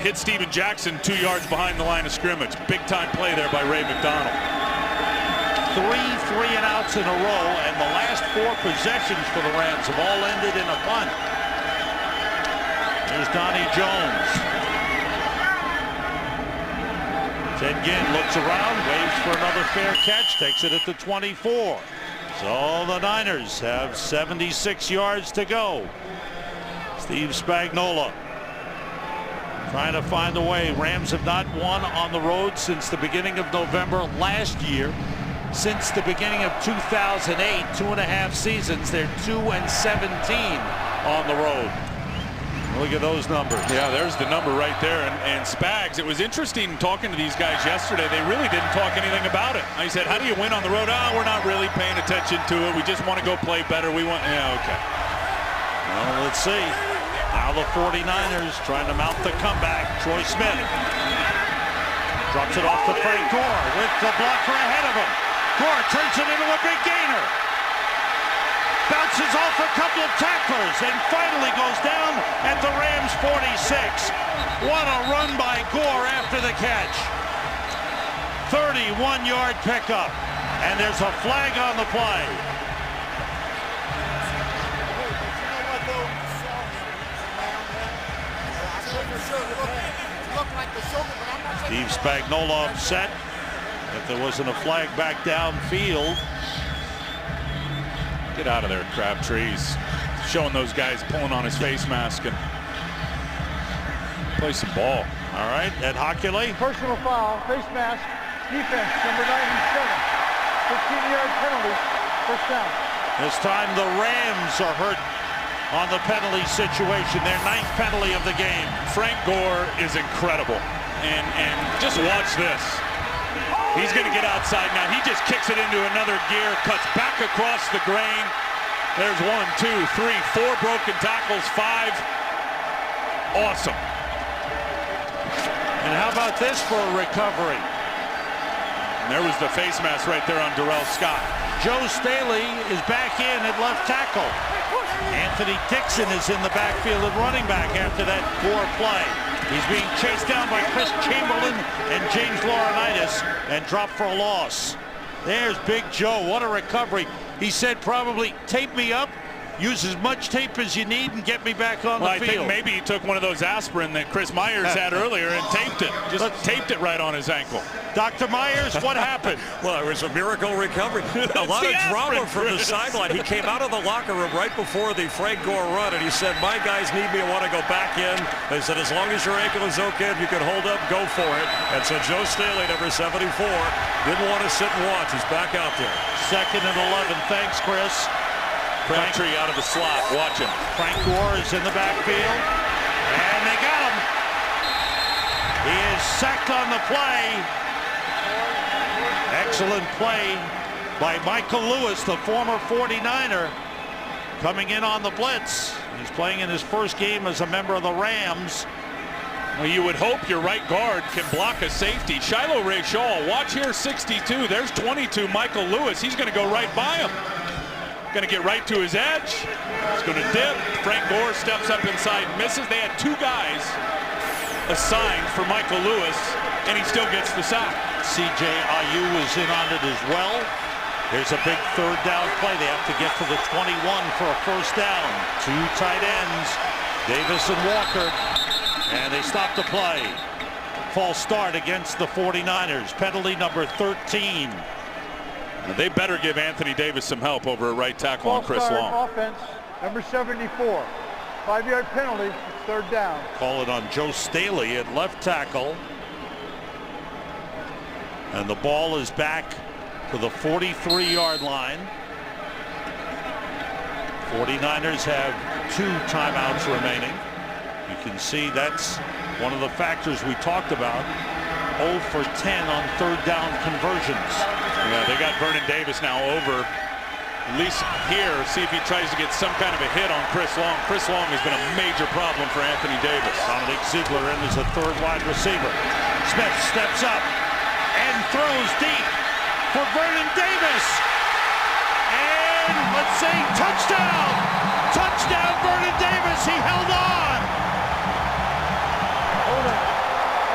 Hit Steven Jackson 2 yards behind the line of scrimmage. Big time play there by Ray McDonald. 3 3-and-outs in a row, and the last 4 possessions for the Rams have all ended in a punt. There's Donnie Jones. Ted Ginn looks around, waits for another fair catch, takes it at the 24. So the Niners have 76 yards to go. Steve Spagnuolo trying to find a way. Rams have not won on the road since the beginning of November last year. Since the beginning of 2008, 2.5 seasons, they're 2-17 on the road. Look at those numbers. Yeah, there's the number right there. And Spags, it was interesting talking to these guys yesterday. They really didn't talk anything about it. I said, how do you win on the road? Oh, we're not really paying attention to it. We just want to go play better. We want, yeah, okay. Well, let's see. Now the 49ers trying to mount the comeback. Troy Smith drops it off to Frank Gore with the blocker ahead of him. Gore turns it into a big gainer. Bounces off a couple of tacklers and finally goes down at the Rams 46. What a run by Gore after the catch. 31-yard pickup. And there's a flag on the play. Steve Spagnuolo upset that there wasn't a flag back downfield. Get out of there, Crabtree. He's showing those guys pulling on his face mask and play some ball. All right, Ed Hockley. Personal foul, face mask, defense, number 97. 15-yard penalty, first down. This time the Rams are hurt on the penalty situation. Their 9th penalty of the game. Frank Gore is incredible. And just watch this. He's going to get outside now. He just kicks it into another gear, cuts back across the grain, There's 1, 2, 3, 4 broken tackles, 5. Awesome. And how about this for a recovery? And there was the face mask right there on Darrell Scott. Joe Staley is back in at left tackle. Anthony Dixon is in the backfield at running back after that poor play. He's being chased down by Chris Chamberlain and James Laurinaitis and dropped for a loss. There's Big Joe. What a recovery. He said probably tape me up, use as much tape as you need and get me back on the field. I think maybe he took one of those aspirin that Chris Myers had earlier and taped it. Just taped it right on his ankle. Dr. Myers, what happened? Well, it was a miracle recovery. A lot of drama from the sideline. He came out of the locker room right before the Frank Gore run, and he said, my guys need me. I want to go back in. They said, as long as your ankle is okay, if you can hold up, go for it. And so Joe Staley, number 74, didn't want to sit and watch. He's back out there. 2nd and 11. Thanks, Chris. Crabtree out of the slot. Watch him. Frank Gore is in the backfield. And they got him. He is sacked on the play. Excellent play by Michael Lewis, the former 49er, coming in on the blitz. He's playing in his first game as a member of the Rams. Well, you would hope your right guard can block a safety. Shiloh Ray-Shaw, watch here, 62. There's 22, Michael Lewis. He's going to go right by him. Going to get right to his edge. He's going to dip. Frank Gore steps up inside, misses. They had 2 guys assigned for Michael Lewis, and he still gets the sack. C.J. Ayu is in on it as well. Here's a big 3rd down play. They have to get to the 21 for a 1st down. 2 tight ends, Davis and Walker, and they stop the play. False start against the 49ers. Penalty number 13. They better give Anthony Davis some help over a right tackle on Chris Long. Offense, number 74. 5-yard penalty, it's 3rd down. Call it on Joe Staley at left tackle. And the ball is back to the 43-yard line. 49ers have 2 timeouts remaining. You can see that's one of the factors we talked about. 0 for 10 on 3rd down conversions. Yeah, they got Vernon Davis now over. At least here, see if he tries to get some kind of a hit on Chris Long. Chris Long has been a major problem for Anthony Davis. Dominic Ziegler in as a 3rd wide receiver. Smith steps up and throws deep for Vernon Davis. And let's see, touchdown! Touchdown, Vernon Davis. He held on. Hold it.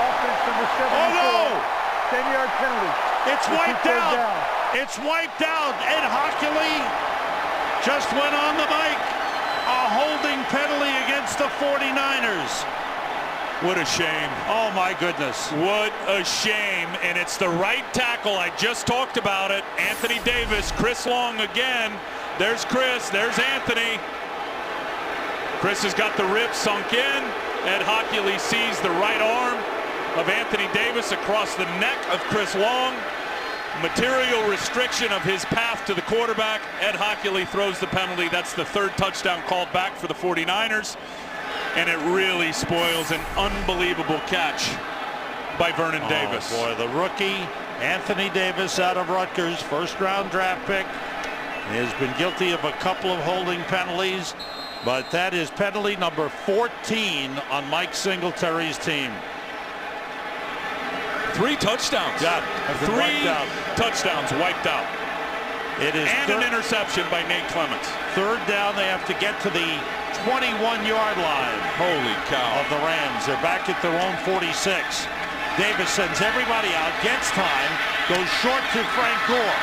Offense number 74. Oh no! 10-yard penalty. It's wiped out. It's wiped out. Ed Hockley just went on the mic. A holding penalty against the 49ers. What a shame. Oh my goodness. What a shame. And it's the right tackle. I just talked about it. Anthony Davis, Chris Long again. There's Chris, there's Anthony. Chris has got the ribs sunk in. Ed Hockley sees the right arm of Anthony Davis across the neck of Chris Long. Material restriction of his path to the quarterback. Ed Hockley throws the penalty. That's the 3rd touchdown called back for the 49ers. And it really spoils an unbelievable catch by Vernon Davis. Boy, the rookie, Anthony Davis out of Rutgers, 1st round draft pick. He has been guilty of a couple of holding penalties, but that is penalty number 14 on Mike Singletary's team. 3 touchdowns. Yeah, 3 wiped touchdowns wiped out. It is and an interception by Nate Clements. 3rd down. They have to get to the 21-yard line. Holy cow. Of the Rams. They're back at their own 46. Davis sends everybody out, gets time, goes short to Frank Gore.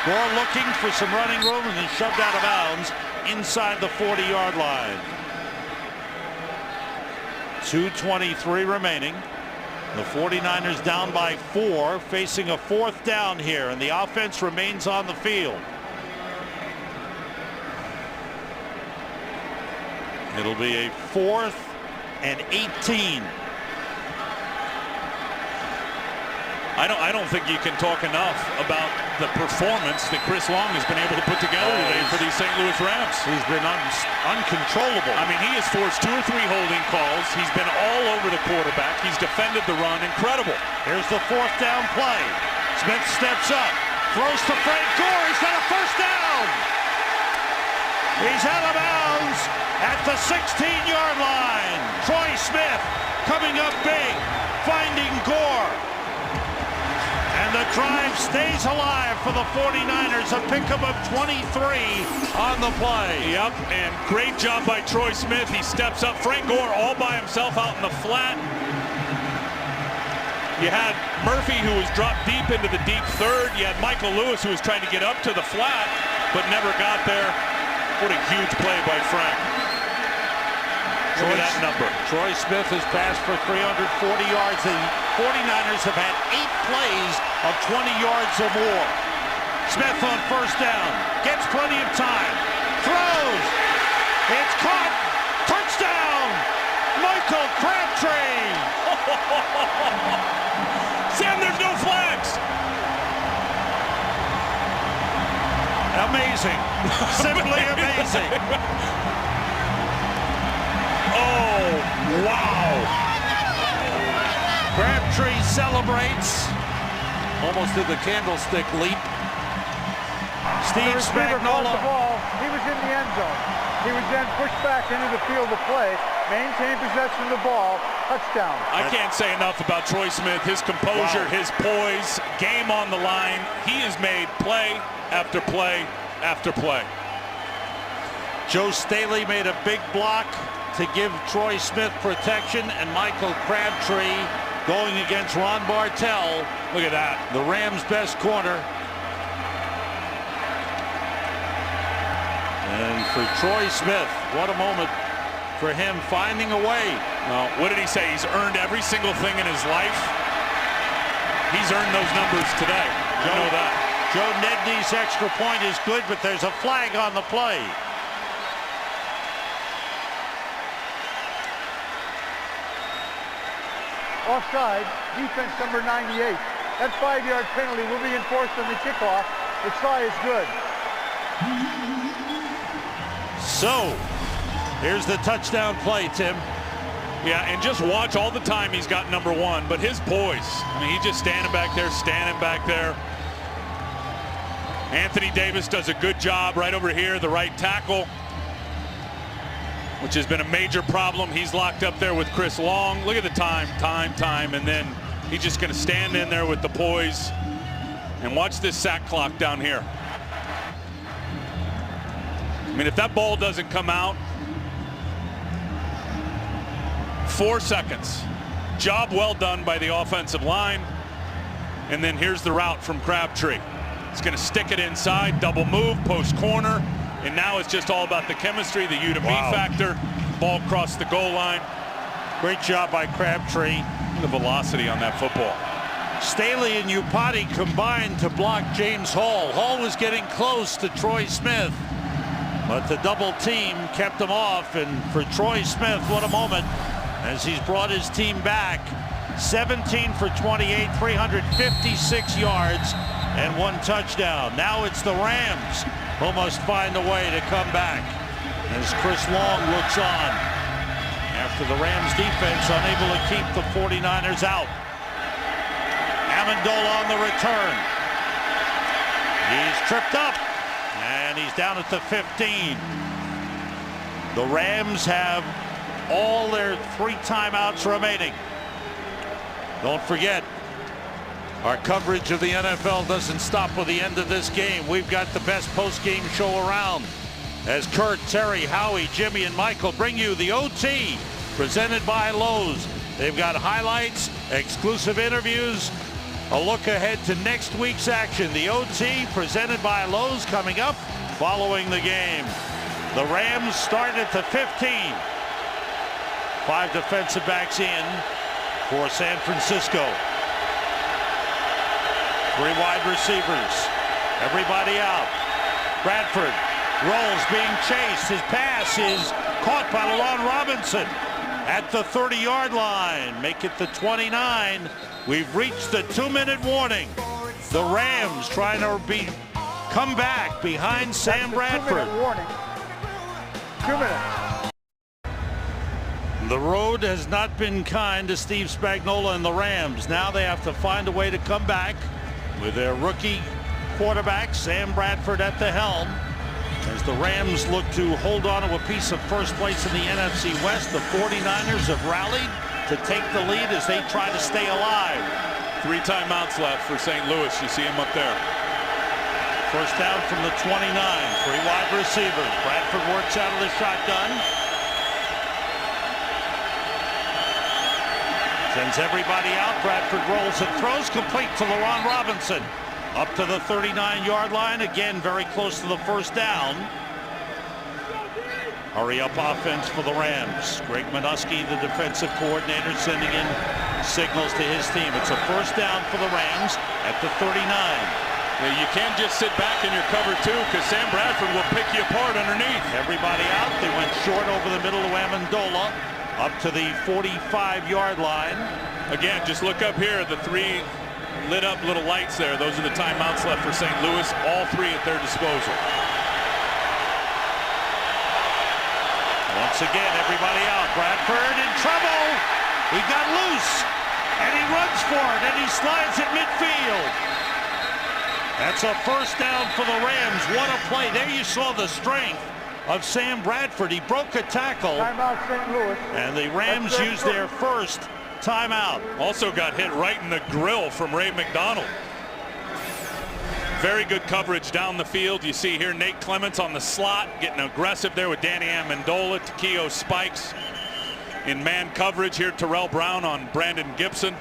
Gore looking for some running room and then shoved out of bounds inside the 40-yard line. 2:23 remaining. The 49ers down by 4, facing a 4th down here, and the offense remains on the field. It'll be a 4th and 18. I don't think you can talk enough about the performance that Chris Long has been able to put together today for these St. Louis Rams. He's been uncontrollable. I mean, he has forced 2 or 3 holding calls. He's been all over the quarterback. He's defended the run. Incredible. Here's the 4th down play. Smith steps up, throws to Frank Gore. He's got a 1st down. He's out of bounds at the 16-yard line. Troy Smith coming up big, finding Gore. And the drive stays alive for the 49ers. A pickup of 23 on the play. Yep, and great job by Troy Smith. He steps up. Frank Gore all by himself out in the flat. You had Murphy, who was dropped deep into the deep third. You had Michael Lewis, who was trying to get up to the flat, but never got there. What a huge play by Frank. Look at that number. Troy Smith has passed for 340 yards. The 49ers have had 8 plays of 20 yards or more. Smith on first down. Gets plenty of time. Throws. It's caught. Touchdown. Michael Crabtree. Sam, there's no flags. Amazing. Simply amazing. Oh, wow. Crabtree celebrates. Almost did the candlestick leap. Steve Spagnuolo. The ball. He was in the end zone. He was then pushed back into the field of play, maintained possession of the ball, touchdown. I can't say enough about Troy Smith. His composure, his poise, game on the line. He has made play after play after play. Joe Staley made a big block to give Troy Smith protection, and Michael Crabtree going against Ron Bartell. Look at that. The Rams' best corner. And for Troy Smith, what a moment for him finding a way. Well, what did he say? He's earned every single thing in his life. He's earned those numbers today. You know that. Joe Nedney's extra point is good, but there's a flag on the play. Offside, defense number 98. That 5-yard penalty will be enforced on the kickoff. The try is good. So, here's the touchdown play, Tim. Yeah, and just watch all the time he's got number 1, but his poise. I mean, he's just standing back there. Anthony Davis does a good job right over here, the right tackle, which has been a major problem. He's locked up there with Chris Long. Look at the time, and then he's just going to stand in there with the poise. And watch this sack clock down here. I mean, if that ball doesn't come out, 4 seconds. Job well done by the offensive line. And then here's the route from Crabtree. He's going to stick it inside, double move, post corner. And now it's just all about the chemistry, the U to B factor. Ball across the goal line. Great job by Crabtree. The velocity on that football. Staley and Upati combined to block James Hall. Hall was getting close to Troy Smith, but the double team kept him off. And for Troy Smith, what a moment as he's brought his team back. 17 for 28, 356 yards, and 1 touchdown. Now it's the Rams who must find a way to come back as Chris Long looks on after the Rams defense unable to keep the 49ers out. Amendola on the return. He's tripped up, and he's down at the 15. The Rams have all their 3 timeouts remaining. Don't forget, our coverage of the NFL doesn't stop with the end of this game. We've got the best post-game show around as Kurt, Terry, Howie, Jimmy, and Michael bring you the OT presented by Lowe's. They've got highlights, exclusive interviews, a look ahead to next week's action. The OT presented by Lowe's coming up following the game. The Rams start at the 15. 5 defensive backs in for San Francisco. 3 wide receivers. Everybody out. Bradford rolls, being chased. His pass is caught by Lalon Robinson at the 30-yard line. Make it the 29. We've reached the 2-minute warning. The Rams trying to come back behind Sam Bradford. 2-minute warning. 2 minutes. The road has not been kind to Steve Spagnuolo and the Rams. Now they have to find a way to come back with their rookie quarterback, Sam Bradford, at the helm. As the Rams look to hold on to a piece of first place in the NFC West, the 49ers have rallied to take the lead as they try to stay alive. 3 timeouts left for St. Louis. You see him up there. First down from the 29. 3 wide receivers. Bradford works out of the shotgun. Sends everybody out. Bradford rolls and throws, complete to LaRon Robinson. Up to the 39-yard line. Again, very close to the first down. Hurry-up offense for the Rams. Greg Minuski, the defensive coordinator, sending in signals to his team. It's a first down for the Rams at the 39. Yeah, you can't just sit back in your cover two, because Sam Bradford will pick you apart underneath. Everybody out. They went short over the middle of Amendola up to the 45-yard line. Again, just look up here at the 3 lit up little lights there. Those are the timeouts left for St. Louis. All 3 at their disposal. Once again, everybody out. Bradford in trouble. He got loose, and he runs for it, and he slides at midfield. That's a first down for the Rams. What a play. There you saw the strength of Sam Bradford. He broke a tackle. Timeout, St. Louis. And the Rams used their first timeout. Also got hit right in the grill from Ray McDonald. Very good coverage down the field. You see here Nate Clements on the slot, getting aggressive there with Danny Amendola. Takeo Spikes in man coverage here. Terrell Brown on Brandon Gibson.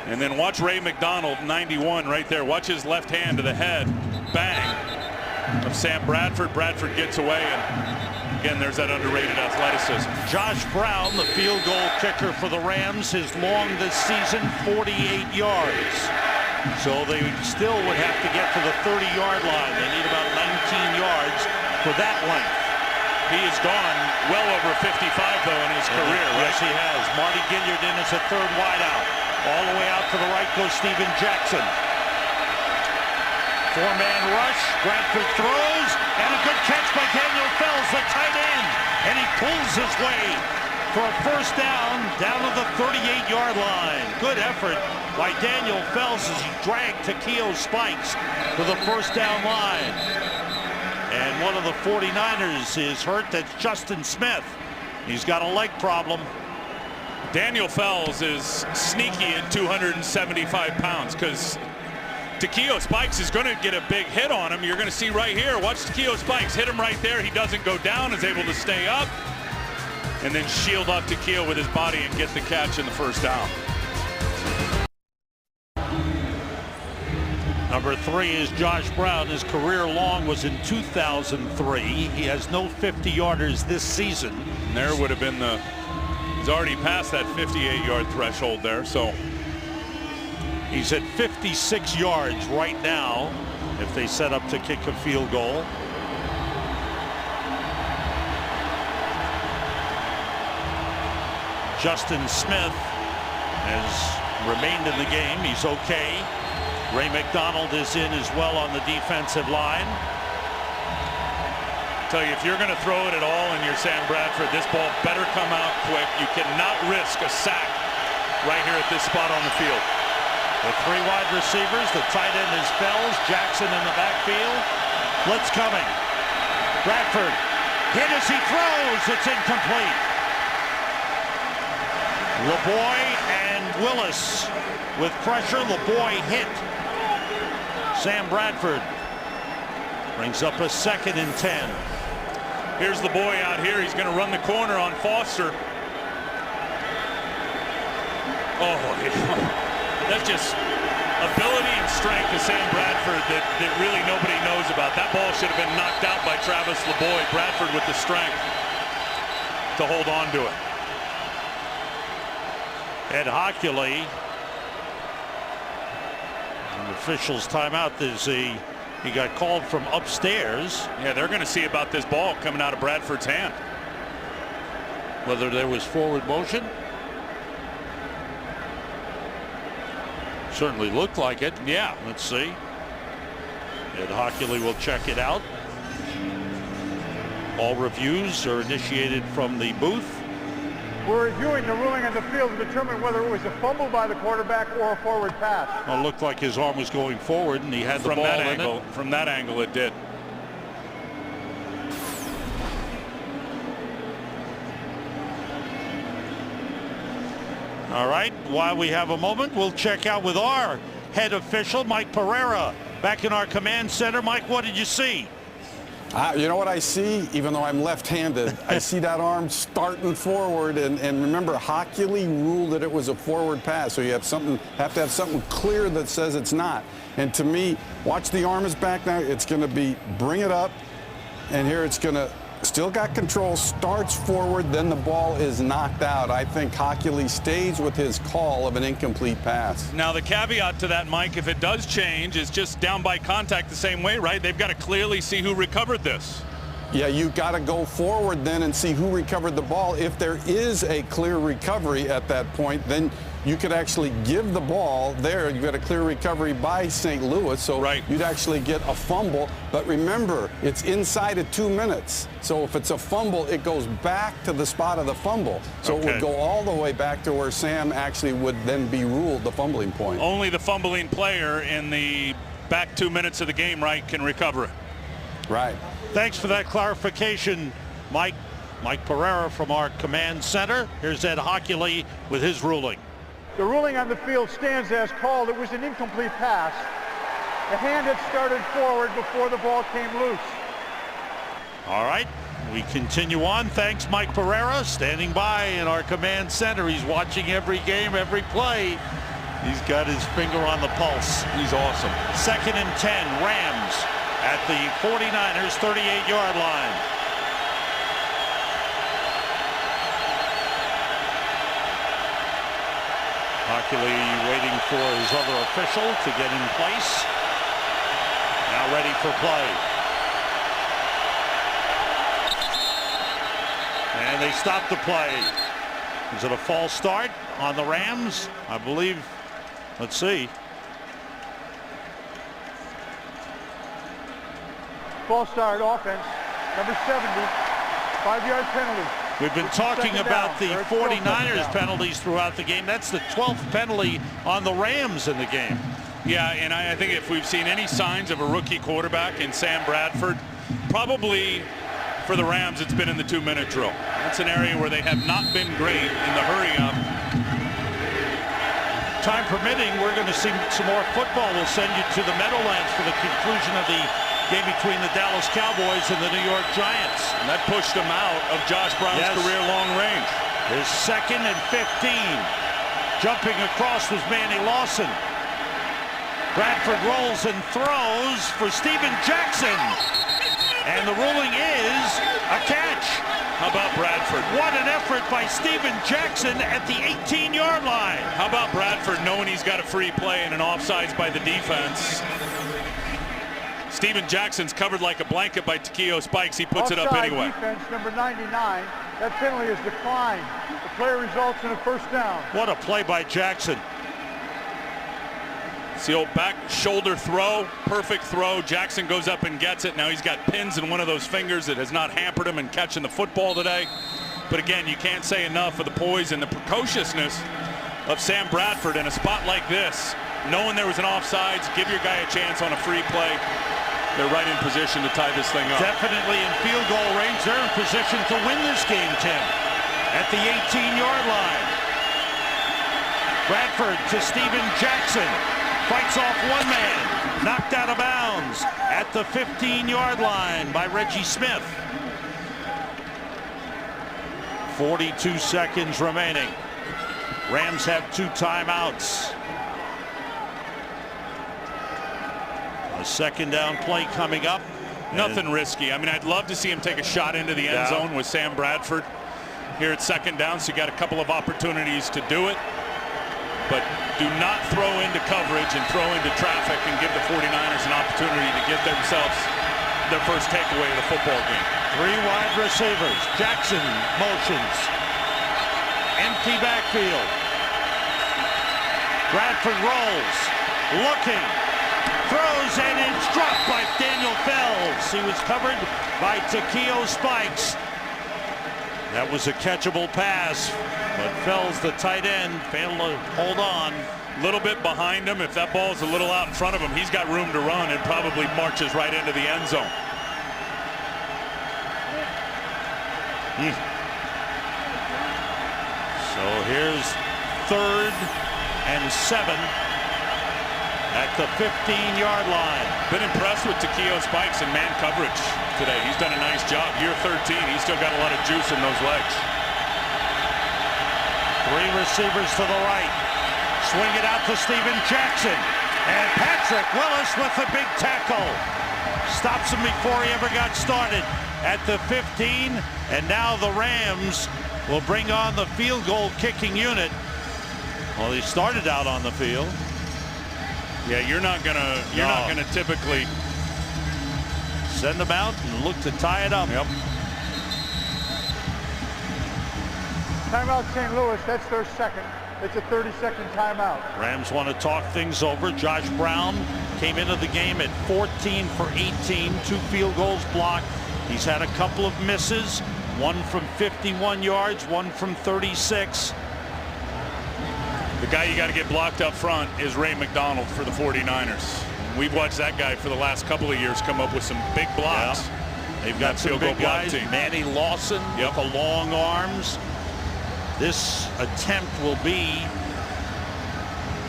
And then watch Ray McDonald, 91 right there. Watch his left hand to the head. Bang of Sam Bradford. Bradford gets away, and again, there's that underrated athleticism. Josh Brown, the field goal kicker for the Rams, his long this season, 48 yards. So they still would have to get to the 30-yard line. They need about 19 yards for that length. He has gone well over 55, though, in his career, right? Yes, he has. Marty Gilliard in as a third wideout. All the way out to the right goes Steven Jackson. 4-man rush. Bradford throws, and a good catch by Daniel Fells, the tight end. And he pulls his way for a first down to the 38-yard line. Good effort by Daniel Fells as he dragged Takeo Spikes to the first down line. And one of the 49ers is hurt. That's Justin Smith. He's got a leg problem. Daniel Fells is sneaky at 275 pounds, because Takeo Spikes is going to get a big hit on him. You're going to see right here. Watch Takeo Spikes hit him right there. He doesn't go down, is able to stay up, and then shield off Takeo with his body and get the catch in the first down. Number 3 is Josh Brown. His career long was in 2003. He has no 50-yarders this season. And there would have been the... He's already passed that 58-yard threshold there, so... He's at 56 yards right now if they set up to kick a field goal. Justin Smith has remained in the game. He's okay. Ray McDonald is in as well on the defensive line. Tell you, if you're going to throw it at all and you're Sam Bradford, this ball better come out quick. You cannot risk a sack right here at this spot on the field. The 3 wide receivers, the tight end is Fells, Jackson in the backfield. Blitz coming. Bradford hit as he throws. It's incomplete. LeBoy and Willis with pressure. LeBoy hit Sam Bradford. Brings up a 2nd and 10. Here's the boy out here. He's going to run the corner on Foster. Oh, yeah. That's just ability and strength of Sam Bradford that really nobody knows about. That ball should have been knocked out by Travis LeBoy. Bradford with the strength to hold on to it. Ed Hockley. An official's timeout. He got called from upstairs. Yeah, they're going to see about this ball coming out of Bradford's hand. Whether there was forward motion. Certainly looked like it. Yeah. Let's see. Ed Hockley will check it out. All reviews are initiated from the booth. We're reviewing the ruling on the field to determine whether it was a fumble by the quarterback or a forward pass. Well, it looked like his arm was going forward and he had the ball in it. From that angle, it did. All right, while we have a moment, we'll check out with our head official, Mike Pereira, back in our command center. Mike, what did you see? You know what I see? Even though I'm left-handed, I see that arm starting forward, and remember, Hochuli ruled that it was a forward pass, so you have to have something clear that says it's not. And to me, watch the arm is back now. It's going to be bring it up, and here it's going to still got control, starts forward, then the ball is knocked out. I think Hochuli stays with his call of an incomplete pass. Now the caveat to that, Mike, if it does change, is just down by contact the same way, right? They've got to clearly see who recovered this. Yeah, you got to go forward then and see who recovered the ball. If there is a clear recovery at that point, then you could actually give the ball there. You got a clear recovery by St. Louis, so right. You'd actually get a fumble. But remember, it's inside of 2 minutes. So if it's a fumble, it goes back to the spot of the fumble. So It would go all the way back to where Sam actually would then be ruled the fumbling point. Only the fumbling player in the back 2 minutes of the game, right, can recover it. Right. Thanks for that clarification, Mike. Mike Pereira from our command center. Here's Ed Hochuli with his ruling. The ruling on the field stands as called. It was an incomplete pass. The hand had started forward before the ball came loose. All right, we continue on. Thanks, Mike Pereira, standing by in our command center. He's watching every game, every play. He's got his finger on the pulse. He's awesome. 2nd and 10, Rams at the 49ers 38-yard line. Hochuli waiting for his other official to get in place. Now ready for play. And they stop the play. Is it a false start on the Rams? I believe. Let's see. False start offense, number 70, 5-yard penalty. We've been talking about the 49ers penalties throughout the game. That's the 12th penalty on the Rams in the game. Yeah, and I think if we've seen any signs of a rookie quarterback in Sam Bradford, probably for the Rams it's been in the 2-minute drill. That's an area where they have not been great in the hurry up. Time permitting, we're going to see some more football. We'll send you to the Meadowlands for the conclusion of the game between the Dallas Cowboys and the New York Giants. And that pushed him out of Josh Brown's career long range. His 2nd and 15. Jumping across was Manny Lawson. Bradford rolls and throws for Steven Jackson. And the ruling is a catch. How about Bradford? What an effort by Steven Jackson at the 18-yard line. How about Bradford knowing he's got a free play and an offsides by the defense? Steven Jackson's covered like a blanket by Takeo Spikes. He puts it up anyway. Defense, number 99. That penalty is declined. The play results in a first down. What a play by Jackson. It's the old back shoulder throw, perfect throw. Jackson goes up and gets it. Now he's got pins in one of those fingers that has not hampered him in catching the football today. But again, you can't say enough of the poise and the precociousness of Sam Bradford in a spot like this. Knowing there was an offsides, give your guy a chance on a free play. They're right in position to tie this thing up. Definitely in field goal range. They're in position to win this game, Tim. At the 18-yard line. Bradford to Steven Jackson. Fights off one man. Knocked out of bounds at the 15-yard line by Reggie Smith. 42 seconds remaining. Rams have 2 timeouts. A 2nd down play coming up. Nothing risky. I mean, I'd love to see him take a shot into the end zone with Sam Bradford here at 2nd down, so you got a couple of opportunities to do it. But do not throw into coverage and throw into traffic and give the 49ers an opportunity to get themselves their first takeaway of the football game. 3 wide receivers. Jackson motions. Empty backfield. Bradford rolls. Looking. Throws, and it's dropped by Daniel Fells. He was covered by Takeo Spikes. That was a catchable pass, but Fells, the tight end, failed to hold on. A little bit behind him. If that ball's a little out in front of him, he's got room to run and probably marches right into the end zone. So here's 3rd and 7 at the 15-yard line. Been impressed with Takeo Spikes in man coverage today. He's done a nice job. Year 13, he's still got a lot of juice in those legs. 3 receivers to the right. Swing it out to Steven Jackson. And Patrick Willis with the big tackle. Stops him before he ever got started at the 15. And now the Rams will bring on the field goal kicking unit. Well, he started out on the field. Yeah, you're not gonna typically send them out and look to tie it up. Yep. Timeout St. Louis, that's their second. It's a 30-second timeout. Rams want to talk things over. Josh Brown came into the game at 14 for 18, 2 field goals blocked. He's had a couple of misses, one from 51 yards, one from 36. The guy you got to get blocked up front is Ray McDonald for the 49ers. We've watched that guy for the last couple of years come up with some big blocks. Yeah. They've got some big guys. Manny Lawson with the long arms. This attempt will be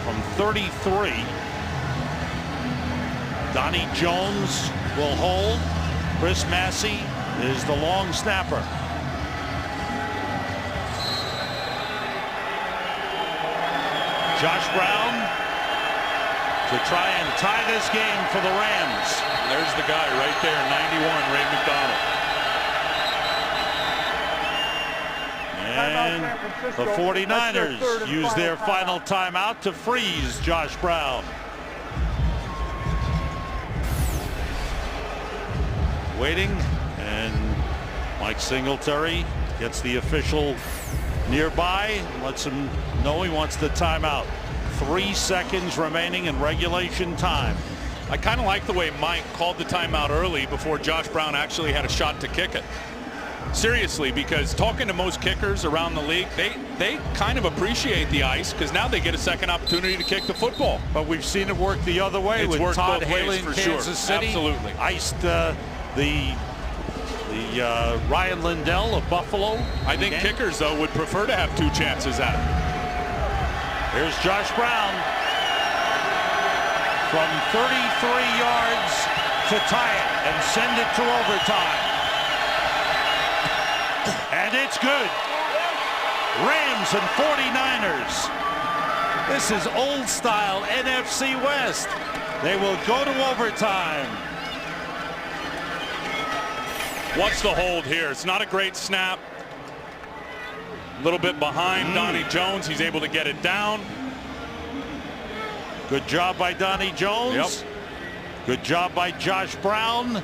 from 33. Donnie Jones will hold. Chris Massey is the long snapper. Josh Brown to try and tie this game for the Rams. There's the guy right there, 91, Ray McDonald. And the 49ers use their final timeout to freeze Josh Brown. Waiting, and Mike Singletary gets the official nearby and lets him know he wants the timeout. 3 seconds remaining in regulation time. I kind of like the way Mike called the timeout early before Josh Brown actually had a shot to kick it. Seriously, because talking to most kickers around the league, they kind of appreciate the ice because now they get a second opportunity to kick the football. But we've seen it work the other way. It's with Todd Haley in for Kansas City. Absolutely. Iced the Ryan Lindell of Buffalo. I think kickers, though, would prefer to have 2 chances at it. Here's Josh Brown from 33 yards to tie it and send it to overtime. And it's good. Rams and 49ers. This is old style NFC West. They will go to overtime. What's the hold here? It's not a great snap. A little bit behind Donnie Jones. He's able to get it down. Good job by Donnie Jones. Yep. Good job by Josh Brown.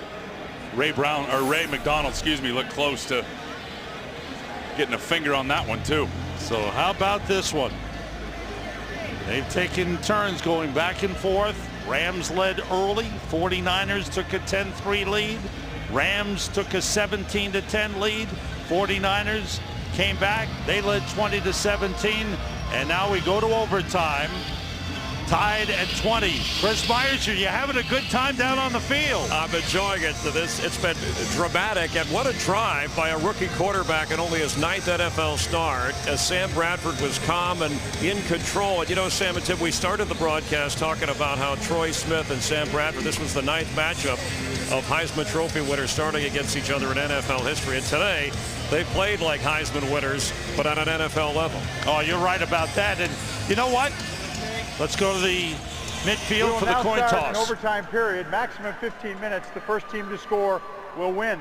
Ray McDonald, excuse me, looked close to getting a finger on that one too. So how about this one? They've taken turns going back and forth. Rams led early. 49ers took a 10-3 lead. Rams took a 17-10 lead. 49ers came back. They led 20-17. And now we go to overtime. Tied at 20. Chris Myers, are you having a good time down on the field? I'm enjoying it. It's been dramatic, and what a drive by a rookie quarterback in only his 9th NFL start, as Sam Bradford was calm and in control. And you know, Sam and Tim, we started the broadcast talking about how Troy Smith and Sam Bradford, this was the 9th matchup of Heisman Trophy winners starting against each other in NFL history. And today, they played like Heisman winners, but at an NFL level. Oh, you're right about that. And you know what? Let's go to the midfield for the coin toss. An overtime period, maximum 15 minutes. The first team to score will win.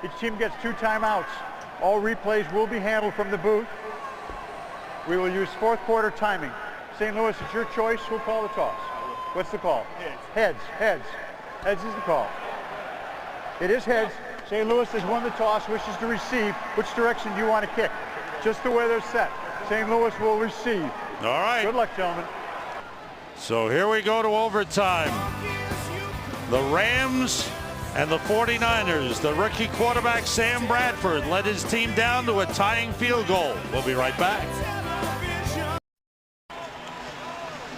Each team gets 2 timeouts. All replays will be handled from the booth. We will use 4th quarter timing. St. Louis, it's your choice. Who'll call the toss? What's the call? Heads. Heads. Heads is the call. It is heads. St. Louis has won the toss, wishes to receive. Which direction do you want to kick? Just the way they're set. St. Louis will receive. All right. Good luck, gentlemen. So here we go to overtime. The Rams and the 49ers. The rookie quarterback Sam Bradford led his team down to a tying field goal. We'll be right back.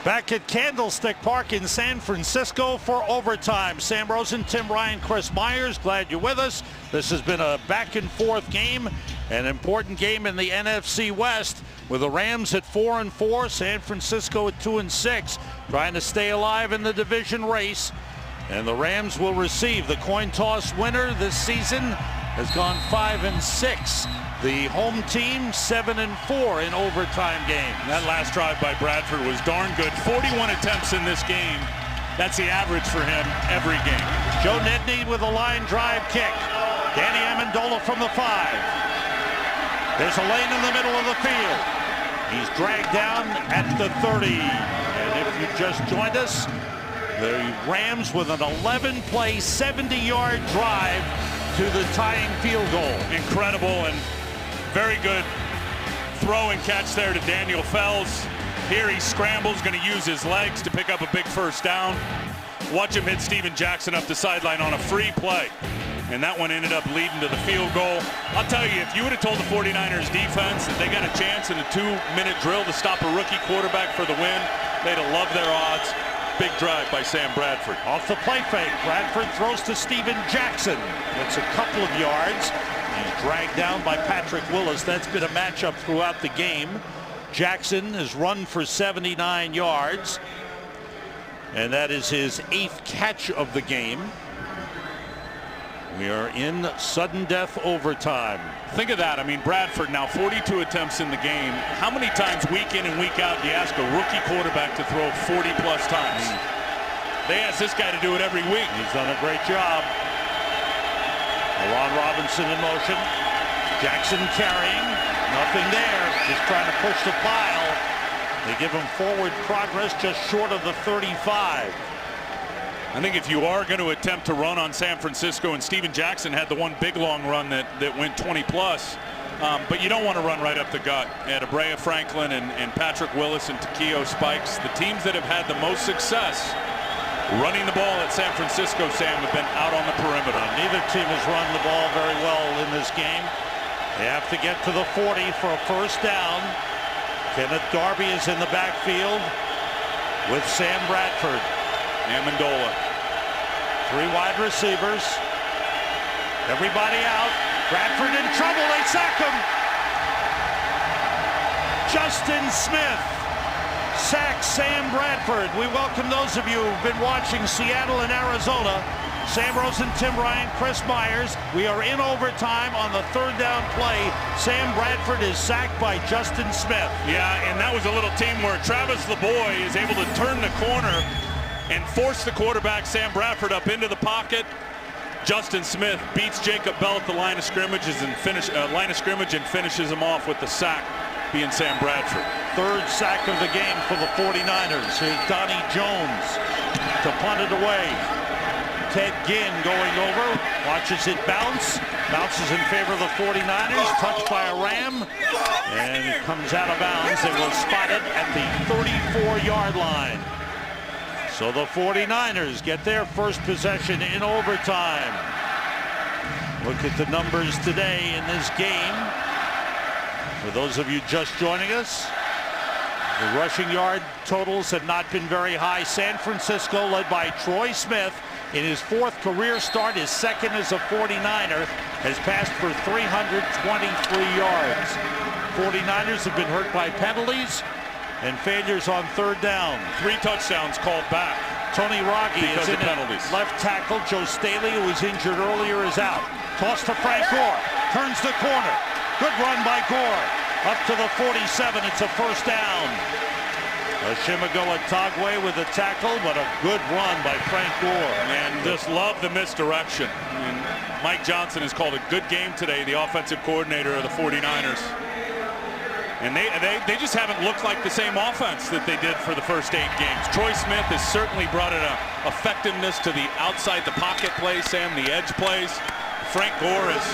Back at Candlestick Park in San Francisco for overtime. Sam Rosen, Tim Ryan, Chris Myers, glad you're with us. This has been a back and forth game. An important game in the NFC West with the Rams at 4-4, San Francisco at 2-6, trying to stay alive in the division race. And the Rams will receive the coin toss winner this season has gone 5-6. The home team 7-4 in overtime games. That last drive by Bradford was darn good. 41 attempts in this game. That's the average for him every game. Joe Nedney with a line drive kick. Danny Amendola from the 5. There's a lane in the middle of the field. He's dragged down at the 30. And if you just joined us, the Rams with an 11-play, 70-yard drive to the tying field goal. Incredible and very good throw and catch there to Daniel Fells. Here he scrambles, going to use his legs to pick up a big first down. Watch him hit Steven Jackson up the sideline on a free play. And that one ended up leading to the field goal. I'll tell you, if you would have told the 49ers defense that they got a chance in a 2-minute drill to stop a rookie quarterback for the win, they'd have loved their odds. Big drive by Sam Bradford. Off the play fake, Bradford throws to Steven Jackson. Gets a couple of yards. He's dragged down by Patrick Willis. That's been a matchup throughout the game. Jackson has run for 79 yards. And that is his 8th catch of the game. We are in sudden death overtime. Think of that. I mean, Bradford now 42 attempts in the game. How many times week in and week out do you ask a rookie quarterback to throw 40-plus times? They ask this guy to do it every week. He's done a great job. Ron Robinson in motion. Jackson carrying. Nothing there. Just trying to push the pile. They give him forward progress just short of the 35. I think if you are going to attempt to run on San Francisco, and Steven Jackson had the one big long run that went 20-plus, but you don't want to run right up the gut at Abrea Franklin and Patrick Willis and Takeo Spikes. The teams that have had the most success running the ball at San Francisco, Sam, have been out on the perimeter. Neither team has run the ball very well in this game. They have to get to the 40 for a first down. Kenneth Darby is in the backfield with Sam Bradford. Amendola. 3 wide receivers. Everybody out. Bradford in trouble. They sack him. Justin Smith sacks Sam Bradford. We welcome those of you who've been watching Seattle and Arizona. Sam Rosen, Tim Ryan, Chris Myers. We are in overtime on the 3rd down play. Sam Bradford is sacked by Justin Smith. Yeah, and that was a little teamwork. Travis LeBoy is able to turn the corner and force the quarterback, Sam Bradford, up into the pocket. Justin Smith beats Jacob Bell at the line of scrimmage and finishes him off with the sack, being Sam Bradford. 3rd sack of the game for the 49ers. Here's Donnie Jones to punt it away. Ted Ginn going over, watches it bounce, bounces in favor of the 49ers, touched by a Ram, and it comes out of bounds. They will spot it at the 34-yard line. So the 49ers get their first possession in overtime. Look at the numbers today in this game. For those of you just joining us, the rushing yard totals have not been very high. San Francisco, led by Troy Smith, in his 4th career start, his 2nd as a 49er, has passed for 323 yards. 49ers have been hurt by penalties and failures on 3rd down. 3 touchdowns called back. Tony Raggi is in penalties. Left tackle. Joe Staley, who was injured earlier, is out. Toss to Frank Gore. Turns the corner. Good run by Gore. Up to the 47. It's a first down. Oshimago Tagwe with a tackle, but a good run by Frank Gore. And just love the misdirection. And Mike Johnson has called a good game today, the offensive coordinator of the 49ers. And they just haven't looked like the same offense that they did for the first 8 games. Troy Smith has certainly brought an effectiveness to the outside the pocket plays, Sam, the edge plays. Frank Gore has,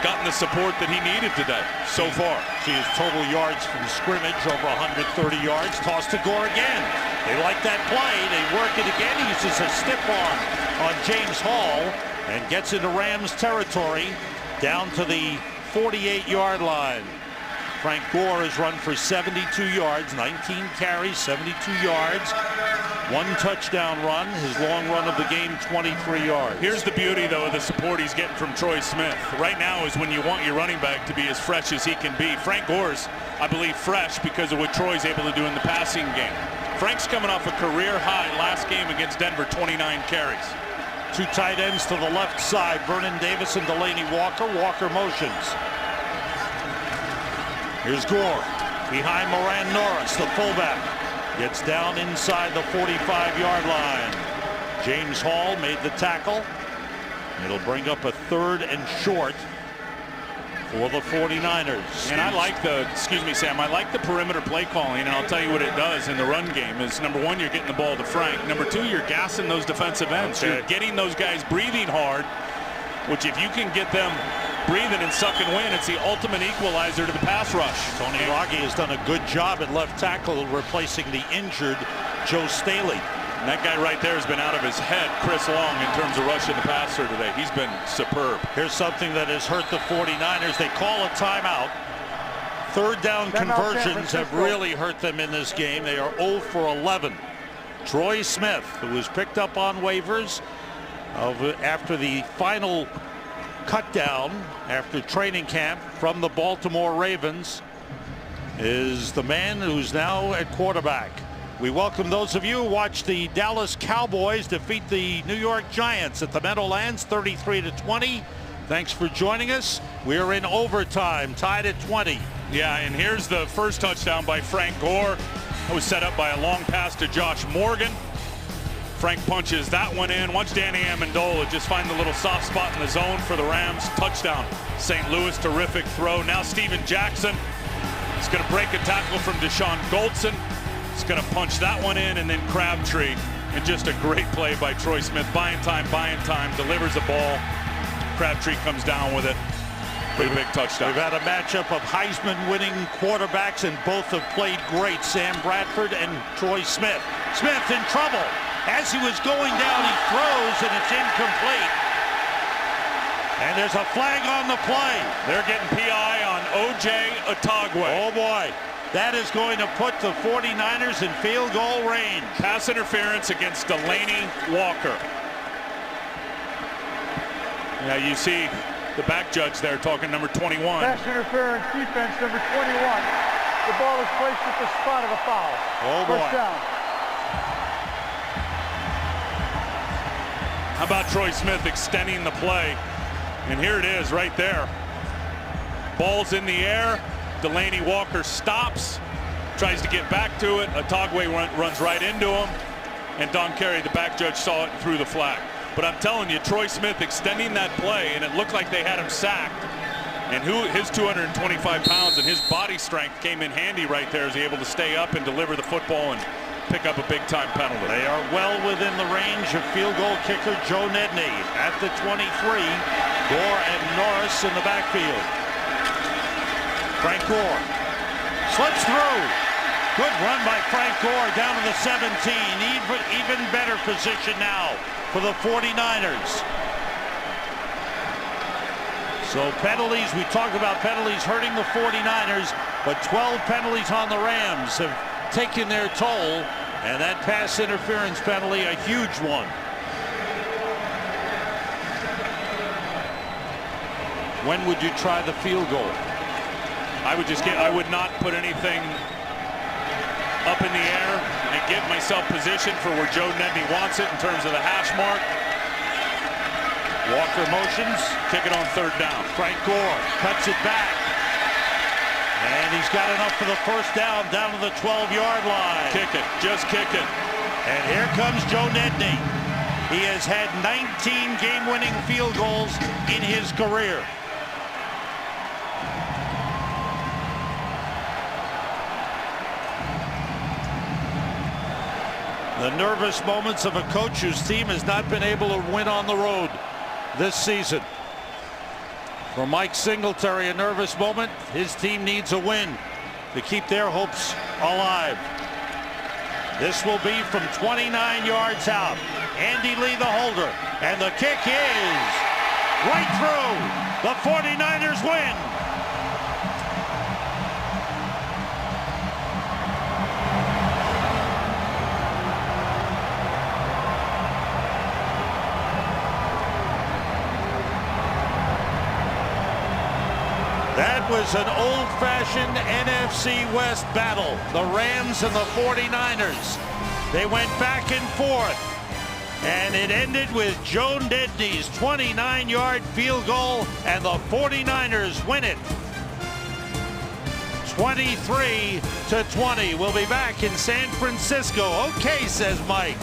gotten the support that he needed today so far. See his total yards from scrimmage, over 130 yards. Toss to Gore again. They like that play. They work it again. He uses a stiff arm on James Hall and gets into Rams territory down to the 48-yard line. Frank Gore has run for 72 yards, 19 carries, 72 yards. 1 touchdown run. His long run of the game, 23 yards. Here's the beauty, though, of the support he's getting from Troy Smith. Right now is when you want your running back to be as fresh as he can be. Frank Gore's, I believe, fresh because of what Troy's able to do in the passing game. Frank's coming off a career high last game against Denver, 29 carries. 2 tight ends to the left side, Vernon Davis and Delaney Walker. Walker motions. Here's Gore behind Moran Norris, the fullback. Gets down inside the 45-yard line. James Hall made the tackle. It'll bring up a 3rd and short for the 49ers. And I like the, excuse me, Sam, I like the perimeter play calling, and I'll tell you what it does in the run game is, number 1, you're getting the ball to Frank. Number 2, you're gassing those defensive ends. Okay. You're getting those guys breathing hard, which if you can get them breathing and suck and win, it's the ultimate equalizer to the pass rush. Tony Raggi has done a good job at left tackle replacing the injured Joe Staley. And that guy right there has been out of his head, Chris Long, in terms of rushing the passer today. He's been superb. Here's something that has hurt the 49ers. They call a timeout. 3rd down conversions have really hurt them in this game. They are 0 for 11. Troy Smith, who was picked up on waivers after the final cut down after training camp from the Baltimore Ravens, is the man who's now at quarterback. We welcome those of you who watched the Dallas Cowboys defeat the New York Giants at the Meadowlands 33-20. Thanks for joining us. We're in overtime, tied at 20. Yeah, and here's the first touchdown by Frank Gore. It was set up by a long pass to Josh Morgan. Frank punches that one in. Watch Danny Amendola just find the little soft spot in the zone for the Rams. Touchdown. St. Louis, terrific throw. Now Steven Jackson is going to break a tackle from Deshaun Goldson. He's going to punch that one in, and then Crabtree. And just a great play by Troy Smith. Buying time, delivers the ball. Crabtree comes down with it. Pretty big touchdown. We've had a matchup of Heisman-winning quarterbacks, and both have played great. Sam Bradford and Troy Smith. Smith in trouble. As he was going down, he throws, and it's incomplete. And there's a flag on the play. They're getting PI on O.J. Otagwe. Oh, boy. That is going to put the 49ers in field goal range. Pass interference against Delaney Walker. Now you see the back judge there talking number 21. Pass interference, defense number 21. The ball is placed at the spot of the foul. Oh, boy. First down. How about Troy Smith extending the play? And here it is right there. Ball's in the air. Delaney Walker stops, tries to get back to it. Otagwe runs right into him. And Don Carey, the back judge, saw it and threw the flag. But I'm telling you, Troy Smith extending that play, and it looked like they had him sacked. And his 225 pounds and his body strength came in handy right there as he able to stay up and deliver the football and pick up a big-time penalty. They are well within the range of field goal kicker Joe Nedney at the 23. Gore and Norris in the backfield. Frank Gore slips through. Good run by Frank Gore down to the 17. Even better position now for the 49ers. So penalties, we talked about penalties hurting the 49ers, but 12 penalties on the Rams have taken their toll, and that pass interference penalty, a huge one. When would you try the field goal? I would not put anything up in the air and get myself positioned for where Joe Nedney wants it in terms of the hash mark. Walker motions. Kick it on 3rd down. Frank Gore cuts it back. And he's got enough for the first down to the 12-yard line. Kick it. Just kick it. And here comes Joe Nedney. He has had 19 game-winning field goals in his career. The nervous moments of a coach whose team has not been able to win on the road this season. For Mike Singletary, a nervous moment. His team needs a win to keep their hopes alive. This will be from 29 yards out. Andy Lee, the holder, and the kick is right through. The 49ers win. was an old-fashioned NFC West battle. The Rams and the 49ers. They went back and forth. And it ended with Joe Nedney's 29-yard field goal, and the 49ers win it 23-20. We'll be back in San Francisco. Okay, says Mike.